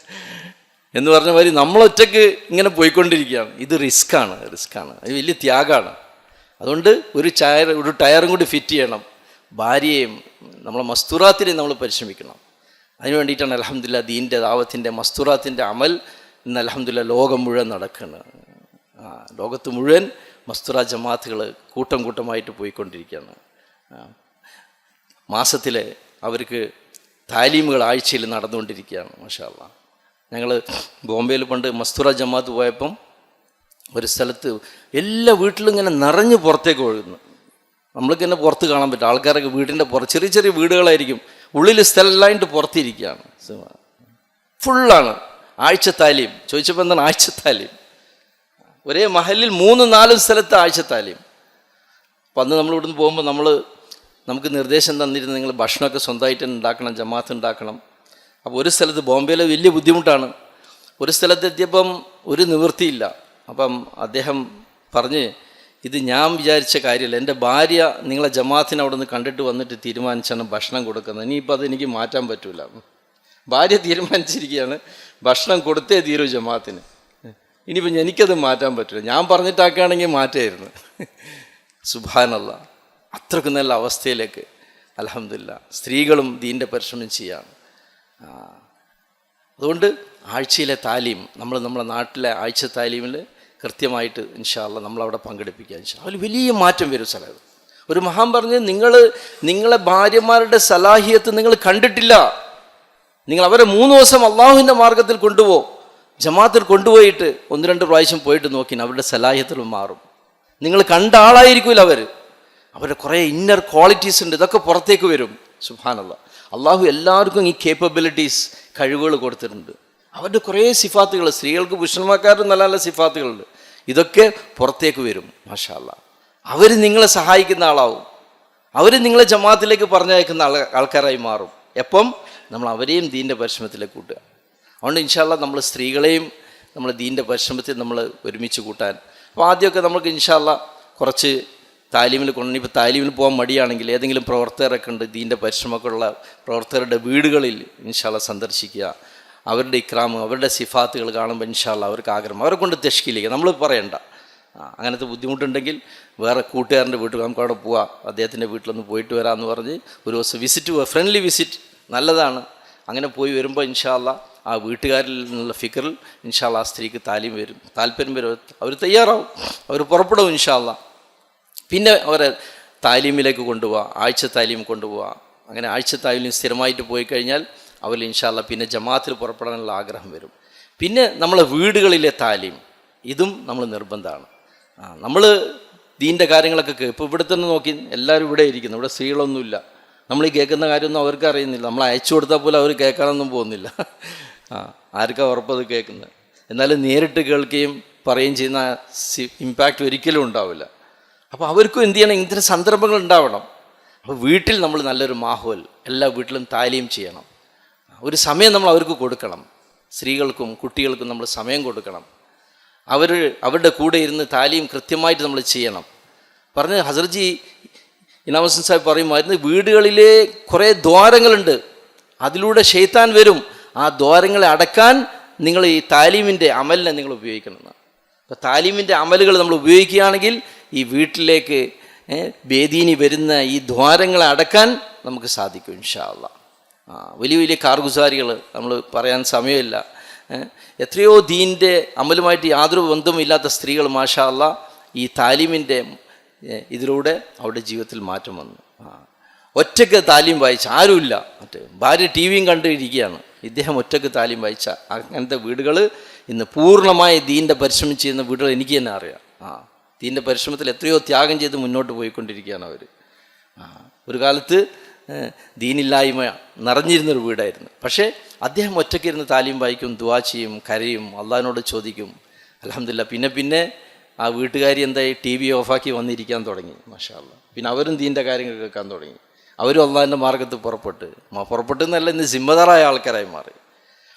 എന്ന് പറഞ്ഞ മാതിരി നമ്മളൊറ്റയ്ക്ക് ഇങ്ങനെ പോയിക്കൊണ്ടിരിക്കുകയാണ്. ഇത് റിസ്ക്കാണ്, അത് വലിയ ത്യാഗമാണ്. അതുകൊണ്ട് ഒരു ടയറും കൂടി ഫിറ്റ് ചെയ്യണം. ഭാര്യയെയും നമ്മളെ മസ്തൂറാത്തിനെയും നമ്മൾ പരിശ്രമിക്കണം. അതിന് വേണ്ടിയിട്ടാണ് അൽഹംദുലില്ലാ ദീൻ്റെ ദാവത്തിൻ്റെ മസ്തൂറാത്തിൻ്റെ അമൽ ഇന്ന് അൽഹംദുലില്ലാ ലോകം മുഴുവൻ നടക്കുകയാണ്. ലോകത്ത് മുഴുവൻ മസ്തൂറ ജമാഅത്തുകൾ കൂട്ടമായിട്ട് പോയിക്കൊണ്ടിരിക്കുകയാണ്. മാസത്തിലെ അവർക്ക് താലീമുകൾ ആഴ്ചയിൽ നടന്നുകൊണ്ടിരിക്കുകയാണ്. മാഷാ അല്ലാഹ്. ഞങ്ങൾ ബോംബെയിൽ പണ്ട് മസ്തൂറ ജമാഅത്ത് പോയപ്പം ഒരു സ്ഥലത്ത് എല്ലാ വീട്ടിലും ഇങ്ങനെ നിറഞ്ഞ് പുറത്തേക്ക് ഒഴുകുന്നു. നമ്മൾക്ക് തന്നെ പുറത്ത് കാണാൻ പറ്റും. ആൾക്കാരൊക്കെ വീടിൻ്റെ പുറത്ത് ചെറിയ വീടുകളായിരിക്കും, ഉള്ളിൽ സ്ഥലമില്ലായിട്ട് പുറത്തിരിക്കുകയാണ്. ഫുള്ളാണ് ആഴ്ച താലീം. ചോദിച്ചപ്പോൾ എന്താണ് ആഴ്ച താലീം? ഒരേ മഹലിൽ 3-4 സ്ഥലത്ത് ആഴ്ച താലീം. അപ്പം അന്ന് നമ്മൾ ഇവിടുന്ന് പോകുമ്പോൾ നമുക്ക് നിർദ്ദേശം തന്നിരുന്നു, നിങ്ങൾ ഭക്ഷണമൊക്കെ സ്വന്തമായിട്ട് ഉണ്ടാക്കണം, ജമാഅത്ത് ഉണ്ടാക്കണം. അപ്പോൾ ഒരു സ്ഥലത്ത് ബോംബെയിലെ വലിയ ബുദ്ധിമുട്ടാണ്. ഒരു സ്ഥലത്തെത്തിയപ്പം ഒരു നിവൃത്തിയില്ല. അപ്പം അദ്ദേഹം പറഞ്ഞ്, ഇത് ഞാൻ വിചാരിച്ച കാര്യമല്ല, എൻ്റെ ഭാര്യ നിങ്ങളെ ജമാഅത്തിനെ അവിടെ നിന്ന് കണ്ടിട്ട് വന്നിട്ട് തീരുമാനിച്ചാണ് ഭക്ഷണം കൊടുക്കുന്നത്. ഇനിയിപ്പോൾ അതെനിക്ക് മാറ്റാൻ പറ്റില്ല. ഭാര്യ തീരുമാനിച്ചിരിക്കുകയാണ്, ഭക്ഷണം കൊടുത്തേ തീരൂ ജമാഅത്തിന്. ഇനിയിപ്പോൾ എനിക്കത് മാറ്റാൻ പറ്റില്ല. ഞാൻ പറഞ്ഞിട്ടാക്കുകയാണെങ്കിൽ മാറ്റായിരുന്നു. സുബ്ഹാനല്ലാഹ്, അത്രയ്ക്ക് നല്ല അവസ്ഥയിലേക്ക് അൽഹംദുലില്ലാ സ്ത്രീകളും ദീൻ്റെ പരിശ്രമം ചെയ്യാണ്. അതുകൊണ്ട് ആഴ്ചയിലെ താലീം നമ്മളെ നാട്ടിലെ ആഴ്ച താലീമിൽ കൃത്യമായിട്ട് ഇൻഷാ അല്ലാഹ് നമ്മളവിടെ പങ്കെടുപ്പിക്കുക. ഇൻഷാ അതിൽ വലിയ മാറ്റം വരും. സ്ഥലം ഒരു മഹാൻ പറഞ്ഞ്, നിങ്ങളെ ഭാര്യമാരുടെ സലാഹിയത്ത് നിങ്ങൾ കണ്ടിട്ടില്ല. നിങ്ങൾ അവരെ 3 ദിവസം അള്ളാഹുവിൻ്റെ മാർഗത്തിൽ കൊണ്ടുപോകും. ജമാഅത്തിൽ കൊണ്ടുപോയിട്ട് 1-2 പ്രാവശ്യം പോയിട്ട് നോക്കി, അവരുടെ സലാഹിയത്തിൽ മാറും. നിങ്ങൾ കണ്ട ആളായിരിക്കില്ല അവർ. അവരുടെ കുറേ ഇന്നർ ക്വാളിറ്റീസ് ഉണ്ട്, ഇതൊക്കെ പുറത്തേക്ക് വരും. സുബ്ഹാനല്ലാഹ്. അള്ളാഹു എല്ലാവർക്കും ഈ കേപ്പബിലിറ്റീസ്, കഴിവുകൾ കൊടുത്തിട്ടുണ്ട്. അവരുടെ കുറേ സിഫാത്തുകൾ, സ്ത്രീകൾക്ക് പുരുഷന്മാർക്കാരും നല്ല നല്ല സിഫാത്തുകളുണ്ട്. ഇതൊക്കെ പുറത്തേക്ക് വരും. മാഷാ അല്ലാഹ്. അവർ നിങ്ങളെ സഹായിക്കുന്ന ആളാവും. അവർ നിങ്ങളെ ജമാഅത്തിലേക്ക് പറഞ്ഞയക്കുന്ന ആൾക്കാരായി മാറും. എപ്പം നമ്മൾ അവരെയും ദീൻ്റെ പരിശ്രമത്തിലേക്ക് കൂട്ടുക. അതുകൊണ്ട് ഇൻഷാ അല്ലാഹ് നമ്മൾ സ്ത്രീകളെയും നമ്മൾ ദീൻ്റെ പരിശ്രമത്തിൽ നമ്മൾ ഒരുമിച്ച് കൂട്ടാൻ. അപ്പോൾ ആദ്യമൊക്കെ നമുക്ക് ഇൻഷാ അല്ലാഹ് കുറച്ച് താലീമിൽ ഇപ്പോൾ താലീമിൽ പോകാൻ മടിയാണെങ്കിൽ ഏതെങ്കിലും പ്രവർത്തകരൊക്കെ ഉണ്ട്, ദീൻ്റെ പരിശ്രമമൊക്കെ ഉള്ള പ്രവർത്തകരുടെ വീടുകളിൽ ഇൻഷാ അല്ലാഹ് സന്ദർശിക്കുക. അവരുടെ ഇക്രാമ്, അവരുടെ സിഫാത്തുകൾ കാണുമ്പോൾ ഇൻഷാ അല്ലാഹ് അവർക്ക് ആഗ്രഹം, അവരെ കൊണ്ട് തെഷ്കിലേക്ക് നമ്മൾ പറയണ്ട. അങ്ങനത്തെ ബുദ്ധിമുട്ടുണ്ടെങ്കിൽ വേറെ കൂട്ടുകാരൻ്റെ വീട്ടിൽ നമുക്ക് അവിടെ പോവാം, അദ്ദേഹത്തിൻ്റെ വീട്ടിലൊന്ന് പോയിട്ട് വരാമെന്ന് പറഞ്ഞ് ഒരു ദിവസം വിസിറ്റ് പോവുക. ഫ്രണ്ട്ലി വിസിറ്റ് നല്ലതാണ്. അങ്ങനെ പോയി വരുമ്പോൾ ഇൻഷാ അല്ലാഹ് ആ വീട്ടുകാരിൽ നിന്നുള്ള ഫിക്കറിൽ ഇൻഷാ അല്ലാഹ് ആ സ്ത്രീക്ക് താല്പര്യം വരും. അവർ തയ്യാറാവും, അവർ പുറപ്പെടും ഇൻഷാ അല്ലാഹ്. പിന്നെ അവരെ താലീമിലേക്ക് കൊണ്ടുപോവുക, ആഴ്ച താലീം കൊണ്ടുപോവുക. അങ്ങനെ ആഴ്ച താലീം സ്ഥിരമായിട്ട് പോയി കഴിഞ്ഞാൽ അവർ ഇൻഷാ അല്ലാഹ് പിന്നെ ജമാഅത്തിൽ പുറപ്പെടാനുള്ള ആഗ്രഹം വരും. പിന്നെ നമ്മളെ വീടുകളിലെ താലീം, ഇതും നമ്മൾ നിർബന്ധമാണ്. നമ്മൾ ദീൻ്റെ കാര്യങ്ങളൊക്കെ ഇപ്പോൾ ഇവിടെ തന്നെ നോക്കി എല്ലാവരും ഇവിടെ ഇരിക്കുന്നു, ഇവിടെ സ്ത്രീകളൊന്നുമില്ല. നമ്മൾ ഈ കേൾക്കുന്ന കാര്യമൊന്നും അവർക്ക് അറിയുന്നില്ല. നമ്മൾ അയച്ചു കൊടുത്താൽ പോലും അവർ കേൾക്കാനൊന്നും പോകുന്നില്ല. ആർക്കാ ഉറപ്പത് കേൾക്കുന്നത്? എന്നാലും നേരിട്ട് കേൾക്കുകയും പറയുകയും ചെയ്യുന്ന ഇമ്പാക്റ്റ് ഒരിക്കലും ഉണ്ടാവില്ല. അപ്പോൾ അവർക്കും എന്ത് ചെയ്യണം, ഇത്തരം സന്ദർഭങ്ങൾ ഉണ്ടാവണം. അപ്പോൾ വീട്ടിൽ നമ്മൾ നല്ലൊരു മാഹോൽ, എല്ലാ വീട്ടിലും താലീം ചെയ്യണം. ഒരു സമയം നമ്മൾ അവർക്ക് കൊടുക്കണം. സ്ത്രീകൾക്കും കുട്ടികൾക്കും നമ്മൾ സമയം കൊടുക്കണം. അവരുടെ കൂടെ ഇരുന്ന് താലീം കൃത്യമായിട്ട് നമ്മൾ ചെയ്യണം. പറഞ്ഞ് ഹസർജി ഇനാം ഹുസൈൻ സാഹിബ് പറയുമായിരുന്നു, വീടുകളിലെ കുറേ ദ്വാരങ്ങളുണ്ട്, അതിലൂടെ ശൈത്താൻ വരും. ആ ദ്വാരങ്ങളെ അടക്കാൻ നിങ്ങൾ ഈ താലീമിൻ്റെ അമലിനെ നിങ്ങൾ ഉപയോഗിക്കണം. അപ്പോൾ താലീമിൻ്റെ അമലുകൾ നമ്മൾ ഉപയോഗിക്കുകയാണെങ്കിൽ ഈ വീട്ടിലേക്ക് വേദീനി വരുന്ന ഈ ദ്വാരങ്ങളെ അടക്കാൻ നമുക്ക് സാധിക്കും ഇൻഷാ അല്ലാഹ്. വലിയ വലിയ കാർഗുസാരികൾ നമ്മൾ പറയാൻ സമയമില്ല. എത്രയോ ദീൻ്റെ അമലുമായിട്ട് യാതൊരു ബന്ധവുമില്ലാത്ത സ്ത്രീകൾ മാഷാ അല്ലാഹ് ഈ താലീമിൻ്റെ ഇതിലൂടെ അവരുടെ ജീവിതത്തിൽ മാറ്റം വന്നു. ഒറ്റയ്ക്ക് താലീം വായിച്ച ആരുമില്ല, മറ്റേ ഭാര്യ ടി വിയും കണ്ടിരിക്കുകയാണ്, ഇദ്ദേഹം ഒറ്റയ്ക്ക് താലീം വായിച്ച അങ്ങനത്തെ വീടുകൾ ഇന്ന് പൂർണ്ണമായി ദീൻ്റെ പരിശ്രമം ചെയ്യുന്ന വീടുകൾ എനിക്ക് തന്നെ അറിയാം. ദീൻ്റെ പരിശ്രമത്തിൽ എത്രയോ ത്യാഗം ചെയ്ത് മുന്നോട്ട് പോയിക്കൊണ്ടിരിക്കുകയാണ് അവർ. ഒരു കാലത്ത് ദീനില്ലായ്മ നിറഞ്ഞിരുന്നൊരു വീടായിരുന്നു. പക്ഷേ അദ്ദേഹം ഒറ്റയ്ക്കിരുന്ന് താലീം വായിക്കും, ദുആ ചെയ്യും, കരയും, അള്ളാഹിനോട് ചോദിക്കും. അൽഹംദുലില്ലാ പിന്നെ ആ വീട്ടുകാരി എന്തായി ടി വി ഓഫാക്കി വന്നിരിക്കാൻ തുടങ്ങി മാഷാ അല്ലാഹ്. പിന്നെ അവരും ദീൻ്റെ കാര്യങ്ങൾ കേൾക്കാൻ തുടങ്ങി. അവരും അള്ളാഹിൻ്റെ മാർഗത്ത് പുറപ്പെട്ടെന്നല്ല, ഇന്ന് സിമ്മദാറായ ആൾക്കാരായി മാറി.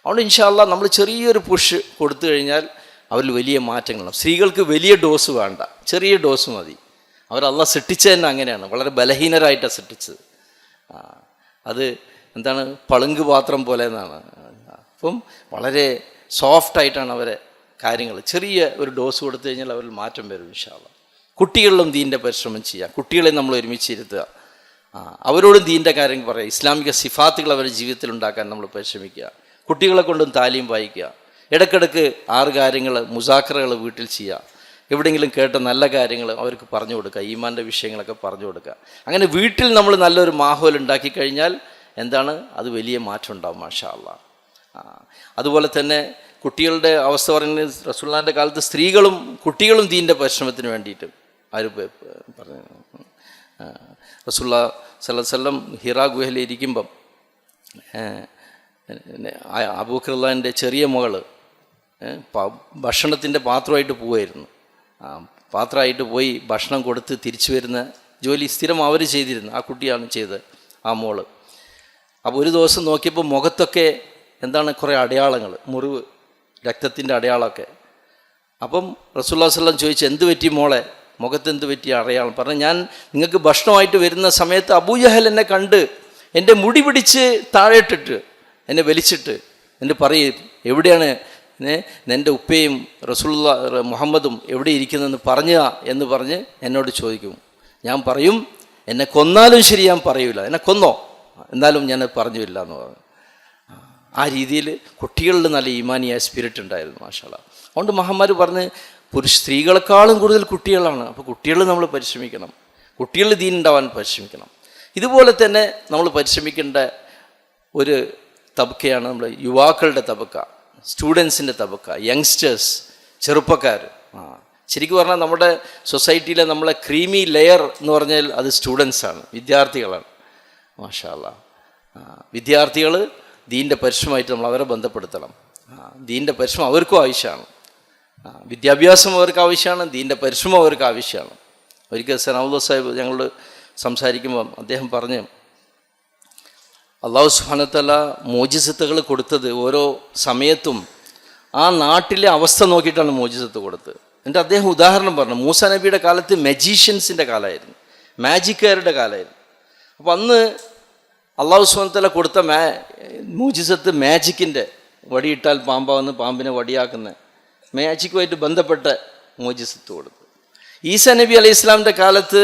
അതുകൊണ്ട് ഇൻഷാ അല്ലാഹ് നമ്മൾ ചെറിയൊരു പുഷ് കൊടുത്തു കഴിഞ്ഞാൽ അവരിൽ വലിയ മാറ്റങ്ങളാണ്. സ്ത്രീകൾക്ക് വലിയ ഡോസ് വേണ്ട, ചെറിയ ഡോസ് മതി. അള്ളാഹ് സൃഷ്ടിച്ചത് തന്നെ അങ്ങനെയാണ്, വളരെ ബലഹീനരായിട്ടാണ് സൃഷ്ടിച്ചത്. അത് എന്താണ്, പളുങ്ക് പാത്രം പോലെ എന്നാണ്. അപ്പം വളരെ സോഫ്റ്റായിട്ടാണ് അവരെ കാര്യങ്ങൾ. ചെറിയ ഒരു ഡോസ് കൊടുത്തു കഴിഞ്ഞാൽ അവരിൽ മാറ്റം വരും ഇൻഷാ അല്ലാഹ്. കുട്ടികളിലും ദീൻ്റെ പരിശ്രമം ചെയ്യുക, കുട്ടികളെ നമ്മൾ ഒരുമിച്ചിരുത്തുക, അവരോടും ദീൻ്റെ കാര്യങ്ങൾ പറയുക, ഇസ്ലാമിക സിഫാത്തുകൾ അവരുടെ ജീവിതത്തിൽ ഉണ്ടാക്കാൻ നമ്മൾ പരിശ്രമിക്കുക. കുട്ടികളെ കൊണ്ടും താലീം വായിക്കുക. ഇടയ്ക്കിടയ്ക്ക് 6 കാര്യങ്ങൾ മുസാക്കറകൾ വീട്ടിൽ ചെയ്യുക. എവിടെയെങ്കിലും കേട്ട നല്ല കാര്യങ്ങൾ അവർക്ക് പറഞ്ഞു കൊടുക്കുക, ഈമാൻ്റെ വിഷയങ്ങളൊക്കെ പറഞ്ഞു കൊടുക്കുക. അങ്ങനെ വീട്ടിൽ നമ്മൾ നല്ലൊരു മാഹോൽ ഉണ്ടാക്കി കഴിഞ്ഞാൽ എന്താണ്, അത് വലിയ മാറ്റം ഉണ്ടാവും മാഷാ അല്ലാഹ്. അതുപോലെ തന്നെ കുട്ടികളുടെ അവസ്ഥ പറയുന്നത്, റസൂലുള്ളാഹിൻ്റെ കാലത്ത് സ്ത്രീകളും കുട്ടികളും ദീൻ്റെ പരിശ്രമത്തിന് വേണ്ടിയിട്ട് പറഞ്ഞു. റസൂലുള്ളാഹി സ്വല്ലല്ലാഹു അലൈഹി വസല്ലം ഹിറാ ഗുഹയിൽ ഇരിക്കുമ്പം അബൂബക്കർ റളിയല്ലാഹുവിൻ്റെ ചെറിയ മകള് ഭക്ഷണത്തിൻ്റെ പാത്രമായിട്ട് പോവുമായിരുന്നു. പാത്രമായിട്ട് പോയി ഭക്ഷണം കൊടുത്ത് തിരിച്ചു വരുന്ന ജോലി സ്ഥിരം അവർ ചെയ്തിരുന്നു. ആ കുട്ടിയാണ് ചെയ്തത്, ആ മോള്. അപ്പോൾ ഒരു ദിവസം നോക്കിയപ്പോൾ മുഖത്തൊക്കെ എന്താണ്, കുറേ അടയാളങ്ങൾ, മുറിവ്, രക്തത്തിൻ്റെ അടയാളമൊക്കെ. അപ്പം റസൂലുള്ളാഹി സ്വല്ലല്ലാഹു അലൈഹി വസല്ലം ചോദിച്ചു, എന്ത് പറ്റി മോളെ, മുഖത്ത് എന്ത് പറ്റിയ അടയാളം? പറഞ്ഞു, ഞാൻ നിങ്ങൾക്ക് ഭക്ഷണമായിട്ട് വരുന്ന സമയത്ത് അബൂജഹൽ എന്നെ കണ്ട് എൻ്റെ മുടി പിടിച്ച് താഴെട്ടിട്ട് എന്നെ വലിച്ചിട്ട് എൻ്റെ പറയും, എവിടെയാണ് എൻ്റെ ഉപ്പയും റസൂലുള്ളാഹി മുഹമ്മദും എവിടെ ഇരിക്കുന്നതെന്ന് എന്ന് പറഞ്ഞ് എന്നോട് ചോദിക്കും. ഞാൻ പറയും, എന്നെ കൊന്നാലും ശരി ഞാൻ പറയൂല, എന്നെ കൊന്നോ എന്നാലും ഞാൻ പറഞ്ഞില്ല എന്ന് പറഞ്ഞു. ആ രീതിയിൽ കുട്ടികളിൽ നല്ല ഈമാനിയായ സ്പിരിറ്റ് ഉണ്ടായിരുന്നു മാഷാ അല്ലാഹ്. അതുകൊണ്ട് മഹാന്മാർ പറഞ്ഞ് സ്ത്രീകളെക്കാളും കൂടുതൽ കുട്ടികളാണ്. അപ്പോൾ കുട്ടികൾ നമ്മൾ പരിശ്രമിക്കണം, കുട്ടികളിൽ ദീൻ ഉണ്ടാവാൻ പരിശ്രമിക്കണം. ഇതുപോലെ തന്നെ നമ്മൾ പരിശ്രമിക്കേണ്ട ഒരു തബക്കയാണ് നമ്മൾ യുവാക്കളുടെ തബക്ക, സ്റ്റുഡൻസിൻ്റെ തബക്ക, യങ്സ്റ്റേഴ്സ്, ചെറുപ്പക്കാർ. ശരിക്കും പറഞ്ഞാൽ നമ്മുടെ സൊസൈറ്റിയിലെ നമ്മളെ ക്രീമി ലെയർ എന്ന് പറഞ്ഞാൽ അത് സ്റ്റുഡൻസാണ്, വിദ്യാർത്ഥികളാണ് മാഷാ അല്ലാഹ്. വിദ്യാർത്ഥികൾ ദീൻ്റെ പരിശ്രമമായിട്ട് നമ്മൾ അവരെ ബന്ധപ്പെടുത്തണം. ദീൻ്റെ പരിശ്രമം അവർക്കും ആവശ്യമാണ്, വിദ്യാഭ്യാസം അവർക്ക് ആവശ്യമാണ്, ദീൻ്റെ പരിശ്രമം അവർക്ക് ആവശ്യമാണ്. ഒരിക്കൽ സനാഉല്ലാഹി സാഹിബ് ഞങ്ങൾ സംസാരിക്കുമ്പം അദ്ദേഹം പറഞ്ഞ്, അല്ലാഹു സുബ്ഹാനഹു വ തആല മോജിസത്തുകൾ കൊടുത്തത് ഓരോ സമയത്തും ആ നാട്ടിലെ അവസ്ഥ നോക്കിയിട്ടാണ് മോജിസത്ത് കൊടുത്തത്. എന്നിട്ട് അദ്ദേഹം ഉദാഹരണം പറഞ്ഞു, മൂസാ നബിയുടെ കാലത്ത് മജീഷ്യൻസിൻ്റെ കാലമായിരുന്നു, മാജിക്കാരുടെ കാലമായിരുന്നു. അപ്പോൾ അന്ന് അല്ലാഹു സുബ്ഹാനഹു വ തആല കൊടുത്ത മോജിസത്ത് മാജിക്കിൻ്റെ, വടിയിട്ടാൽ പാമ്പാവുന്ന പാമ്പിനെ വടിയാക്കുന്ന മാജിക്കുമായിട്ട് ബന്ധപ്പെട്ട മോജിസത്ത് കൊടുത്തു. ഈസാ നബി അലൈഹി ഇസ്ലാമിൻ്റെ കാലത്ത്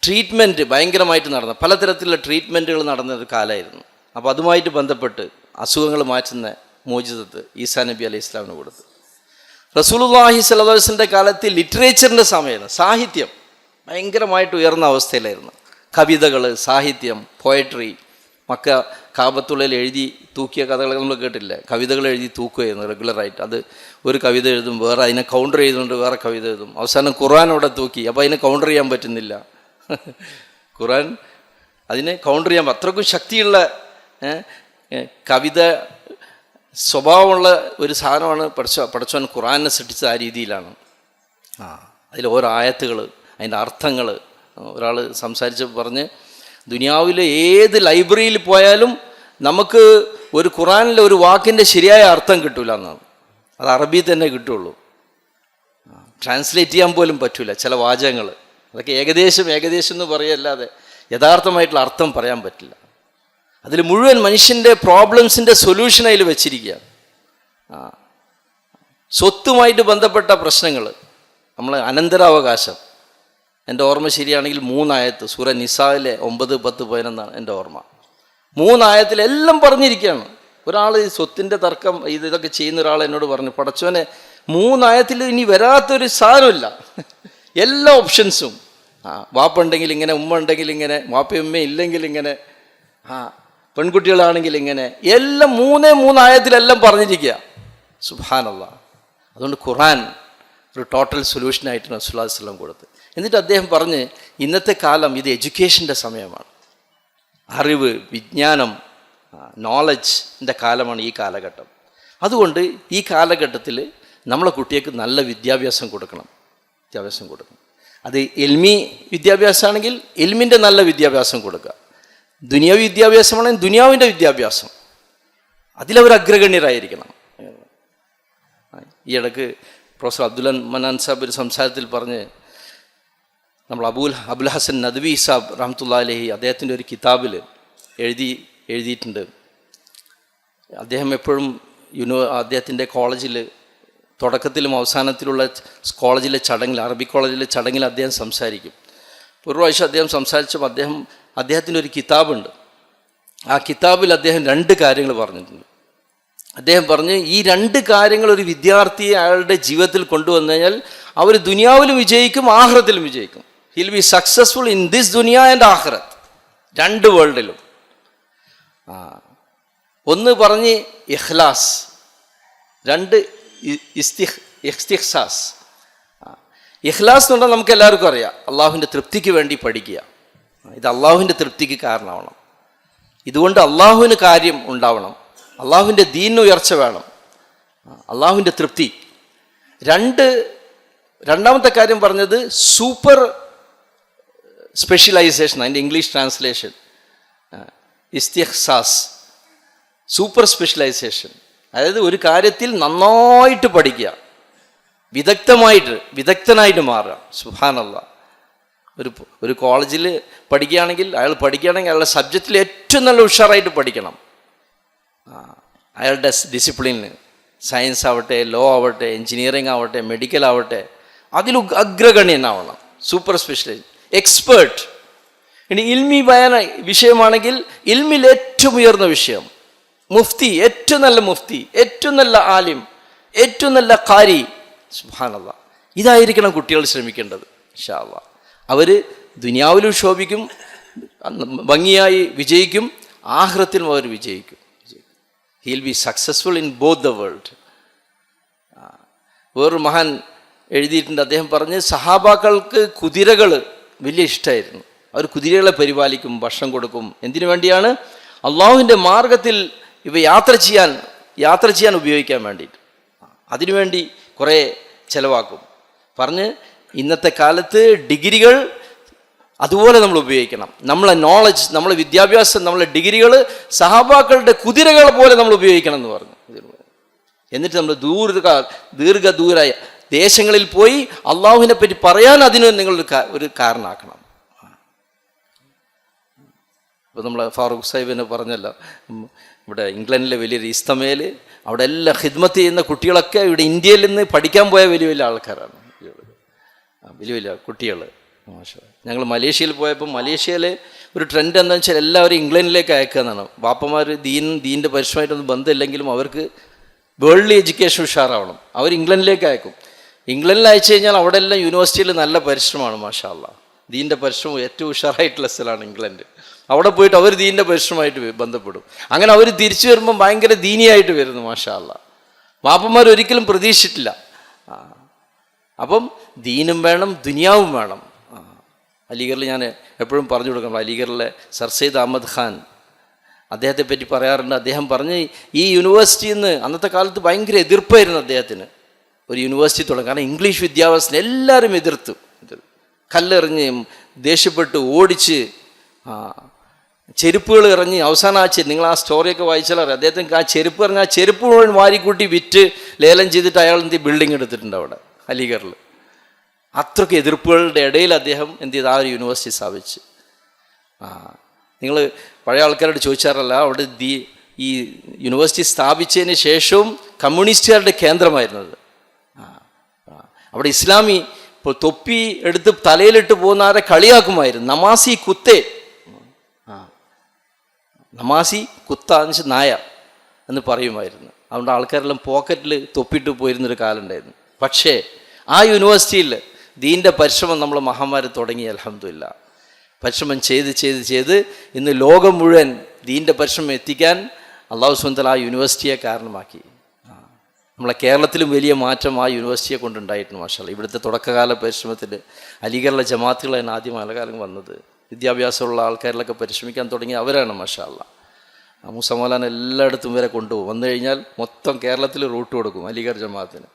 ട്രീറ്റ്മെൻറ്റ് ഭയങ്കരമായിട്ട് നടന്ന, പലതരത്തിലുള്ള ട്രീറ്റ്മെൻറ്റുകൾ നടന്നൊരു കാലമായിരുന്നു. അപ്പോൾ അതുമായിട്ട് ബന്ധപ്പെട്ട് അസുഖങ്ങൾ മാറ്റുന്ന മോജിസത്ത് ഈസാ നബി അലൈഹി ഇസ്ലാമിന് കൊടുത്തു. റസൂലുള്ളാഹി സ്വല്ലല്ലാഹു അലൈഹി വസല്ലമയുടെ കാലത്ത് ലിറ്ററേച്ചറിൻ്റെ സമയമായിരുന്നു, സാഹിത്യം ഭയങ്കരമായിട്ട് ഉയർന്ന അവസ്ഥയിലായിരുന്നു. കവിതകൾ, സാഹിത്യം, പോയട്രി, കാബത്തുള്ളിൽ എഴുതി തൂക്കിയ കഥകളൊക്കെ നമ്മൾ കേട്ടില്ലേ, കവിതകൾ എഴുതി തൂക്കുകയായിരുന്നു റെഗുലറായിട്ട്. അത് ഒരു കവിത എഴുതും, വേറെ അതിനെ കൗണ്ടർ ചെയ്തുകൊണ്ട് വേറെ കവിത എഴുതും, അവസാനം ഖുർആൻ അവിടെ തൂക്കി. അപ്പോൾ അതിനെ കൗണ്ടർ ചെയ്യാൻ പറ്റുന്നില്ല, ഖുർആൻ അതിനെ കൗണ്ടർ ചെയ്യാൻ അത്രക്കും ശക്തിയുള്ള കവിത സ്വഭാവമുള്ള ഒരു സാധനമാണ് പടച്ചോൻ ഖുർആനെ സൃഷ്ടിച്ചത്. ആ രീതിയിലാണ്. അതിൽ ഓരോ ആയത്തുകൾ അതിൻ്റെ അർത്ഥങ്ങൾ. ഒരാൾ സംസാരിച്ചപ്പോൾ പറഞ്ഞ്, ദുനിയാവിലെ ഏത് ലൈബ്രറിയിൽ പോയാലും നമുക്ക് ഒരു ഖുറാനിലെ ഒരു വാക്കിൻ്റെ ശരിയായ അർത്ഥം കിട്ടില്ല എന്നാണ്. അത് അറബി തന്നെ കിട്ടുള്ളൂ, ട്രാൻസ്ലേറ്റ് ചെയ്യാൻ പോലും പറ്റില്ല ചില വാചകങ്ങൾ. അതൊക്കെ ഏകദേശം എന്ന് പറയല്ലാതെ യഥാർത്ഥമായിട്ടുള്ള അർത്ഥം പറയാൻ പറ്റില്ല. അതിൽ മുഴുവൻ മനുഷ്യൻ്റെ പ്രോബ്ലംസിൻ്റെ സൊല്യൂഷൻ അതിൽ വെച്ചിരിക്കുക. സ്വത്തുമായിട്ട് ബന്ധപ്പെട്ട പ്രശ്നങ്ങൾ, നമ്മൾ അനന്തരാവകാശം, എൻ്റെ ഓർമ്മ ശരിയാണെങ്കിൽ 3 ആയത്ത് സൂറ നിസായിലെ 9, 10, 11 എൻ്റെ ഓർമ്മ. 3 ആയത്തിലെല്ലാം പറഞ്ഞിരിക്കുകയാണ്. ഒരാൾ ഈ സ്വത്തിൻ്റെ തർക്കം ഇതൊക്കെ ചെയ്യുന്ന ഒരാൾ എന്നോട് പറഞ്ഞു, പടച്ചോനെ 3 ആയത്തിൽ ഇനി വരാത്തൊരു സാധനമില്ല, എല്ലാ ഓപ്ഷൻസും. വാപ്പ ഉണ്ടെങ്കിൽ ഇങ്ങനെ, ഉമ്മ ഉണ്ടെങ്കിൽ ഇങ്ങനെ, വാപ്പയും ഉമ്മ ഇല്ലെങ്കിൽ ഇങ്ങനെ, പെൺകുട്ടികളാണെങ്കിൽ ഇങ്ങനെ, എല്ലാം 3 ആയത്തിലെല്ലാം പറഞ്ഞിരിക്കുക. സുബ്ഹാനല്ലാഹ്. അതുകൊണ്ട് ഖുർആൻ ഒരു ടോട്ടൽ സൊല്യൂഷനായിട്ട് റസൂലുള്ളാഹി സ്വല്ലല്ലാഹു അലൈഹി വസല്ലം കൊടുത്ത്. എന്നിട്ട് അദ്ദേഹം പറഞ്ഞ്, ഇന്നത്തെ കാലം ഇത് എഡ്യൂക്കേഷൻ്റെ സമയമാണ്, അറിവ്, വിജ്ഞാനം, നോളജിൻ്റെ കാലമാണ് ഈ കാലഘട്ടം. അതുകൊണ്ട് ഈ കാലഘട്ടത്തിൽ നമ്മളെ കുട്ടികൾക്ക് നല്ല വിദ്യാഭ്യാസം കൊടുക്കണം. അത് ഇൽമി വിദ്യാഭ്യാസമാണെങ്കിൽ ഇൽമിൻ്റെ നല്ല വിദ്യാഭ്യാസം കൊടുക്കുക, ദുനിയാവി വിദ്യാഭ്യാസമാണെങ്കിൽ ദുനിയാവിൻ്റെ വിദ്യാഭ്യാസം, അതിലവർ അഗ്രഗണ്യരായിരിക്കണം. ഈ ഇടയ്ക്ക് പ്രൊഫസർ അബ്ദുൽ മനാൻ സാബ് ഒരു സംസാരത്തിൽ പറഞ്ഞ്, നമ്മൾ അബുൽ ഹസൻ നദ്വി സാബ് റഹ്മത്തുള്ളാഹി അലൈഹി അദ്ദേഹത്തിൻ്റെ ഒരു കിതാബിൽ എഴുതിയിട്ടുണ്ട്. അദ്ദേഹം എപ്പോഴും അദ്ദേഹത്തിൻ്റെ കോളേജിൽ തുടക്കത്തിലും അവസാനത്തിലുള്ള കോളേജിലെ ചടങ്ങിൽ, അറബി കോളേജിലെ ചടങ്ങിൽ അദ്ദേഹം സംസാരിക്കും. ഒരു പ്രാവശ്യം അദ്ദേഹം സംസാരിച്ചപ്പോൾ അദ്ദേഹത്തിൻ്റെ ഒരു കിതാബുണ്ട്. ആ കിതാബിൽ അദ്ദേഹം 2 കാര്യങ്ങൾ പറഞ്ഞിട്ടുണ്ട്. അദ്ദേഹം പറഞ്ഞ്, ഈ 2 കാര്യങ്ങൾ ഒരു വിദ്യാർത്ഥിയെ അയാളുടെ ജീവിതത്തിൽ കൊണ്ടുവന്നു കഴിഞ്ഞാൽ അവർ ദുനിയാവിലും വിജയിക്കും, ആഖിറത്തിലും വിജയിക്കും. He'll be successful in this ദുനിയ ആൻഡ് ആഖിറത്ത്, 2 വേൾഡിലും. ഒന്ന് പറഞ്ഞ് ഇഖ്ലാസ്, 2 ഇഖ്തിസാസ്. ഇഖ്ലാസ് എന്ന് പറഞ്ഞാൽ നമുക്ക് എല്ലാവർക്കും അറിയാം, അള്ളാഹുവിൻ്റെ തൃപ്തിക്ക് വേണ്ടി പഠിക്കുക. ഇത് അള്ളാഹുവിൻ്റെ തൃപ്തിക്ക് കാരണമാവണം, ഇതുകൊണ്ട് അള്ളാഹുവിന് കാര്യം ഉണ്ടാവണം, അള്ളാഹുവിൻ്റെ ദീനിന് ഉയർച്ച വേണം, അള്ളാഹുവിൻ്റെ തൃപ്തി. രണ്ടാമത്തെ കാര്യം പറഞ്ഞത് സൂപ്പർ സ്പെഷ്യലൈസേഷൻ, അതിൻ്റെ ഇംഗ്ലീഷ് ട്രാൻസ്ലേഷൻ ഇസ്തിഖ്സാസ്, സൂപ്പർ സ്പെഷ്യലൈസേഷൻ. അതായത് ഒരു കാര്യത്തിൽ നന്നായിട്ട് പഠിക്കുക, വിദഗ്ധനായിട്ട് മാറുക. സുബ്ഹാനല്ലാഹ്. ഒരു കോളേജിൽ പഠിക്കുകയാണെങ്കിൽ അയാളുടെ സബ്ജക്റ്റിൽ ഏറ്റവും നല്ല ഉഷാറായിട്ട് പഠിക്കണം. അയാളുടെ ഡിസിപ്ലിന്, സയൻസ് ആവട്ടെ, ലോ ആവട്ടെ, എൻജിനീയറിംഗ് ആവട്ടെ, മെഡിക്കൽ ആവട്ടെ, അതിൽ അഗ്രഗണ്യനാവണം, സൂപ്പർ സ്പെഷ്യലൈസ്, എക്സ്പേർട്ട്. ഇനി ഇൽമി ബയാന വിഷയമാണെങ്കിൽ ഇൽമിൽ ഏറ്റവും ഉയർന്ന വിഷയം, മുഫ്തി, ഏറ്റവും നല്ല മുഫ്തി, ഏറ്റവും നല്ല ആലിം, ഏറ്റവും നല്ല ഖാരി. സുബ്ഹാനല്ലാഹ്. ഇതായിരിക്കണം കുട്ടികൾ ശ്രമിക്കേണ്ടത്. ഇൻഷാ അല്ലാഹ് അവർ ദുനിയാവിലും ശോഭിക്കും, ഭംഗിയായി വിജയിക്കും, ആഖിറത്തിലും അവർ വിജയിക്കും. He'll be successful in both the world. വേറൊരു മഹാൻ എഴുതിയിട്ടുണ്ട്. അദ്ദേഹം പറഞ്ഞ്, സഹാബാക്കൾക്ക് കുതിരകൾ വലിയ ഇഷ്ടമായിരുന്നു. അവർ കുതിരകളെ പരിപാലിക്കും, ഭക്ഷണം കൊടുക്കും. എന്തിനു വേണ്ടിയാണ്? അള്ളാഹുവിൻ്റെ മാർഗത്തിൽ ഇവ യാത്ര ചെയ്യാൻ ഉപയോഗിക്കാൻ വേണ്ടിയിട്ട്. അതിനുവേണ്ടി കുറേ ചിലവാക്കും. പറഞ്ഞ്, ഇന്നത്തെ കാലത്ത് ഡിഗ്രികൾ അതുപോലെ നമ്മൾ ഉപയോഗിക്കണം. നമ്മളെ നോളജ്, നമ്മളെ വിദ്യാഭ്യാസം, നമ്മളെ ഡിഗ്രികൾ സഹാബാക്കളുടെ കുതിരകളെ പോലെ നമ്മൾ ഉപയോഗിക്കണം എന്ന് പറഞ്ഞു. എന്നിട്ട് നമ്മൾ ദീർഘദൂരായ ദേശങ്ങളിൽ പോയി അള്ളാഹുവിനെ പറ്റി പറയാൻ അതിന് നിങ്ങൾ ഒരു കാരണമാക്കണം. ഇപ്പോൾ നമ്മൾ ഫാറൂഖ് സാഹിബിനെ പറഞ്ഞല്ലോ, ഇവിടെ ഇംഗ്ലണ്ടിലെ വലിയൊരു ഇസ്തമയിൽ അവിടെ എല്ലാം ഖിദ്മത്ത് ചെയ്യുന്ന കുട്ടികളൊക്കെ ഇവിടെ ഇന്ത്യയിൽ നിന്ന് പഠിക്കാൻ പോയ വലിയ ആൾക്കാരാണ്, വലിയ കുട്ടികൾ. ഞങ്ങൾ മലേഷ്യയിൽ പോയപ്പോൾ മലേഷ്യയിലെ ഒരു ട്രെൻഡ് എന്താണെന്ന് വെച്ചാൽ എല്ലാവരും ഇംഗ്ലണ്ടിലേക്ക് അയക്കുക എന്നാണ്. ബാപ്പമാർ ദീനിൻ്റെ പരിശ്രമമായിട്ടൊന്നും ബന്ധമില്ലെങ്കിലും അവർക്ക് വേൾഡ്ലി എഡ്യൂക്കേഷൻ ഉഷാറാവണം, അവർ ഇംഗ്ലണ്ടിലേക്ക് അയക്കും. ഇംഗ്ലണ്ടിൽ അയച്ചു കഴിഞ്ഞാൽ അവിടെ എല്ലാം യൂണിവേഴ്സിറ്റിയിൽ നല്ല പരിശ്രമമാണ്. മാഷാ അല്ലാഹ്. ദീനിൻ്റെ പരിശ്രമം ഏറ്റവും ഉഷാറായിട്ടുള്ള സ്ഥലമാണ് ഇംഗ്ലണ്ട്. അവിടെ പോയിട്ട് അവർ ദീനിൻ്റെ പരിശ്രമമായിട്ട് ബന്ധപ്പെടും. അങ്ങനെ അവർ തിരിച്ചു വരുമ്പം ഭയങ്കര ദീനിയായിട്ട് വരുന്നു. മാഷാ അല്ലാഹ്. ബാപ്പമാർ ഒരിക്കലും പ്രതീക്ഷിച്ചിട്ടില്ല. അപ്പം ദീനും വേണം, ദുനിയാവും വേണം. അലിഗറിൽ ഞാൻ എപ്പോഴും പറഞ്ഞു കൊടുക്കണം, അലിഗറിലെ സർ സെയ്ദ് അഹമ്മദ് ഖാൻ, അദ്ദേഹത്തെ പറ്റി പറയാറുണ്ട്. അദ്ദേഹം പറഞ്ഞ്, ഈ യൂണിവേഴ്സിറ്റിയിൽ നിന്ന് അന്നത്തെ കാലത്ത് ഭയങ്കര എതിർപ്പായിരുന്നു അദ്ദേഹത്തിന് ഒരു യൂണിവേഴ്സിറ്റി തുടങ്ങും. കാരണം ഇംഗ്ലീഷ് വിദ്യാഭ്യാസത്തിന് എല്ലാവരും എതിർത്തു. കല്ലെറിഞ്ഞ് ദേഷ്യപ്പെട്ട് ഓടിച്ച് ചെരുപ്പുകൾ എറിഞ്ഞ് അവസാനം നിങ്ങൾ ആ സ്റ്റോറിയൊക്കെ വായിച്ചാൽ അറിയാം, അദ്ദേഹത്തിന് ആ ചെരുപ്പ് എറിഞ്ഞ് ആ ചെരുപ്പ് മുഴുവൻ വാരിക്കൂട്ടി വിറ്റ് ലേലം ചെയ്തിട്ട് അയാൾ ബിൽഡിംഗ് എടുത്തിട്ടുണ്ട് അവിടെ അലിഗറിൽ. അത്രയ്ക്ക് എതിർപ്പുകളുടെ ഇടയിൽ അദ്ദേഹം ആ ഒരു യൂണിവേഴ്സിറ്റി സ്ഥാപിച്ച്. നിങ്ങൾ പഴയ ആൾക്കാരോട് ചോദിച്ചാറല്ല, അവിടെ ഈ യൂണിവേഴ്സിറ്റി സ്ഥാപിച്ചതിന് ശേഷവും കമ്മ്യൂണിസ്റ്റുകാരുടെ കേന്ദ്രമായിരുന്നത്. അവിടെ ഇസ്ലാമി ഇപ്പോൾ തൊപ്പി എടുത്ത് തലയിലിട്ട് പോകുന്ന ആരെ കളിയാക്കുമായിരുന്നു. നമാസി കുത്തേ, നമാസി കുത്ത എന്ന് വെച്ചാൽ നായ എന്ന് പറയുമായിരുന്നു. അതുകൊണ്ട് ആൾക്കാരെല്ലാം പോക്കറ്റിൽ തൊപ്പിയിട്ട് പോയിരുന്നൊരു കാലം ഉണ്ടായിരുന്നു. പക്ഷേ ആ യൂണിവേഴ്സിറ്റിയിൽ ദീൻ്റെ പരിശ്രമം നമ്മൾ മഹാന്മാർ തുടങ്ങി. അൽഹംദുലില്ലാ, പരിശ്രമം ചെയ്ത് ഇന്ന് ലോകം മുഴുവൻ ദീൻ്റെ പരിശ്രമം എത്തിക്കാൻ അല്ലാഹു സുബ്ഹാനഹു വ തആല ആ യൂണിവേഴ്സിറ്റിയെ കാരണമാക്കി. നമ്മളെ കേരളത്തിലും വലിയ മാറ്റം ആ യൂണിവേഴ്സിറ്റിയെ കൊണ്ടുണ്ടായിട്ടുണ്ട്. മാഷാഅല്ലാഹ്, ഇവിടുത്തെ തുടക്കകാല പരിശ്രമത്തിൽ അലിഗറിലെ ജമാഅത്തുകളാണ് ആദ്യം കാലകാലം വന്നത്. വിദ്യാഭ്യാസമുള്ള ആൾക്കാരിലൊക്കെ പരിശ്രമിക്കാൻ തുടങ്ങി അവരാണ്. മാഷാഅല്ലാഹ്, മൂസ മൗലാന എല്ലായിടത്തും വരെ കൊണ്ടുപോകും. വന്നു കഴിഞ്ഞാൽ മൊത്തം കേരളത്തിൽ റൂട്ട് കൊടുക്കും അലിഗർ ജമാഅത്തിന്,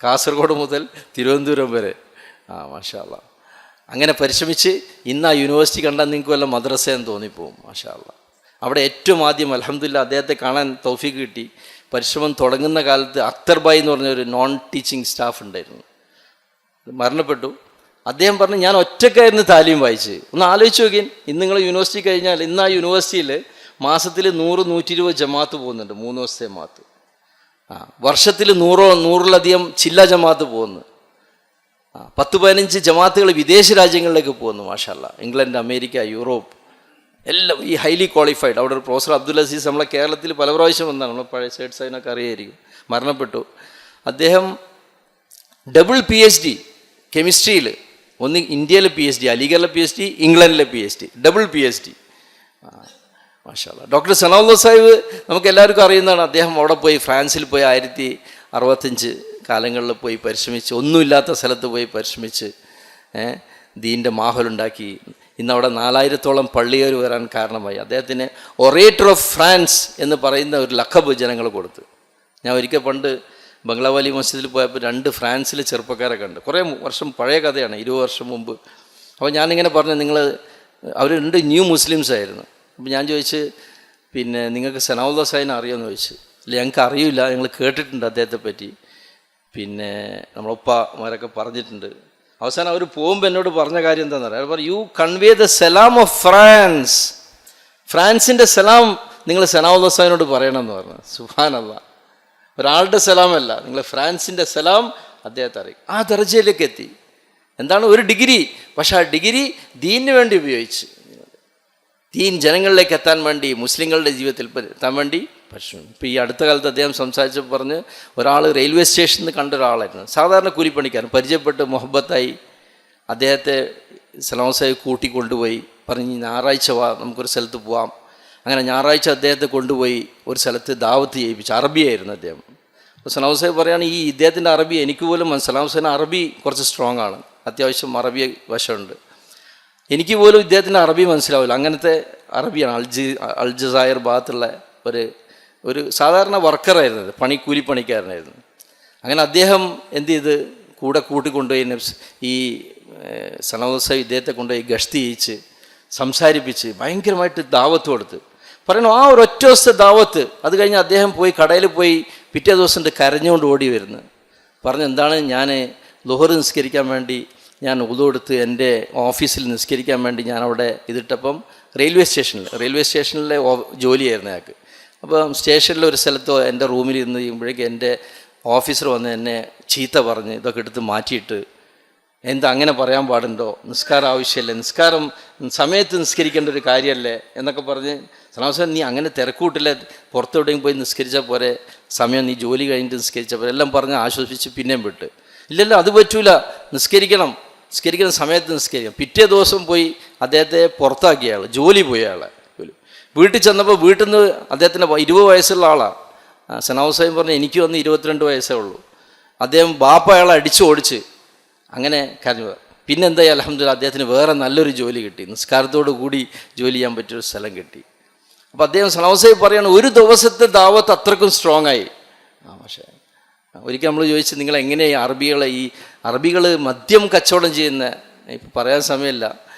കാസർഗോഡ് മുതൽ തിരുവനന്തപുരം വരെ. മാഷാഅല്ലാഹ്, അങ്ങനെ പരിശ്രമിച്ച് ഇന്ന് ആ യൂണിവേഴ്സിറ്റി കണ്ടാൽ നിങ്ങൾക്ക് വല്ല മദ്രസയെന്ന് തോന്നിപ്പോവും. മാഷാഅല്ലാഹ്, അവിടെ ഏറ്റവും ആദ്യം അൽഹംദുലില്ലാ അദ്ദേഹത്തെ കാണാൻ തൗഫീഖ് കിട്ടി. പരിശ്രമം തുടങ്ങുന്ന കാലത്ത് അക്തർ ഭായ് എന്ന് പറഞ്ഞൊരു നോൺ ടീച്ചിങ് സ്റ്റാഫ് ഉണ്ടായിരുന്നു, മരണപ്പെട്ടു. അദ്ദേഹം പറഞ്ഞു, ഞാൻ ഒറ്റക്കായിരുന്നു താലീം വായിച്ച്. ഒന്ന് ആലോചിച്ച് നോക്കിൻ, ഇന്ന് നിങ്ങൾ യൂണിവേഴ്സിറ്റി കഴിഞ്ഞാൽ ഇന്ന് ആ യൂണിവേഴ്സിറ്റിയിൽ മാസത്തിൽ 100-120 ജമാഅത്ത് പോകുന്നുണ്ട്, 3 ദിവസത്തെ ജമാഅത്ത്. വർഷത്തിൽ 100-100-ലധികം ചില്ല ജമാഅത്ത് പോകുന്നു. 10-15 ജമാഅത്തുകൾ വിദേശ രാജ്യങ്ങളിലേക്ക് പോകുന്നു. മാഷാഅല്ലാഹ്, ഇംഗ്ലണ്ട്, അമേരിക്ക, യൂറോപ്പ് എല്ലാം ഈ ഹൈലി ക്വാളിഫൈഡ്. അവിടെ ഒരു പ്രൊഫസർ അബ്ദുൽ അസീസ് നമ്മളെ കേരളത്തിൽ പല പ്രാവശ്യം വന്നതാണ്, നമ്മൾ പഴയ സൈഡ് സൈനൊക്കെ അറിയായിരിക്കും, മരണപ്പെട്ടു. അദ്ദേഹം ഡബിൾ PhD കെമിസ്ട്രിയിൽ, ഒന്ന് ഇന്ത്യയിലെ PhD, അലിഗറിലെ PhD, ഇംഗ്ലണ്ടിലെ PhD, ഡബിൾ PhD. മാഷാഅല്ലാഹ്. ഡോക്ടർ സനാഉല്ലാഹ് സാഹിബ് നമുക്ക് എല്ലാവർക്കും അറിയുന്നതാണ്. അദ്ദേഹം അവിടെ പോയി ഫ്രാൻസിൽ പോയി 1965 കാലങ്ങളിൽ പോയി പരിശ്രമിച്ച്, ഒന്നുമില്ലാത്ത സ്ഥലത്ത് പോയി പരിശ്രമിച്ച് ദീൻ്റെ മാഹോലുണ്ടാക്കി. ഇന്നവിടെ 4000-ഓളം പള്ളിയേർ വരാൻ കാരണമായി. അദ്ദേഹത്തിന് ഒറേറ്റർ ഓഫ് ഫ്രാൻസ് എന്ന് പറയുന്ന ഒരു ലഖബ് ജനങ്ങൾ കൊടുത്തു. ഞാൻ ഒരിക്കൽ പണ്ട് ബംഗ്ലാവാലി മസ്ജിദിൽ പോയപ്പോൾ 2 ഫ്രാൻസിലെ ചെറുപ്പക്കാരെ കണ്ട്. കുറേ വർഷം പഴയ കഥയാണ്, 20 വർഷം മുമ്പ്. അപ്പോൾ ഞാനിങ്ങനെ പറഞ്ഞു, അവർ 2 ന്യൂ മുസ്ലിംസ് ആയിരുന്നു. അപ്പോൾ ഞാൻ ചോദിച്ച്, പിന്നെ നിങ്ങൾക്ക് സനാഉല്ലാഹ് സാഹിബിനെ അറിയുമെന്ന് ചോദിച്ചു. ഇല്ല, ഞങ്ങൾക്ക് അറിയില്ല, ഞങ്ങൾ കേട്ടിട്ടുണ്ട് അദ്ദേഹത്തെ പറ്റി, പിന്നെ നമ്മളൊപ്പമാരൊക്കെ പറഞ്ഞിട്ടുണ്ട്. അവസാനം അവർ പോകുമ്പോൾ എന്നോട് പറഞ്ഞ കാര്യം എന്താണെന്ന് അറിയാം. അവർ പറഞ്ഞു, യു കൺവേ ദ സലാം ഓഫ് ഫ്രാൻസ്, ഫ്രാൻസിൻ്റെ സലാം നിങ്ങൾ സനാഉല്ലാഹ് സാഹിബിനോട് പറയണമെന്ന് പറഞ്ഞു. സുബ്ഹാനല്ലാഹ്, ഒരാളുടെ സലാമല്ല, നിങ്ങൾ ഫ്രാൻസിൻ്റെ സലാം അദ്ദേഹത്തെ അറിയും. ആ ദർജയിലേക്ക് എത്തി. എന്താണ്, ഒരു ഡിഗ്രി, പക്ഷെ ആ ഡിഗ്രി ദീനിന് വേണ്ടി ഉപയോഗിച്ച്, ദീൻ ജനങ്ങളിലേക്ക് എത്താൻ വേണ്ടി, മുസ്ലിങ്ങളുടെ ജീവിതത്തിൽ എത്താൻ വേണ്ടി പരിശ്രമിക്കും. ഇപ്പോൾ ഈ അടുത്ത കാലത്ത് അദ്ദേഹം സംസാരിച്ചപ്പോൾ പറഞ്ഞ്, ഒരാൾ റെയിൽവേ സ്റ്റേഷനിൽ കണ്ട ഒരാളായിരുന്നു, സാധാരണ കൂലിപ്പണിക്കാരൻ, പരിചയപ്പെട്ട് മുഹബത്തായി അദ്ദേഹത്തെ സലാം സാഹിബ് കൂട്ടിക്കൊണ്ടുപോയി. പറഞ്ഞ്, ഞായറാഴ്ച വാ, നമുക്കൊരു സ്ഥലത്ത് പോവാം. അങ്ങനെ ഞായറാഴ്ച അദ്ദേഹത്തെ കൊണ്ടുപോയി ഒരു സ്ഥലത്ത് ദാവത്ത് ചെയ്യിപ്പിച്ചു. അറബിയായിരുന്നു അദ്ദേഹം. അപ്പോൾ സലാം സാഹിബ് പറയുകയാണ്, ഈ ഇദ്ദേഹത്തിൻ്റെ അറബി എനിക്ക് പോലും സലാം സാഹിബിന് അറബി കുറച്ച് സ്ട്രോങ് ആണ്, അത്യാവശ്യം അറബി വശമുണ്ട്. എനിക്ക് പോലും ഇദ്ദേഹത്തിൻ്റെ അറബി മനസ്സിലാവില്ല, അങ്ങനത്തെ അറബിയാണ്. അൽജസായർ ഭാഗത്തുള്ള ഒരു സാധാരണ വർക്കറായിരുന്നത്, കൂലിപ്പണിക്കാരനായിരുന്നു. അങ്ങനെ അദ്ദേഹം എന്ത് ചെയ്ത് കൂട്ടിക്കൊണ്ടുപോയി ഈ സനാഉല്ലാഹ് സാഹിബ് ഇദ്ദേഹത്തെ കൊണ്ടുപോയി ഗസ്തി ചെയ്യിച്ച് സംസാരിപ്പിച്ച് ഭയങ്കരമായിട്ട് ദാവത്ത് കൊടുത്ത്. പറയണു, ആ ഒരൊറ്റ ദിവസത്തെ ദാവത്ത്, അത് കഴിഞ്ഞ് അദ്ദേഹം പോയി കടയിൽ പോയി പിറ്റേ ദിവസം കരഞ്ഞുകൊണ്ട് ഓടി വരുന്നു. പറഞ്ഞു, എന്താണ്, ഞാൻ ളുഹർ നിസ്കരിക്കാൻ വേണ്ടി ഞാൻ ഉദു എടുത്ത് എൻ്റെ ഓഫീസിൽ നിസ്കരിക്കാൻ വേണ്ടി ഞാൻ അവിടെ ഇതിട്ടപ്പം റെയിൽവേ സ്റ്റേഷനിലെ ജോലിയായിരുന്നു അയാൾക്ക്. അപ്പം സ്റ്റേഷനിൽ ഒരു സ്ഥലത്തോ എൻ്റെ റൂമിൽ ഇരുന്ന് ചെയ്യുമ്പോഴേക്കും എൻ്റെ ഓഫീസർ വന്ന് എന്നെ ചീത്ത പറഞ്ഞ് ഇതൊക്കെ എടുത്ത് മാറ്റിയിട്ട്, എന്താ അങ്ങനെ പറയാൻ പാടുണ്ടോ, നിസ്കാരം ആവശ്യമില്ലേ, നിസ്കാരം സമയത്ത് നിസ്കരിക്കേണ്ട ഒരു കാര്യമല്ലേ എന്നൊക്കെ പറഞ്ഞ്, സലാം സാഹിബ് നീ അങ്ങനെ തിരക്കൂട്ടില്ല, പുറത്തെവിടെയും പോയി നിസ്കരിച്ചാൽ പോരെ, സമയം നീ ജോലി കഴിഞ്ഞിട്ട് നിസ്കരിച്ചാൽ പോരെ, എല്ലാം പറഞ്ഞ് ആശ്വസിപ്പിച്ച് പിന്നെയും വിട്ട്. ഇല്ലല്ലോ, അത് പറ്റൂല, നിസ്കരിക്കണം സമയത്ത് നിസ്കരിക്കണം. പിറ്റേ ദിവസം പോയി അദ്ദേഹത്തെ പുറത്താക്കിയ ആൾ, ജോലി പോയ ആളെ വീട്ടിൽ ചെന്നപ്പോൾ വീട്ടിൽ നിന്ന് അദ്ദേഹത്തിൻ്റെ 20 വയസ്സുള്ള ആളാണ്. സനാഉല്ലാഹ് സാഹിബ് പറഞ്ഞു, എനിക്ക് വന്ന് 22 വയസ്സേ ഉള്ളൂ. അദ്ദേഹം ബാപ്പ അയാളെ ഓടിച്ച് അങ്ങനെ കരഞ്ഞു. പിന്നെന്തായി, അൽഹംദുലില്ലാഹ് അദ്ദേഹത്തിന് വേറെ നല്ലൊരു ജോലി കിട്ടി, നിസ്കാരത്തോടു കൂടി ജോലി ചെയ്യാൻ പറ്റിയൊരു സ്ഥലം കിട്ടി. അപ്പോൾ അദ്ദേഹം സനാഉല്ലാഹ് സാഹിബ് പറയാണ്, ഒരു ദിവസത്തെ ദാവത്ത് അത്രക്കും സ്ട്രോങ് ആയി. പക്ഷേ ഒരിക്കൽ നമ്മൾ ചോദിച്ചു, നിങ്ങൾ എങ്ങനെയാണ് അറബികൾ മദ്യം കച്ചവടം ചെയ്യുന്ന ഇപ്പം പറയാൻ സമയമില്ല.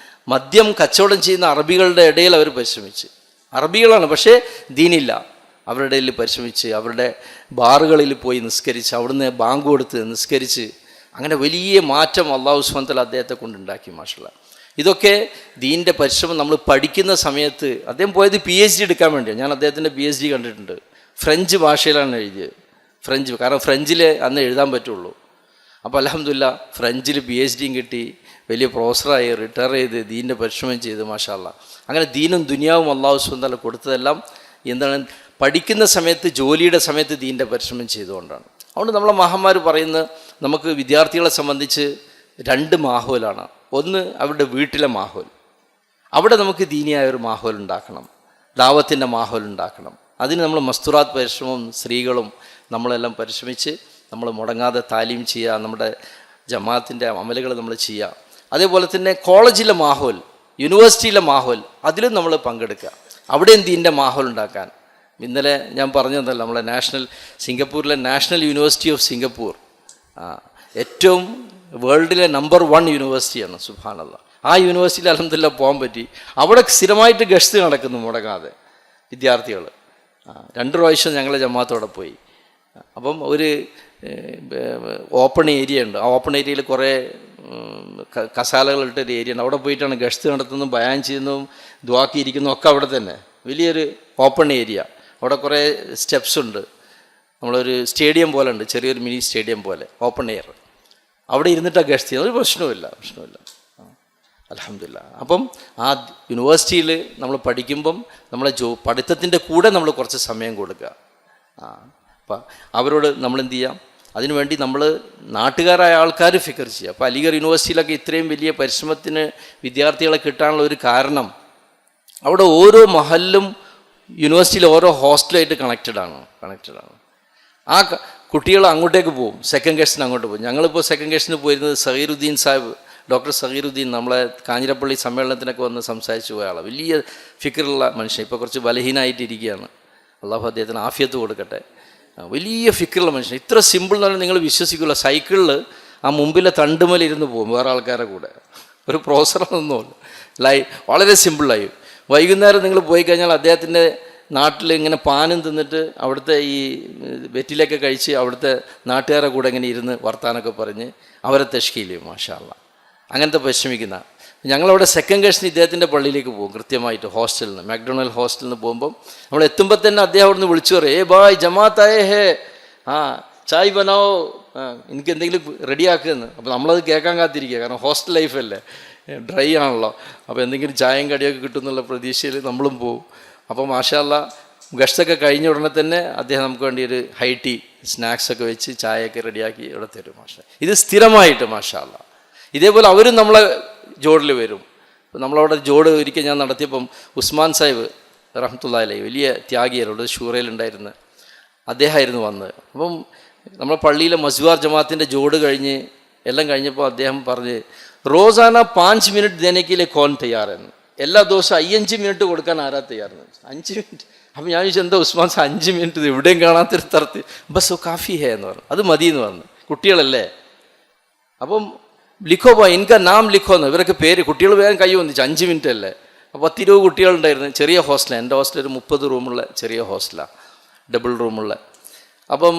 മദ്യം കച്ചവടം ചെയ്യുന്ന അറബികളുടെ ഇടയിൽ അവർ പരിശ്രമിച്ച്, അറബികളാണ് പക്ഷേ ദീനില്ല, അവരുടെ ഇടയിൽ പരിശ്രമിച്ച് അവരുടെ ബാറുകളിൽ പോയി നിസ്കരിച്ച് അവിടുന്ന് ബാങ്ക് കൊടുത്ത് നിസ്കരിച്ച് അങ്ങനെ വലിയ മാറ്റം അള്ളാഹു സുബ്ഹാനഹു വ തആല അദ്ദേഹത്തെ കൊണ്ടുണ്ടാക്കി. മാഷല്ലാഹ്. ഇതൊക്കെ ദീൻ്റെ പരിശ്രമം നമ്മൾ പഠിക്കുന്ന സമയത്ത്. അദ്ദേഹം പോയത് PhD എടുക്കാൻ വേണ്ടിയാണ്. ഞാൻ അദ്ദേഹത്തിൻ്റെ PhD കണ്ടിട്ടുണ്ട്. ഫ്രഞ്ച് ഭാഷയിലാണ് എഴുതിയത്. ഫ്രഞ്ച്, കാരണം ഫ്രഞ്ചിൽ അന്ന് എഴുതാൻ പറ്റുള്ളൂ. അപ്പോൾ അൽഹംദുലില്ലാ ഫ്രഞ്ചിൽ PhDയും കിട്ടി, വലിയ പ്രൊഫസറായി, റിട്ടയർ ചെയ്ത് ദീൻ്റെ പരിശ്രമം ചെയ്ത്. മാഷാഅല്ലാഹ്. അങ്ങനെ ദീനും ദുനിയാവും അള്ളാഹു സുബ്ഹാനഹു വ തആല കൊടുത്തതെല്ലാം എന്താണ്, പഠിക്കുന്ന സമയത്ത് ജോലിയുടെ സമയത്ത് ദീൻ്റെ പരിശ്രമം ചെയ്തുകൊണ്ടാണ്. അതുകൊണ്ട് നമ്മളെ മഹാന്മാർ പറയുന്നത് നമുക്ക് വിദ്യാർത്ഥികളെ സംബന്ധിച്ച് 2 മാഹോലാണ്. ഒന്ന് അവരുടെ വീട്ടിലെ മാഹോൽ, അവിടെ നമുക്ക് ദീനിയായ ഒരു മാഹോൽ ഉണ്ടാക്കണം, ദാവത്തിൻ്റെ മാഹോൽ ഉണ്ടാക്കണം. അതിന് നമ്മൾ മസ്തുറാത്ത് പരിശ്രമവും സ്ത്രീകളും നമ്മളെല്ലാം പരിശ്രമിച്ച് നമ്മൾ മുടങ്ങാതെ താലീം ചെയ്യുക, നമ്മുടെ ജമാഅത്തിൻ്റെ അമലുകൾ നമ്മൾ ചെയ്യുക. അതേപോലെ തന്നെ കോളേജിലെ മാഹോൽ, യൂണിവേഴ്സിറ്റിയിലെ മാഹോൽ, അതിലും നമ്മൾ പങ്കെടുക്കുക, അവിടെയും ദീൻ്റെ മാഹോൽ ഉണ്ടാക്കാൻ. ഇന്നലെ ഞാൻ പറഞ്ഞതല്ല, നമ്മളെ സിംഗപ്പൂരിലെ നാഷണൽ യൂണിവേഴ്സിറ്റി ഓഫ് സിംഗപ്പൂർ ഏറ്റവും വേൾഡിലെ നമ്പർ 1 യൂണിവേഴ്സിറ്റിയാണ്. സുബ്ഹാനല്ലാഹ്. ആ യൂണിവേഴ്സിറ്റിയിൽ അൽഹംദുലില്ലാഹ് പോകാൻ പറ്റി. അവിടെ സ്ഥിരമായിട്ട് ഗസ്റ്റ് നടക്കുന്നു മുടങ്ങാതെ വിദ്യാർത്ഥികൾ. 2 പ്രാവശ്യം ഞങ്ങളെ ജമാഅത്തോടെ പോയി. അപ്പം ഒരു ഓപ്പൺ ഏരിയ ഉണ്ട്. ആ ഓപ്പൺ ഏരിയയിൽ കുറേ കസാലകളിട്ടൊരു ഏരിയ ഉണ്ട്. അവിടെ പോയിട്ടാണ് ഗസ്റ്റ് നടത്തുന്നതും ബയാൻ ചെയ്യുന്നതും ദുആക്കിയിരിക്കുന്നതും ഒക്കെ അവിടെ തന്നെ. വലിയൊരു ഓപ്പൺ ഏരിയ. അവിടെ കുറേ സ്റ്റെപ്സ് ഉണ്ട്. നമ്മളൊരു സ്റ്റേഡിയം പോലെ ഉണ്ട്, ചെറിയൊരു മിനി സ്റ്റേഡിയം പോലെ, ഓപ്പൺ എയർ. അവിടെ ഇരുന്നിട്ടാണ് ഗസ്റ്റ് ചെയ്യുന്നത്. ഒരു പ്രശ്നവുമില്ല. അൽഹംദുലില്ലാഹ്. അപ്പം ആ യൂണിവേഴ്സിറ്റിയിൽ നമ്മൾ പഠിക്കുമ്പം നമ്മളെ പഠിത്തത്തിൻ്റെ കൂടെ നമ്മൾ കുറച്ച് സമയം കൊടുക്കുക. അപ്പം അവരോട് നമ്മളെന്ത് ചെയ്യാം, അതിനുവേണ്ടി നമ്മൾ നാട്ടുകാരായ ആൾക്കാർ ഫിക്കർ ചെയ്യുക. അപ്പോൾ അലിഗർ യൂണിവേഴ്സിറ്റിയിലൊക്കെ ഇത്രയും വലിയ പരിശ്രമത്തിന് വിദ്യാർത്ഥികളെ കിട്ടാനുള്ള ഒരു കാരണം, അവിടെ ഓരോ മഹല്ലും യൂണിവേഴ്സിറ്റിയിൽ ഓരോ ഹോസ്റ്റലായിട്ട് കണക്റ്റഡാണ്. ആ കുട്ടികൾ അങ്ങോട്ടേക്ക് പോകും, സെക്കൻഡ് ഗസ്റ്റിന് അങ്ങോട്ട് പോകും. ഞങ്ങളിപ്പോൾ സെക്കൻഡ് ഗസ്റ്റിന് പോയിരുന്നത് സഗീറുദ്ദീൻ സാഹിബ്, ഡോക്ടർ സഗീറുദ്ദീൻ, നമ്മളെ കാഞ്ഞിരപ്പള്ളി സമ്മേളനത്തിനൊക്കെ വന്ന് സംസാരിച്ചു പോയ ആളാണ്. വലിയ ഫിക്കറുള്ള മനുഷ്യൻ. ഇപ്പോൾ കുറച്ച് ബലഹീനായിട്ടിരിക്കുകയാണ്. അള്ളാഹു അദ്ദേഹത്തിന് ആഫിയത്ത് കൊടുക്കട്ടെ. വലിയ ഫിക്കറുള്ള മനുഷ്യൻ. ഇത്ര സിമ്പിൾ എന്ന് പറഞ്ഞാൽ നിങ്ങൾ വിശ്വസിക്കില്ല. സൈക്കിളിൽ ആ മുമ്പിലെ തണ്ടുമലിരുന്ന് പോകും വേറെ ആൾക്കാരെ കൂടെ. ഒരു പ്രോസറൊന്നുമില്ല, വളരെ സിമ്പിളായി. വൈകുന്നേരം നിങ്ങൾ പോയി കഴിഞ്ഞാൽ അദ്ദേഹത്തിൻ്റെ നാട്ടിൽ ഇങ്ങനെ പാനും തിന്നിട്ട് അവിടുത്തെ ഈ വെറ്റിലൊക്കെ കഴിച്ച് അവിടുത്തെ നാട്ടുകാരെ കൂടെ ഇങ്ങനെ ഇരുന്ന് വർത്താനൊക്കെ പറഞ്ഞ് അവരെ തഷ്കീൽ ചെയ്യും. മാഷാ അല്ലാഹ്. അങ്ങനത്തെ പരിശ്രമിക്കുന്ന ഞങ്ങളവിടെ സെക്കൻഡ് ഗസ്റ്റിന് ഇദ്ദേഹത്തിൻ്റെ പള്ളിയിലേക്ക് പോകും കൃത്യമായിട്ട്. ഹോസ്റ്റലിൽ നിന്ന്, മാക്ഡൊണാൾഡ് ഹോസ്റ്റലിൽ നിന്ന് പോകുമ്പം നമ്മൾ എത്തുമ്പോൾ തന്നെ അദ്ദേഹം അവിടെ നിന്ന് വിളിച്ചു പറയും, ബായ് ജമാഅത്തായേ ഹേ, ചായ് ബനാവോ, എനിക്ക് എന്തെങ്കിലും റെഡിയാക്കുമെന്ന്. അപ്പോൾ നമ്മളത് കേൾക്കാൻ കാത്തിരിക്കുക, കാരണം ഹോസ്റ്റൽ ലൈഫല്ലേ, ഡ്രൈ ആണല്ലോ. അപ്പോൾ എന്തെങ്കിലും ചായയും കടിയൊക്കെ കിട്ടുമെന്നുള്ള പ്രതീക്ഷയിൽ നമ്മളും പോകും. അപ്പോൾ മാഷാ അല്ലാഹ് ഗസ്റ്റൊക്കെ കഴിഞ്ഞ ഉടനെ തന്നെ അദ്ദേഹം നമുക്ക് വേണ്ടി ഒരു ഹൈ ടീ സ്നാക്സൊക്കെ വെച്ച് ചായയൊക്കെ റെഡിയാക്കി ഇവിടെ തരും. മാഷാ, ഇത് സ്ഥിരമായിട്ട് മാഷാ അല്ലാഹ്. ഇതേപോലെ അവരും നമ്മളെ ജോഡിൽ വരും. നമ്മളവിടെ ജോഡ് ഒരിക്കൽ ഞാൻ നടത്തിയപ്പം ഉസ്മാൻ സാഹിബ് റഹ്മത്തുള്ളാഹി അലൈഹി, വലിയ ത്യാഗിയായിരുന്നു, ഷൂറയിലുണ്ടായിരുന്നു, അദ്ദേഹമായിരുന്നു വന്നത്. അപ്പം നമ്മളെ പള്ളിയിലെ മസ്വാർ ജമാഅത്തിൻ്റെ ജോഡ് കഴിഞ്ഞ് എല്ലാം കഴിഞ്ഞപ്പോൾ അദ്ദേഹം പറഞ്ഞ്, റോസാന 5 മിനിറ്റ് ദേനക്കിലെ കോൺ തയ്യാറെന്ന്. എല്ലാ ദിവസവും 5 മിനിറ്റ് കൊടുക്കാൻ ആരാ തയ്യാറെന്ന്. 5 മിനിറ്റ്. അപ്പം ഞാൻ ചോദിച്ചു, എന്താ ഉസ്മാൻ സാ 5 മിനിറ്റ് എവിടെയും കാണാത്തൊരു തരത്തിൽ, ബസ് കാഫി ഹേ എന്ന് പറഞ്ഞു. അത് മതി എന്ന് പറഞ്ഞു. കുട്ടികളല്ലേ. അപ്പം ലിഖോ ബോ ഇൻക നാം ലിഖോ എന്ന്, ഇവരൊക്കെ പേര്, കുട്ടികൾ വേഗം കൈ വന്നിച്ചു. 5 മിനിറ്റ് അല്ലേ. അപ്പോൾ 10-20 കുട്ടികളുണ്ടായിരുന്നു. ചെറിയ ഹോസ്റ്റലാണ്. എൻ്റെ ഹോസ്റ്റൽ ഒരു 30 റൂമുള്ള ചെറിയ ഹോസ്റ്റലാണ്, ഡബിൾ റൂമുള്ള. അപ്പം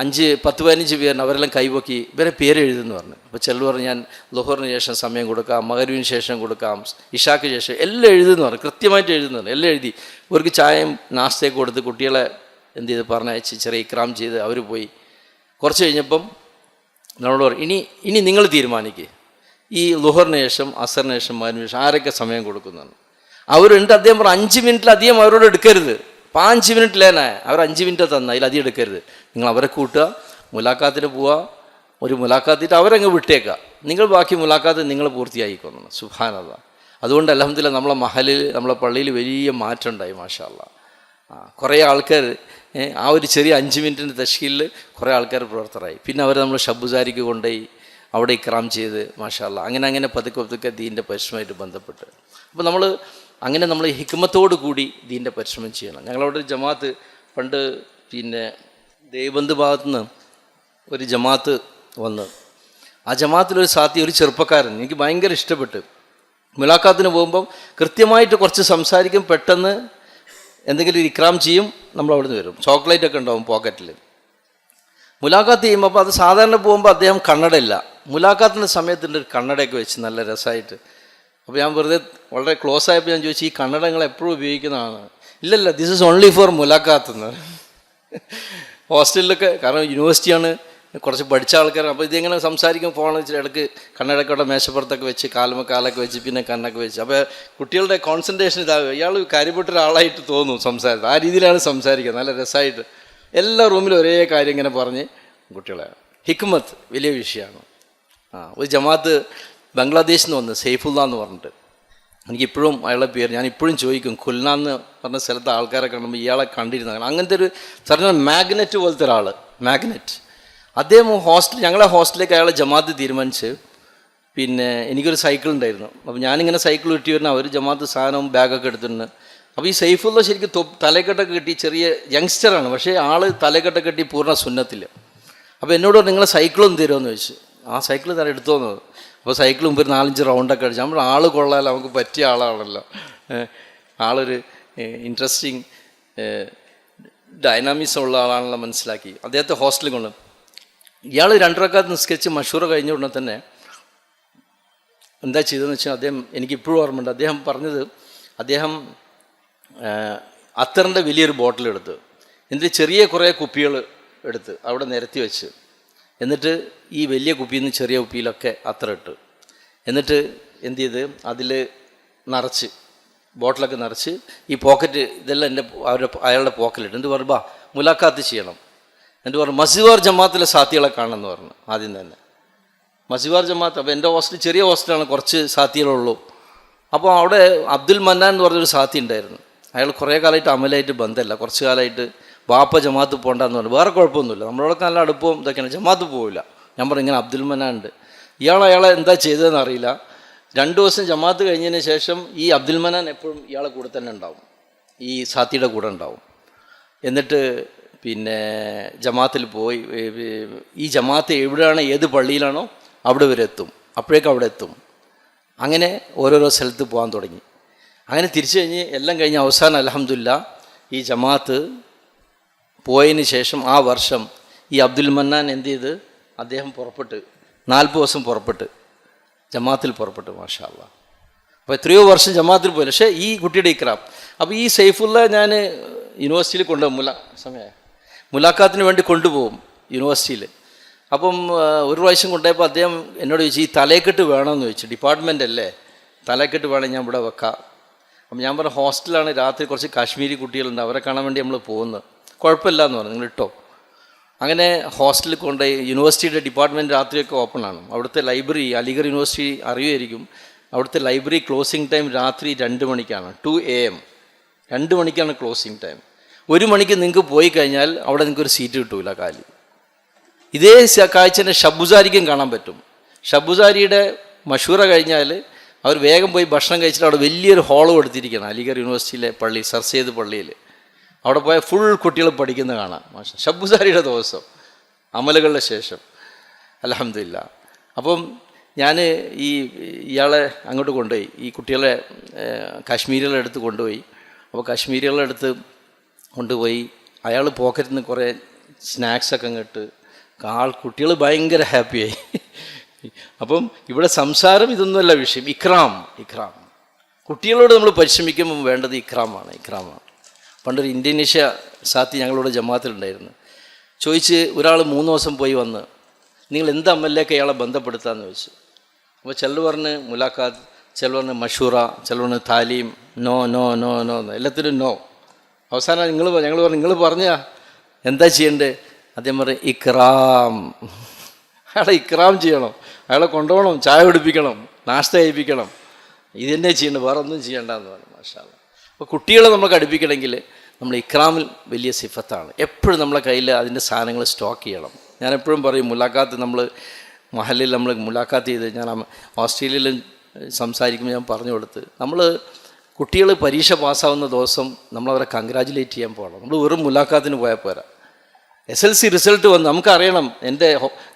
5-10-15 പേരിന് അവരെല്ലാം കൈവക്കി ഇവരെ പേര് എഴുതുമെന്ന് പറഞ്ഞു. അപ്പോൾ ചിലർ പറഞ്ഞു, ഞാൻ ലുഹറിന് ശേഷം സമയം കൊടുക്കാം, മഗ്‌രിബിന് ശേഷം കൊടുക്കാം, ഇഷാക്ക് ശേഷം, എല്ലാം എഴുതുമെന്ന് പറഞ്ഞു. കൃത്യമായിട്ട് എഴുതുന്നു, എല്ലാം എഴുതി. ഇവർക്ക് ചായയും നാസ്തയൊക്കെ കൊടുത്ത് കുട്ടികളെ എന്ത് ചെയ്ത് പറഞ്ഞയച്ച് ചെറിയ ഇക്രാം ചെയ്ത് അവർ പോയി. കുറച്ച് കഴിഞ്ഞപ്പം നമ്മളോട് പറഞ്ഞു, ഇനി നിങ്ങൾ തീരുമാനിക്കുക, ഈ ലുഹറിന് ശേഷം, അസറിന് ശേഷം, മഗ്‌രിബിന് ശേഷം ആരൊക്കെ സമയം കൊടുക്കുന്നതാണ്. അവരുണ്ട്. അദ്ദേഹം പറഞ്ഞു, 5 മിനിറ്റിലധികം അവരോട് എടുക്കരുത്. 5 മിനിറ്റ് ലേനാ, അവർ 5 മിനിറ്റ് തന്ന, അതിലധികം എടുക്കരുത്. നിങ്ങൾ അവരെ കൂട്ടുക, മുലാഖാത്തിന് പോവുക, ഒരു മുലാഖാത്തിട്ട് അവരങ്ങ് വിട്ടേക്കുക, നിങ്ങൾ ബാക്കി മുലാഖാത്ത് നിങ്ങൾ പൂർത്തിയാക്കിക്കൊന്നു. സുബ്ഹാനല്ലാഹ്. അതുകൊണ്ട് അൽഹംദുലില്ലാഹ് നമ്മളെ മഹലിൽ, നമ്മളെ പള്ളിയിൽ വലിയ മാറ്റം ഉണ്ടായി. മാഷാ അല്ലാഹ്. കുറേ ആൾക്കാർ ആ ഒരു ചെറിയ 5 മിനിറ്റിൻ്റെ തഷ്കീലിൽ കുറേ ആൾക്കാർ പ്രവർത്തകരായി. പിന്നെ അവർ നമ്മൾ ഷബ്ബുസാരിക്ക് കൊണ്ടുപോയി അവിടെ ഇക്രാം ചെയ്ത്. മാഷാ അല്ലാഹ്. അങ്ങനെ പതുക്കെ ദീൻ്റെ പരിശ്രമമായിട്ട് ബന്ധപ്പെട്ട്. അപ്പോൾ നമ്മൾ ഹിക്മത്തോടു കൂടി ദീൻ്റെ പരിശ്രമം ചെയ്യണം. ഞങ്ങളവിടെ ഒരു ജമാഅത്ത് പണ്ട്, പിന്നെ ദേവബന്ദ് ഭാഗത്തു നിന്ന് ഒരു ജമാഅത്ത് വന്ന് ആ ജമാഅത്തിലൊരു സാത്തി, ഒരു ചെറുപ്പക്കാരൻ എനിക്ക് ഭയങ്കര ഇഷ്ടപ്പെട്ട്. മുലാഖാത്തിന് പോകുമ്പം കൃത്യമായിട്ട് കുറച്ച് സംസാരിക്കും, പെട്ടെന്ന് എന്തെങ്കിലും ഒരു ഇക്രാം ചെയ്യും, നമ്മൾ അവിടുന്ന് വരും. ചോക്ലേറ്റ് ഒക്കെ ഉണ്ടാവും പോക്കറ്റിൽ. മുലാഖാത്ത് ചെയ്യുമ്പോൾ അപ്പോൾ അത് സാധാരണ പോകുമ്പോൾ അദ്ദേഹം കണ്ണടയില്ല, മുലാഖാത്തിൻ്റെ സമയത്തിൻ്റെ ഒരു കണ്ണടയൊക്കെ വെച്ച് നല്ല രസമായിട്ട്. അപ്പോൾ ഞാൻ വെറുതെ വളരെ ക്ലോസ് ആയപ്പോൾ ഞാൻ ചോദിച്ചു, ഈ കണ്ണടങ്ങൾ എപ്പോഴും ഉപയോഗിക്കുന്നതാണ്? ഇല്ലല്ല, ദിസ് ഈസ് ഓൺലി ഫോർ മുലാഖാത്ത് എന്ന്. ഹോസ്റ്റലിലൊക്കെ, കാരണം യൂണിവേഴ്സിറ്റിയാണ്, കുറച്ച് പഠിച്ച ആൾക്കാരാണ്. അപ്പോൾ ഇതെങ്ങനെ സംസാരിക്കും, ഫോൺ വെച്ചിട്ട് ഇടയ്ക്ക് കണ്ണടക്കോടെ മേശപ്പുറത്തൊക്കെ വെച്ച് കാലൊക്കെ വെച്ച് പിന്നെ കണ്ണൊക്കെ വെച്ച്, അപ്പോൾ കുട്ടികളുടെ കോൺസെൻട്രേഷൻ ഇതാകുക. ഇയാൾ കാര്യപ്പെട്ട ഒരാളായിട്ട് തോന്നും സംസാരിച്ചത്. ആ രീതിയിലാണ് സംസാരിക്കുക, നല്ല രസമായിട്ട്. എല്ലാ റൂമിലും ഒരേ കാര്യം ഇങ്ങനെ പറഞ്ഞ് കുട്ടികളെ. ഹിക്മത്ത് വലിയ വിഷയമാണ്. ഒരു ജമാഅത്ത് ബംഗ്ലാദേശിൽ നിന്ന് വന്ന് സെയ്ഫുല്ല എന്ന് പറഞ്ഞിട്ട്, എനിക്കിപ്പോഴും അയാളുടെ പേര് ഞാൻ ഇപ്പോഴും ചോദിക്കും. ഖുൽന എന്ന് പറഞ്ഞ സ്ഥലത്ത് ആൾക്കാരെ കാണുമ്പോൾ ഇയാളെ കണ്ടിരുന്നതാണ്. അങ്ങനത്തെ ഒരു സാറിന് മാഗ്നറ്റ് പോലത്തെ ഒരാൾ, മാഗ്നറ്റ്. അദ്ദേഹം ഞങ്ങളെ ഹോസ്റ്റലിലേക്ക് അയാളെ ജമാഅത്ത് തീരുമാനിച്ച്, പിന്നെ എനിക്കൊരു സൈക്കിൾ ഉണ്ടായിരുന്നു. അപ്പോൾ ഞാനിങ്ങനെ സൈക്കിൾ കിട്ടി വരുന്ന അവർ ജമാഅത്ത് സാധനവും ബാഗൊക്കെ എടുത്തിട്ടുണ്ട്. അപ്പോൾ ഈ സൈഫുള്ള ശരിക്കും തലക്കെട്ടൊക്കെ കെട്ടി, ചെറിയ യങ്സ്റ്ററാണ്, പക്ഷേ ആൾ തലക്കെട്ടൊക്കെ കെട്ടി പൂർണ്ണ സുന്നത്തില്ല. അപ്പോൾ എന്നോട് നിങ്ങളെ സൈക്കിളൊന്നും തരുമെന്ന് ചോദിച്ചു. ആ സൈക്കിൾ തന്നെ എടുത്തോന്നത്. അപ്പോൾ സൈക്കിൾ മുമ്പ് ഒരു 4-5 റൗണ്ടൊക്കെ അടിച്ചു. നമ്മൾ ആൾ കൊള്ളാമല്ലോ, നമുക്ക് പറ്റിയ ആളാണല്ലോ, ആളൊരു ഇൻട്രസ്റ്റിങ് ഡൈനാമിസം ഉള്ള ആളാണല്ലോ മനസ്സിലാക്കി. അദ്ദേഹത്തെ ഹോസ്റ്റലിൽ കൊണ്ട് ഇയാൾ 2 റക്അത്ത് നിസ്കരിച്ച് മഷൂറ കഴിഞ്ഞ ഉടനെ തന്നെ എന്താ ചെയ്തതെന്ന് വെച്ചാൽ, അദ്ദേഹം എനിക്കിപ്പോഴും ഓർമ്മയുണ്ട്, അദ്ദേഹം പറഞ്ഞത്, അദ്ദേഹം അത്തറിൻ്റെ വലിയൊരു ബോട്ടിലെടുത്ത്, എന്നിട്ട് ചെറിയ കുറേ കുപ്പികൾ എടുത്ത് അവിടെ നിരത്തി വെച്ച്, എന്നിട്ട് ഈ വലിയ കുപ്പിയിൽ നിന്ന് ചെറിയ കുപ്പിയിലൊക്കെ അത്തറിട്ട്, എന്നിട്ട് എന്ത് ചെയ്ത് അതിൽ നിറച്ച്, ബോട്ടിലൊക്കെ നിറച്ച് ഈ പോക്കറ്റ് ഇതെല്ലാം അയാളുടെ പോക്കറ്റിലിട്ട്, എന്നിട്ട് പറഞ്ഞു, മുലാഖാത്ത് ചെയ്യണം. എന്നിട്ട് പറഞ്ഞു, മസിവാർ ജമാഅത്തിലെ സാത്തികളെ കാണണമെന്ന് പറഞ്ഞു. ആദ്യം തന്നെ മസിവാർ ജമാഅത്ത്. അപ്പോൾ എൻ്റെ ഹോസ്റ്റൽ ചെറിയ ഹോസ്റ്റലാണ്, കുറച്ച് സാത്തികളുള്ളൂ. അപ്പോൾ അവിടെ അബ്ദുൽ മന്നാൻ എന്ന് പറഞ്ഞൊരു സാത്തി ഉണ്ടായിരുന്നു. അയാൾ കുറേ കാലമായിട്ട് അമലായിട്ട് ബന്ധമില്ല, കുറച്ച് കാലമായിട്ട് ബാപ്പ ജമാഅത്ത് പോകണ്ടെന്ന് പറഞ്ഞു. വേറെ കുഴപ്പമൊന്നുമില്ല, നമ്മളോടൊക്കെ നല്ല അടുപ്പവും ഇതൊക്കെയാണ്, ജമാഅത്ത് പോവില്ല. ഞാൻ പറഞ്ഞു, ഇങ്ങനെ അബ്ദുൽ മന്നാൻ ഉണ്ട്. അയാളെ എന്താ ചെയ്തതെന്ന് അറിയില്ല. 2 ദിവസം ജമാഅത്ത് കഴിഞ്ഞതിന് ശേഷം ഈ അബ്ദുൽ മന്നാൻ എപ്പോഴും ഇയാളെ കൂടെ തന്നെ ഉണ്ടാവും, ഈ സാത്തിയുടെ കൂടെ ഉണ്ടാവും. എന്നിട്ട് പിന്നെ ജമാഅത്തിൽ പോയി, ഈ ജമാഅത്ത് എവിടെയാണോ, ഏത് പള്ളിയിലാണോ അവിടെ വരെ എത്തും, അപ്പോഴേക്കും അവിടെ എത്തും. അങ്ങനെ ഓരോരോ സ്ഥലത്ത് പോകാൻ തുടങ്ങി. അങ്ങനെ തിരിച്ചു എല്ലാം കഴിഞ്ഞ് അവസാനം അൽഹംദുലില്ലാ ഈ ജമാഅത്ത് പോയതിന് ശേഷം ആ വർഷം ഈ അബ്ദുൽ മന്നാൻ എന്ത് ചെയ്ത്, അദ്ദേഹം പുറപ്പെട്ട് 40 ദിവസം പുറപ്പെട്ട് ജമാഅത്തിൽ പുറപ്പെട്ടു. മാഷാ അല്ലാഹ്. അപ്പോൾ എത്രയോ വർഷം ജമാഅത്തിൽ പോയി. പക്ഷേ ഈ കുട്ടിയുടെ ഇക്രാം. അപ്പോൾ ഈ സൈഫുള്ള ഞാൻ യൂണിവേഴ്സിറ്റിയിൽ കൊണ്ടുപോകും, മുലാഖാത്തിന് വേണ്ടി കൊണ്ടുപോകും യൂണിവേഴ്സിറ്റിയിൽ. അപ്പം ഒരു പ്രാവശ്യം കൊണ്ടുപോയപ്പോൾ അദ്ദേഹം എന്നോട് ചോദിച്ചു, ഈ തലക്കെട്ട് വേണമെന്ന് ചോദിച്ചു. ഡിപ്പാർട്ട്മെൻ്റ് അല്ലേ, തലക്കെട്ട് വേണം, ഞാൻ ഇവിടെ വെക്കാം. അപ്പം ഞാൻ പറഞ്ഞ ഹോസ്റ്റലാണ്, രാത്രി കുറച്ച് കാശ്മീരി കുട്ടികളുണ്ട്, അവരെ കാണാൻ വേണ്ടി നമ്മൾ പോകുന്നത്, കുഴപ്പമില്ല എന്ന് പറഞ്ഞു, നിങ്ങൾ ഇട്ടോ. അങ്ങനെ ഹോസ്റ്റലിൽ കൊണ്ടുപോയി. യൂണിവേഴ്സിറ്റിയുടെ ഡിപ്പാർട്ട്മെൻറ്റ് രാത്രിയൊക്കെ ഓപ്പണാണ്. അവിടുത്തെ ലൈബ്രറി, അലിഗർ യൂണിവേഴ്സിറ്റി അറിയുമായിരിക്കും, അവിടുത്തെ ലൈബ്രറി ക്ലോസിംഗ് ടൈം രാത്രി 2 മണിക്കാണ്, 2 AM 2 മണിക്കാണ് ക്ലോസിംഗ് ടൈം. 1 മണിക്ക് നിങ്ങൾക്ക് പോയി കഴിഞ്ഞാൽ അവിടെ നിങ്ങൾക്കൊരു സീറ്റ് കിട്ടൂല കാലി. ഇതേ കാഴ്ചനെ ഷബുസാരിക്കും കാണാൻ പറ്റും. ഷബുസാരിയുടെ മഷൂറ കഴിഞ്ഞാൽ അവർ വേഗം പോയി ഭക്ഷണം കഴിച്ചിട്ട് അവിടെ വലിയൊരു ഹാള് കൊടുത്തിരിക്കുകയാണ് അലിഗർ യൂണിവേഴ്സിറ്റിയിലെ പള്ളി, സർ സെയ്ദ് പള്ളിയിൽ. അവിടെ പോയാൽ ഫുൾ കുട്ടികൾ പഠിക്കുന്നത് കാണാം. മാഷാ, ഷബുസാരിയുടെ ദിവസം അമലുകളുടെ ശേഷം അൽഹംദുലില്ലാ. അപ്പം ഞാൻ ഇയാളെ അങ്ങോട്ട് കൊണ്ടുപോയി, ഈ കുട്ടികളെ കാശ്മീരികളെ അടുത്ത് കൊണ്ടുപോയി. അപ്പോൾ കാശ്മീരികളുടെ അടുത്ത് കൊണ്ടുപോയി അയാൾ പോക്കറ്റിൽ നിന്ന് കുറേ സ്നാക്സൊക്കെ ഇങ്ങോട്ട് കുട്ടികൾ ഭയങ്കര ഹാപ്പിയായി. അപ്പം ഇവിടെ സംസാരം ഇതൊന്നുമല്ല വിഷയം, ഇക്രാം. കുട്ടികളോട് നമ്മൾ പരിശ്രമിക്കുമ്പോൾ വേണ്ടത് ഇക്രാമാണ്. പണ്ടൊരു ഇന്തോനേഷ്യ സാത്തി ഞങ്ങളോട് ജമാഅത്തിലുണ്ടായിരുന്നു. ചോദിച്ച് ഒരാൾ 3 ദിവസം പോയി വന്ന്, നിങ്ങൾ എന്ത് അമലിലേക്ക് അയാളെ ബന്ധപ്പെടുത്താമെന്ന് ചോദിച്ചു. അപ്പോൾ ചിലർ പറഞ്ഞ് മുലാഖാത്ത്, ചിലർ പറഞ്ഞ് മഷൂറ, ചിലർ പറഞ്ഞ് താലീം. നോ നോ നോ നോ എല്ലാത്തിനും നോ. അവസാനം ഞങ്ങൾ പറഞ്ഞു, നിങ്ങൾ പറഞ്ഞാൽ എന്താ ചെയ്യണ്ടേ? അദ്ദേഹം പറയും, ഇക്രാം. അയാളെ ഇക്രാം ചെയ്യണം, അയാളെ കൊണ്ടുപോകണം, ചായ കുടിപ്പിക്കണം, നാശ്ത കഴിപ്പിക്കണം, ഇതെന്നെ ചെയ്യണം, വേറെ ഒന്നും ചെയ്യണ്ടെന്ന് പറഞ്ഞു. മാഷാ അല്ലാഹ്. അപ്പോൾ കുട്ടികളെ നമുക്ക് അടുപ്പിക്കണമെങ്കിൽ നമ്മൾ ഇക്രാമിൽ വലിയ സിഫത്താണ്. എപ്പോഴും നമ്മളെ കയ്യിൽ അതിൻ്റെ സാധനങ്ങൾ സ്റ്റോക്ക് ചെയ്യണം. ഞാൻ എപ്പോഴും പറയും, മുലാഖാത്ത് നമ്മൾ മഹലിൽ നമ്മൾ മുലാഖാത്ത് ചെയ്ത്, ഞാൻ ഓസ്ട്രേലിയയിൽ സംസാരിക്കുമ്പോൾ ഞാൻ പറഞ്ഞു കൊടുത്ത്, നമ്മൾ കുട്ടികൾ പരീക്ഷ പാസ്സാവുന്ന ദിവസം നമ്മളവരെ കൺഗ്രാജുലേറ്റ് ചെയ്യാൻ പോകണം. നമ്മൾ വെറും മുലാഖാത്തിന് പോയാൽ പോരാ. SLC റിസൾട്ട് വന്ന് നമുക്കറിയണം എൻ്റെ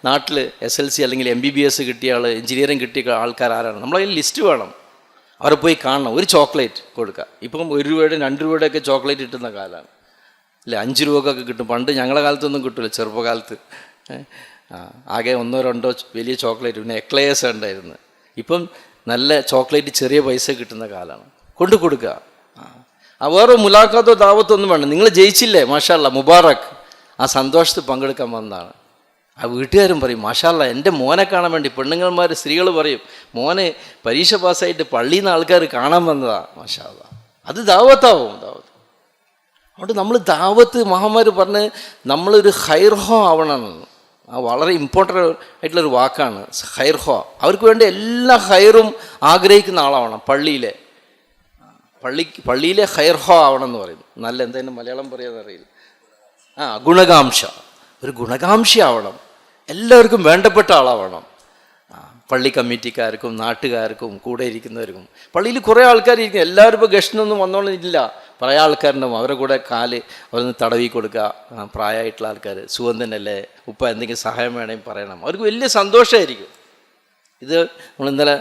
നാട്ടിൽ SLC അല്ലെങ്കിൽ MBBS കിട്ടിയ ആൾ, എഞ്ചിനീയറിംഗ് കിട്ടിയ ആൾക്കാർ ആരാണ്. നമ്മളതിൽ ലിസ്റ്റ് വേണം. അവരെ പോയി കാണണം. ഒരു ചോക്ലേറ്റ് കൊടുക്കുക. ഇപ്പം 1 രൂപയുടെ 2 രൂപയുടെയൊക്കെ ചോക്ലേറ്റ് കിട്ടുന്ന കാലമാണ് അല്ലേ. 5 രൂപക്കൊക്കെ കിട്ടും. പണ്ട് ഞങ്ങളുടെ കാലത്തൊന്നും കിട്ടില്ല, ചെറുപ്പകാലത്ത്. ആകെ 1 or 2 വലിയ ചോക്ലേറ്റ്, പിന്നെ എക്ലെയേഴ്സ് ഉണ്ടായിരുന്നു. ഇപ്പം നല്ല ചോക്ലേറ്റ് ചെറിയ പൈസ കിട്ടുന്ന കാലമാണ്. കൊണ്ടു കൊടുക്കുക. വേറെ മുലാഖാത്തോ ദാവത്തോ ഒന്നും വേണ്ട. നിങ്ങൾ ജയിച്ചില്ലേ, മാഷാ അല്ലാ, മുബാറക്. ആ സന്തോഷത്തിൽ പങ്കെടുക്കാൻ വന്നതാണ്. ആ വീട്ടുകാരും പറയും, മാഷാ അല്ലാ, എൻ്റെ മോനെ കാണാൻ വേണ്ടി. പെണ്ണുങ്ങന്മാർ, സ്ത്രീകൾ പറയും, മോനെ പരീക്ഷ പാസ്സായിട്ട് പള്ളിയിൽ നിന്ന് ആൾക്കാർ കാണാൻ വന്നതാ, മാഷാ അല്ലാ. അത് ദാവത്താവും. അതുകൊണ്ട് നമ്മൾ ദാവത്ത്, മഹാന്മാർ പറഞ്ഞ് നമ്മളൊരു ഖൈർഹോ ആവണമെന്ന്. വളരെ ഇമ്പോർട്ടൻ്റ് ആയിട്ടുള്ളൊരു വാക്കാണ് ഖൈർഹോ. അവർക്ക് വേണ്ടി എല്ലാ ഖൈറും ആഗ്രഹിക്കുന്ന ആളാവണം. പള്ളിയിലെ ഖൈർഹോ ആവണം എന്ന് പറയും. നല്ല എന്തായാലും മലയാളം പറയാന്നറിയില്ല. ഗുണകാംക്ഷ. ഒരു ഗുണകാംക്ഷയാവണം. എല്ലാവർക്കും വേണ്ടപ്പെട്ട ആളാവണം. പള്ളി കമ്മിറ്റിക്കാർക്കും നാട്ടുകാർക്കും കൂടെ ഇരിക്കുന്നവർക്കും. പള്ളിയിൽ കുറേ ആൾക്കാരിരിക്കും. എല്ലാവരും ഇപ്പോൾ ഗസ്റ്റിനൊന്നും വന്നോളന്നില്ല. പ്രായ ആൾക്കാരുണ്ടാവും. അവരുടെ കൂടെ അവരൊന്ന് തടവി കൊടുക്കുക. പ്രായമായിട്ടുള്ള ആൾക്കാർ, സുഖം തന്നെയല്ലേ, ഉപ്പ എന്തെങ്കിലും സഹായം വേണമെങ്കിൽ പറയണം. അവർക്ക് വലിയ സന്തോഷമായിരിക്കും. ഇത് നമ്മൾ ഇന്നലെ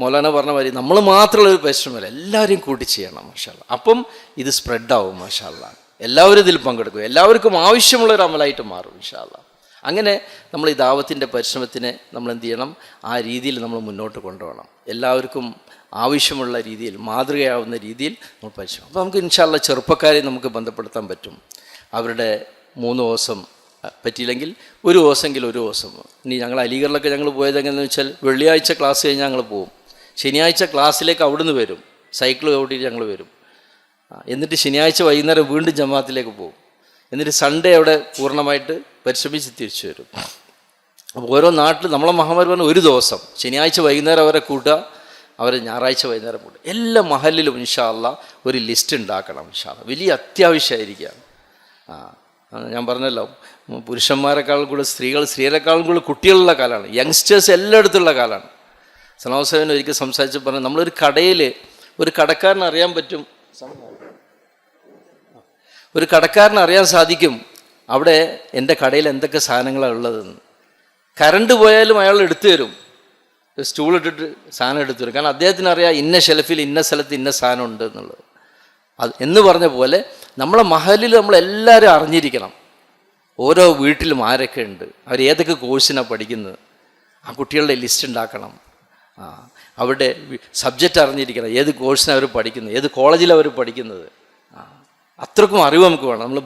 മൗലാന പറഞ്ഞ മാതിരി നമ്മൾ മാത്രമുള്ളൊരു പരിശ്രമമല്ല, എല്ലാവരെയും കൂട്ടി ചെയ്യണം, മാഷാ അല്ലാ. അപ്പം ഇത് സ്പ്രെഡാവും, മാഷാ അല്ലാ. എല്ലാവരും ഇതിൽ പങ്കെടുക്കും. എല്ലാവർക്കും ആവശ്യമുള്ളൊരു അമലായിട്ട് മാറും, ഇൻഷാ അല്ലാ. അങ്ങനെ നമ്മൾ ഈ ദാവത്തിൻ്റെ പരിശ്രമത്തിനെ നമ്മൾ എന്ത് ചെയ്യണം, ആ രീതിയിൽ നമ്മൾ മുന്നോട്ട് കൊണ്ടുപോകണം. എല്ലാവർക്കും ആവശ്യമുള്ള രീതിയിൽ, മാതൃകയാവുന്ന രീതിയിൽ നമ്മൾ പരിശ്രമം. അപ്പോൾ നമുക്ക് ഇൻഷാ അല്ലാ ചെറുപ്പക്കാരെ നമുക്ക് ബന്ധപ്പെടുത്താൻ പറ്റും. അവരുടെ 3 ദിവസം പറ്റിയില്ലെങ്കിൽ 1 ദിവസമെങ്കിൽ 1 ദിവസം. ഇനി ഞങ്ങൾ അലിഗറിലൊക്കെ ഞങ്ങൾ പോയത് എങ്ങനെയെന്ന് വെച്ചാൽ, വെള്ളിയാഴ്ച ക്ലാസ് കഴിഞ്ഞാൽ ഞങ്ങൾ പോവും. ശനിയാഴ്ച ക്ലാസ്സിലേക്ക് അവിടുന്ന് വരും, സൈക്കിൾ ഓടിയിട്ട് ഞങ്ങൾ വരും. എന്നിട്ട് ശനിയാഴ്ച വൈകുന്നേരം വീണ്ടും ജമാഅത്തിലേക്ക് പോകും. എന്നിട്ട് സൺഡേ അവിടെ പൂർണ്ണമായിട്ട് പരിശ്രമിച്ച് തിരിച്ചു വരും. അപ്പോൾ ഓരോ നാട്ടിൽ നമ്മളെ മഹാന്മാർ പറഞ്ഞ 1 ദിവസം, ശനിയാഴ്ച വൈകുന്നേരം അവരെ കൂട്ടുക, അവരെ ഞായറാഴ്ച വൈകുന്നേരം കൂട്ടുക. എല്ലാ മഹലിലും ഇൻഷാ അല്ലാ ഒരു ലിസ്റ്റ് ഉണ്ടാക്കണം. ഇൻഷാ അല്ലാ വലിയ അത്യാവശ്യമായിരിക്കുകയാണ്. ഞാൻ പറഞ്ഞല്ലോ, പുരുഷന്മാരെക്കാളും കൂടെ സ്ത്രീകളെക്കാളും കൂടെ കുട്ടികളുള്ള കാലമാണ്. യങ്സ്റ്റേഴ്സ് എല്ലായിടത്തുള്ള കാലമാണ്. സലാഹുസേവൻ ഒരിക്കൽ സംസാരിച്ച് പറഞ്ഞു, നമ്മളൊരു കടയിൽ ഒരു കടക്കാരന് അറിയാൻ പറ്റും, ഒരു കടക്കാരന് അറിയാൻ സാധിക്കും അവിടെ എൻ്റെ കടയിൽ എന്തൊക്കെ സാധനങ്ങളാണ് ഉള്ളതെന്ന്. കറണ്ട് പോയാലും അയാൾ എടുത്തു തരും, സ്റ്റൂൾ ഇട്ടിട്ട് സാധനം എടുത്തു തരും. കാരണം അദ്ദേഹത്തിന് അറിയാം ഇന്ന ഷെൽഫിൽ ഇന്ന സ്ഥലത്ത് ഇന്ന സാധനം ഉണ്ട് എന്നുള്ളത്. എന്ന് പറഞ്ഞ പോലെ നമ്മളെ മഹലിൽ നമ്മളെല്ലാവരും അറിഞ്ഞിരിക്കണം. ഓരോ വീട്ടിലും ആരൊക്കെ ഉണ്ട്, അവർ ഏതൊക്കെ കോഴ്സിനാണ് പഠിക്കുന്നത്, ആ കുട്ടികളുടെ ലിസ്റ്റ് ഉണ്ടാക്കണം. അവരുടെ സബ്ജക്റ്റ് അറിഞ്ഞിരിക്കണം, ഏത് കോഴ്സിനാണ് അവർ പഠിക്കുന്നത്, ഏത് കോളേജിലാണ് അവർ പഠിക്കുന്നത്. അത്രക്കും അറിവ് നമുക്ക് വേണം. നമ്മൾ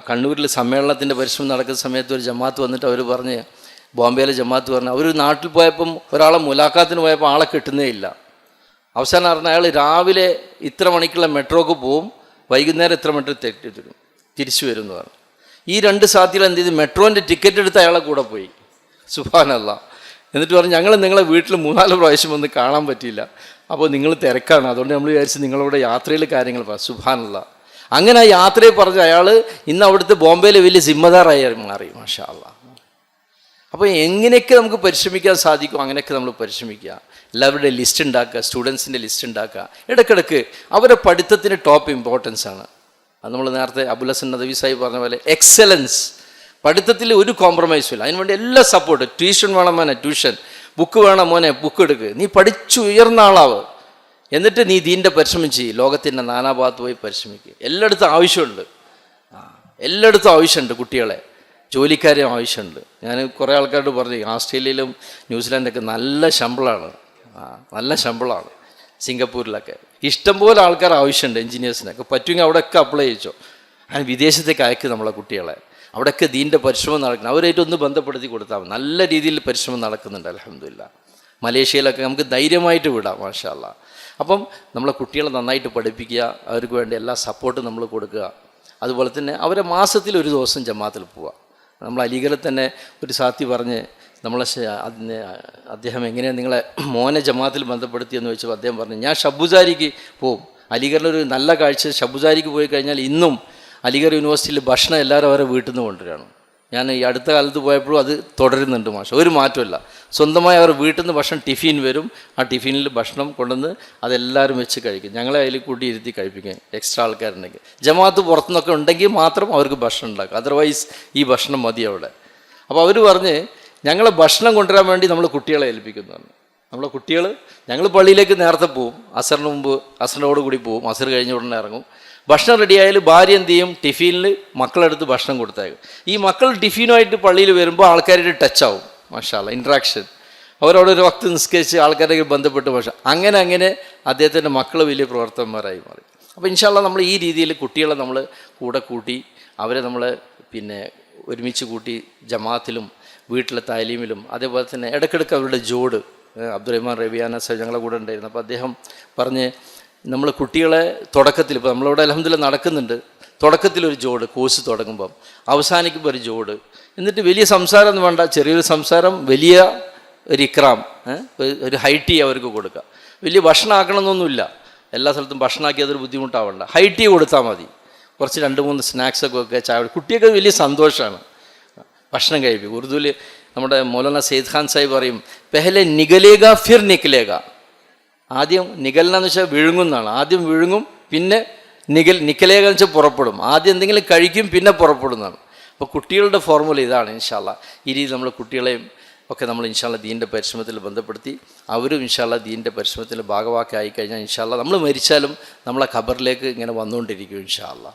കണ്ണൂരിൽ സമ്മേളനത്തിൻ്റെ പരിശ്രമം നടക്കുന്ന സമയത്ത് ഒരു ജമാഅത്ത് വന്നിട്ട് അവർ പറഞ്ഞ്, ബോംബെയിലെ ജമാഅത്ത് പറഞ്ഞ്, അവർ നാട്ടിൽ പോയപ്പം ഒരാളെ മുലാഖാത്തിന് പോയപ്പോൾ ആളെ കിട്ടുന്നേ ഇല്ല. അവസാനം പറഞ്ഞാൽ അയാൾ രാവിലെ ഇത്ര മണിക്കുള്ള മെട്രോക്ക് പോവും, വൈകുന്നേരം ഇത്ര മണിക്ക് തിരിച്ചു വരും എന്ന് പറഞ്ഞു. ഈ 2 സാധ്യത എന്ത് ചെയ്ത്, മെട്രോൻ്റെ ടിക്കറ്റ് എടുത്ത് അയാളെ കൂടെ പോയി. സുബ്ഹാനല്ലാ. എന്നിട്ട് പറഞ്ഞു, ഞങ്ങൾ നിങ്ങളെ വീട്ടിൽ 3-4 പ്രാവശ്യം വന്ന് കാണാൻ പറ്റിയില്ല, അപ്പോൾ നിങ്ങൾ തിരക്കാണ്, അതുകൊണ്ട് നമ്മൾ വിചാരിച്ച് നിങ്ങളോട് യാത്രയിൽ കാര്യങ്ങൾ പറ. സുബ്ഹാനല്ലാ. അങ്ങനെ ആ യാത്രയെ പറഞ്ഞ അയാൾ ഇന്ന് അവിടുത്തെ ബോംബെയിലെ വലിയ സിമ്മദാറായി മാറി, മാഷാ അല്ലാ. അപ്പോൾ എങ്ങനെയൊക്കെ നമുക്ക് പരിശ്രമിക്കാൻ സാധിക്കും അങ്ങനെയൊക്കെ നമ്മൾ പരിശ്രമിക്കുക. എല്ലാവരുടെയും ലിസ്റ്റ് ഉണ്ടാക്കുക, സ്റ്റുഡൻസിൻ്റെ ലിസ്റ്റ് ഉണ്ടാക്കുക. ഇടയ്ക്കിടയ്ക്ക് അവരുടെ പഠിത്തത്തിന് ടോപ്പ് ഇമ്പോർട്ടൻസ് ആണ്. അത് നമ്മൾ നേരത്തെ അബുൽ ഹസൻ നദവി സാഹിബ് പറഞ്ഞ പോലെ എക്സലൻസ്, പഠിത്തത്തിൽ ഒരു കോംപ്രമൈസും ഇല്ല. അതിനുവേണ്ടി എല്ലാ സപ്പോർട്ട്. ട്യൂഷൻ വേണം മോനെ, ട്യൂഷൻ, ബുക്ക് വേണം മോനെ, ബുക്ക് എടുക്കുക. നീ പഠിച്ചു ഉയർന്ന ആളാവ്, എന്നിട്ട് നീ ദീൻ്റെ പരിശ്രമം ചെയ്യും. ലോകത്തിൻ്റെ നാനാഭാഗത്ത് പോയി പരിശ്രമിക്കുക. എല്ലായിടത്തും ആവശ്യമുണ്ട് കുട്ടികളെ, ജോലിക്കാരെയും ആവശ്യമുണ്ട്. ഞാൻ കുറേ ആൾക്കാരോട് പറഞ്ഞു, ഓസ്ട്രേലിയയിലും ന്യൂസിലാൻഡൊക്കെ നല്ല ശമ്പളമാണ്, സിംഗപ്പൂരിലൊക്കെ ഇഷ്ടംപോലെ ആൾക്കാർ ആവശ്യമുണ്ട്. എൻജിനീയേഴ്സിനൊക്കെ പറ്റുമെങ്കിൽ അവിടെയൊക്കെ അപ്ലൈ ചെയ്യിച്ചോ. അതിന് വിദേശത്തേക്ക് അയക്കും നമ്മളെ കുട്ടികളെ. അവിടെയൊക്കെ ദീൻ്റെ പരിശ്രമം നടക്കണം. അവരായിട്ട് ഒന്ന് ബന്ധപ്പെടുത്തി കൊടുത്താൽ മതി. നല്ല രീതിയിൽ പരിശ്രമം നടക്കുന്നുണ്ട്, അൽഹംദുലില്ലാഹ്. മലേഷ്യയിലൊക്കെ നമുക്ക് ധൈര്യമായിട്ട് വിടാം, മാഷാ അല്ലാ. അപ്പം നമ്മളെ കുട്ടികളെ നന്നായിട്ട് പഠിപ്പിക്കുക, അവർക്ക് വേണ്ടി എല്ലാ സപ്പോർട്ടും നമ്മൾ കൊടുക്കുക. അതുപോലെ തന്നെ അവരെ മാസത്തിൽ 1 ദിവസം ജമാഅത്തിൽ പോവുക. നമ്മൾ അലിഗറിൽ തന്നെ ഒരു സാത്തി പറഞ്ഞ്, അദ്ദേഹം എങ്ങനെയാണ് നിങ്ങളെ മോനെ ജമാഅത്തിൽ ബന്ധപ്പെടുത്തിയെന്ന് ചോദിച്ചപ്പോൾ അദ്ദേഹം പറഞ്ഞു, ഞാൻ ഷബുസാരിക്ക് പോവും. അലിഗറിലൊരു നല്ല കാഴ്ച, ഷബുസാരിക്ക് പോയി കഴിഞ്ഞാൽ ഇന്നും അലിഗർ യൂണിവേഴ്സിറ്റിയിൽ ഭക്ഷണം എല്ലാവരും അവരെ വീട്ടിൽ നിന്ന് കൊണ്ടുവരികയാണ്. ഞാൻ ഈ അടുത്ത കാലത്ത് പോയപ്പോഴും അത് തുടരുന്നുണ്ട്, മാഷ, ഒരു മാറ്റമില്ല. സ്വന്തമായി അവർ വീട്ടിൽ നിന്ന് ഭക്ഷണം ടിഫിൻ വരും, ആ ടിഫിനിൽ ഭക്ഷണം കൊണ്ടുവന്ന് അതെല്ലാവരും വെച്ച് കഴിക്കും. ഞങ്ങളെ അതിൽ കൂട്ടി ഇരുത്തി കഴിപ്പിക്കും എക്സ്ട്രാ ആൾക്കാരുണ്ടെങ്കിൽ. ജമാഅത്ത് പുറത്തുനിന്നൊക്കെ ഉണ്ടെങ്കിൽ മാത്രം അവർക്ക് ഭക്ഷണം ഉണ്ടാക്കും, അതർവൈസ് ഈ ഭക്ഷണം മതി അവിടെ. അപ്പോൾ അവർ പറഞ്ഞ് ഞങ്ങളെ ഭക്ഷണം കൊണ്ടുവരാൻ വേണ്ടി നമ്മൾ കുട്ടികളെ ഏൽപ്പിക്കുന്നതാണ്. നമ്മളെ കുട്ടികൾ, ഞങ്ങൾ പള്ളിയിലേക്ക് നേരത്തെ പോവും, അസറിന് മുമ്പ് അസറിനോട് കൂടി പോവും, അസർ കഴിഞ്ഞ ഉടനെ ഇറങ്ങും. ഭക്ഷണം റെഡിയായാലും ഭാര്യ എന്ത് ചെയ്യും, ടിഫിനിൽ മക്കളെടുത്ത് ഭക്ഷണം കൊടുത്തേക്കും. ഈ മക്കൾ ടിഫിനുമായിട്ട് പള്ളിയിൽ വരുമ്പോൾ ആൾക്കാരുടെ ടച്ച് ആവും, മാഷാ അല്ലാ, ഇൻട്രാക്ഷൻ. അവരവിടെ ഒരു വക്ത് നിസ്കരിച്ച് ആൾക്കാരെ ബന്ധപ്പെട്ട് അങ്ങനെ അദ്ദേഹത്തിൻ്റെ മക്കൾ വലിയ പ്രവർത്തകന്മാരായി മാറി. അപ്പോൾ ഇൻഷാ അല്ലാ നമ്മൾ ഈ രീതിയിൽ കുട്ടികളെ നമ്മൾ കൂടെ കൂട്ടി അവരെ നമ്മൾ പിന്നെ ഒരുമിച്ച് കൂട്ടി ജമാഅത്തിലും വീട്ടിലെ താലീമിലും അതേപോലെ തന്നെ ഇടയ്ക്കിടയ്ക്ക് അവരുടെ ജോഡ് അബ്ദുറഹ്മാൻ റബിയാന സാഹിബ് ഞങ്ങളെ കൂടെ ഉണ്ടായിരുന്നു. അപ്പോൾ അദ്ദേഹം പറഞ്ഞ് നമ്മൾ കുട്ടികളെ തുടക്കത്തിൽ, ഇപ്പോൾ നമ്മളിവിടെ അൽഹംദുലില്ലാഹ് നടക്കുന്നുണ്ട്, തുടക്കത്തിലൊരു ജോഡ് കോഴ്സ് തുടങ്ങുമ്പം, അവസാനിക്കുമ്പോൾ ഒരു ജോഡ്, എന്നിട്ട് വലിയ സംസാരം ഒന്നും വേണ്ട, ചെറിയൊരു സംസാരം, വലിയ ഒരു ഇക്രാം, ഒരു ഹൈറ്റി അവർക്ക് കൊടുക്കുക. വലിയ ഭക്ഷണം ആക്കണമെന്നൊന്നുമില്ല, എല്ലാ സ്ഥലത്തും ഭക്ഷണമാക്കി അതൊരു ബുദ്ധിമുട്ടാവണ്ട, ഹൈറ്റി കൊടുത്താൽ മതി. കുറച്ച് 2-3 സ്നാക്സൊക്കെ വെക്കുക, ചായ. കുട്ടിയൊക്കെ വലിയ സന്തോഷമാണ് ഭക്ഷണം കഴിപ്പിക്കും. ഉറുദുവിൽ നമ്മുടെ മൗലാന സെയ്ദ് ഖാൻ സാഹിബ് പറയും, പെഹലെ നികലേഗ ഫിർ നിക്കലേഗ. ആദ്യം നികലന എന്ന് വെച്ചാൽ വിഴുങ്ങുന്നതാണ്, ആദ്യം വിഴുങ്ങും പിന്നെ നിക്കലേഗ എന്ന് വെച്ചാൽ പുറപ്പെടും. ആദ്യം എന്തെങ്കിലും കഴിക്കും പിന്നെ പുറപ്പെടുന്നതാണ്. അപ്പോൾ കുട്ടികളുടെ ഫോർമുല ഇതാണ്. ഇൻഷാ അല്ലാ ഈ രീതി നമ്മൾ കുട്ടികളെയും ഒക്കെ നമ്മൾ ഇൻഷാ അല്ലാ ദീൻ്റെ പരിശ്രമത്തിൽ ബന്ധപ്പെടുത്തി അവരും ഇൻഷാ അല്ലാ ദീൻ്റെ പരിശ്രമത്തിൽ ഭാഗവാക്കായി കഴിഞ്ഞാൽ ഇൻഷാ അല്ലാ നമ്മൾ മരിച്ചാലും നമ്മളെ ഖബറിലേക്ക് ഇങ്ങനെ വന്നുകൊണ്ടിരിക്കും ഇൻഷാ അല്ലാ.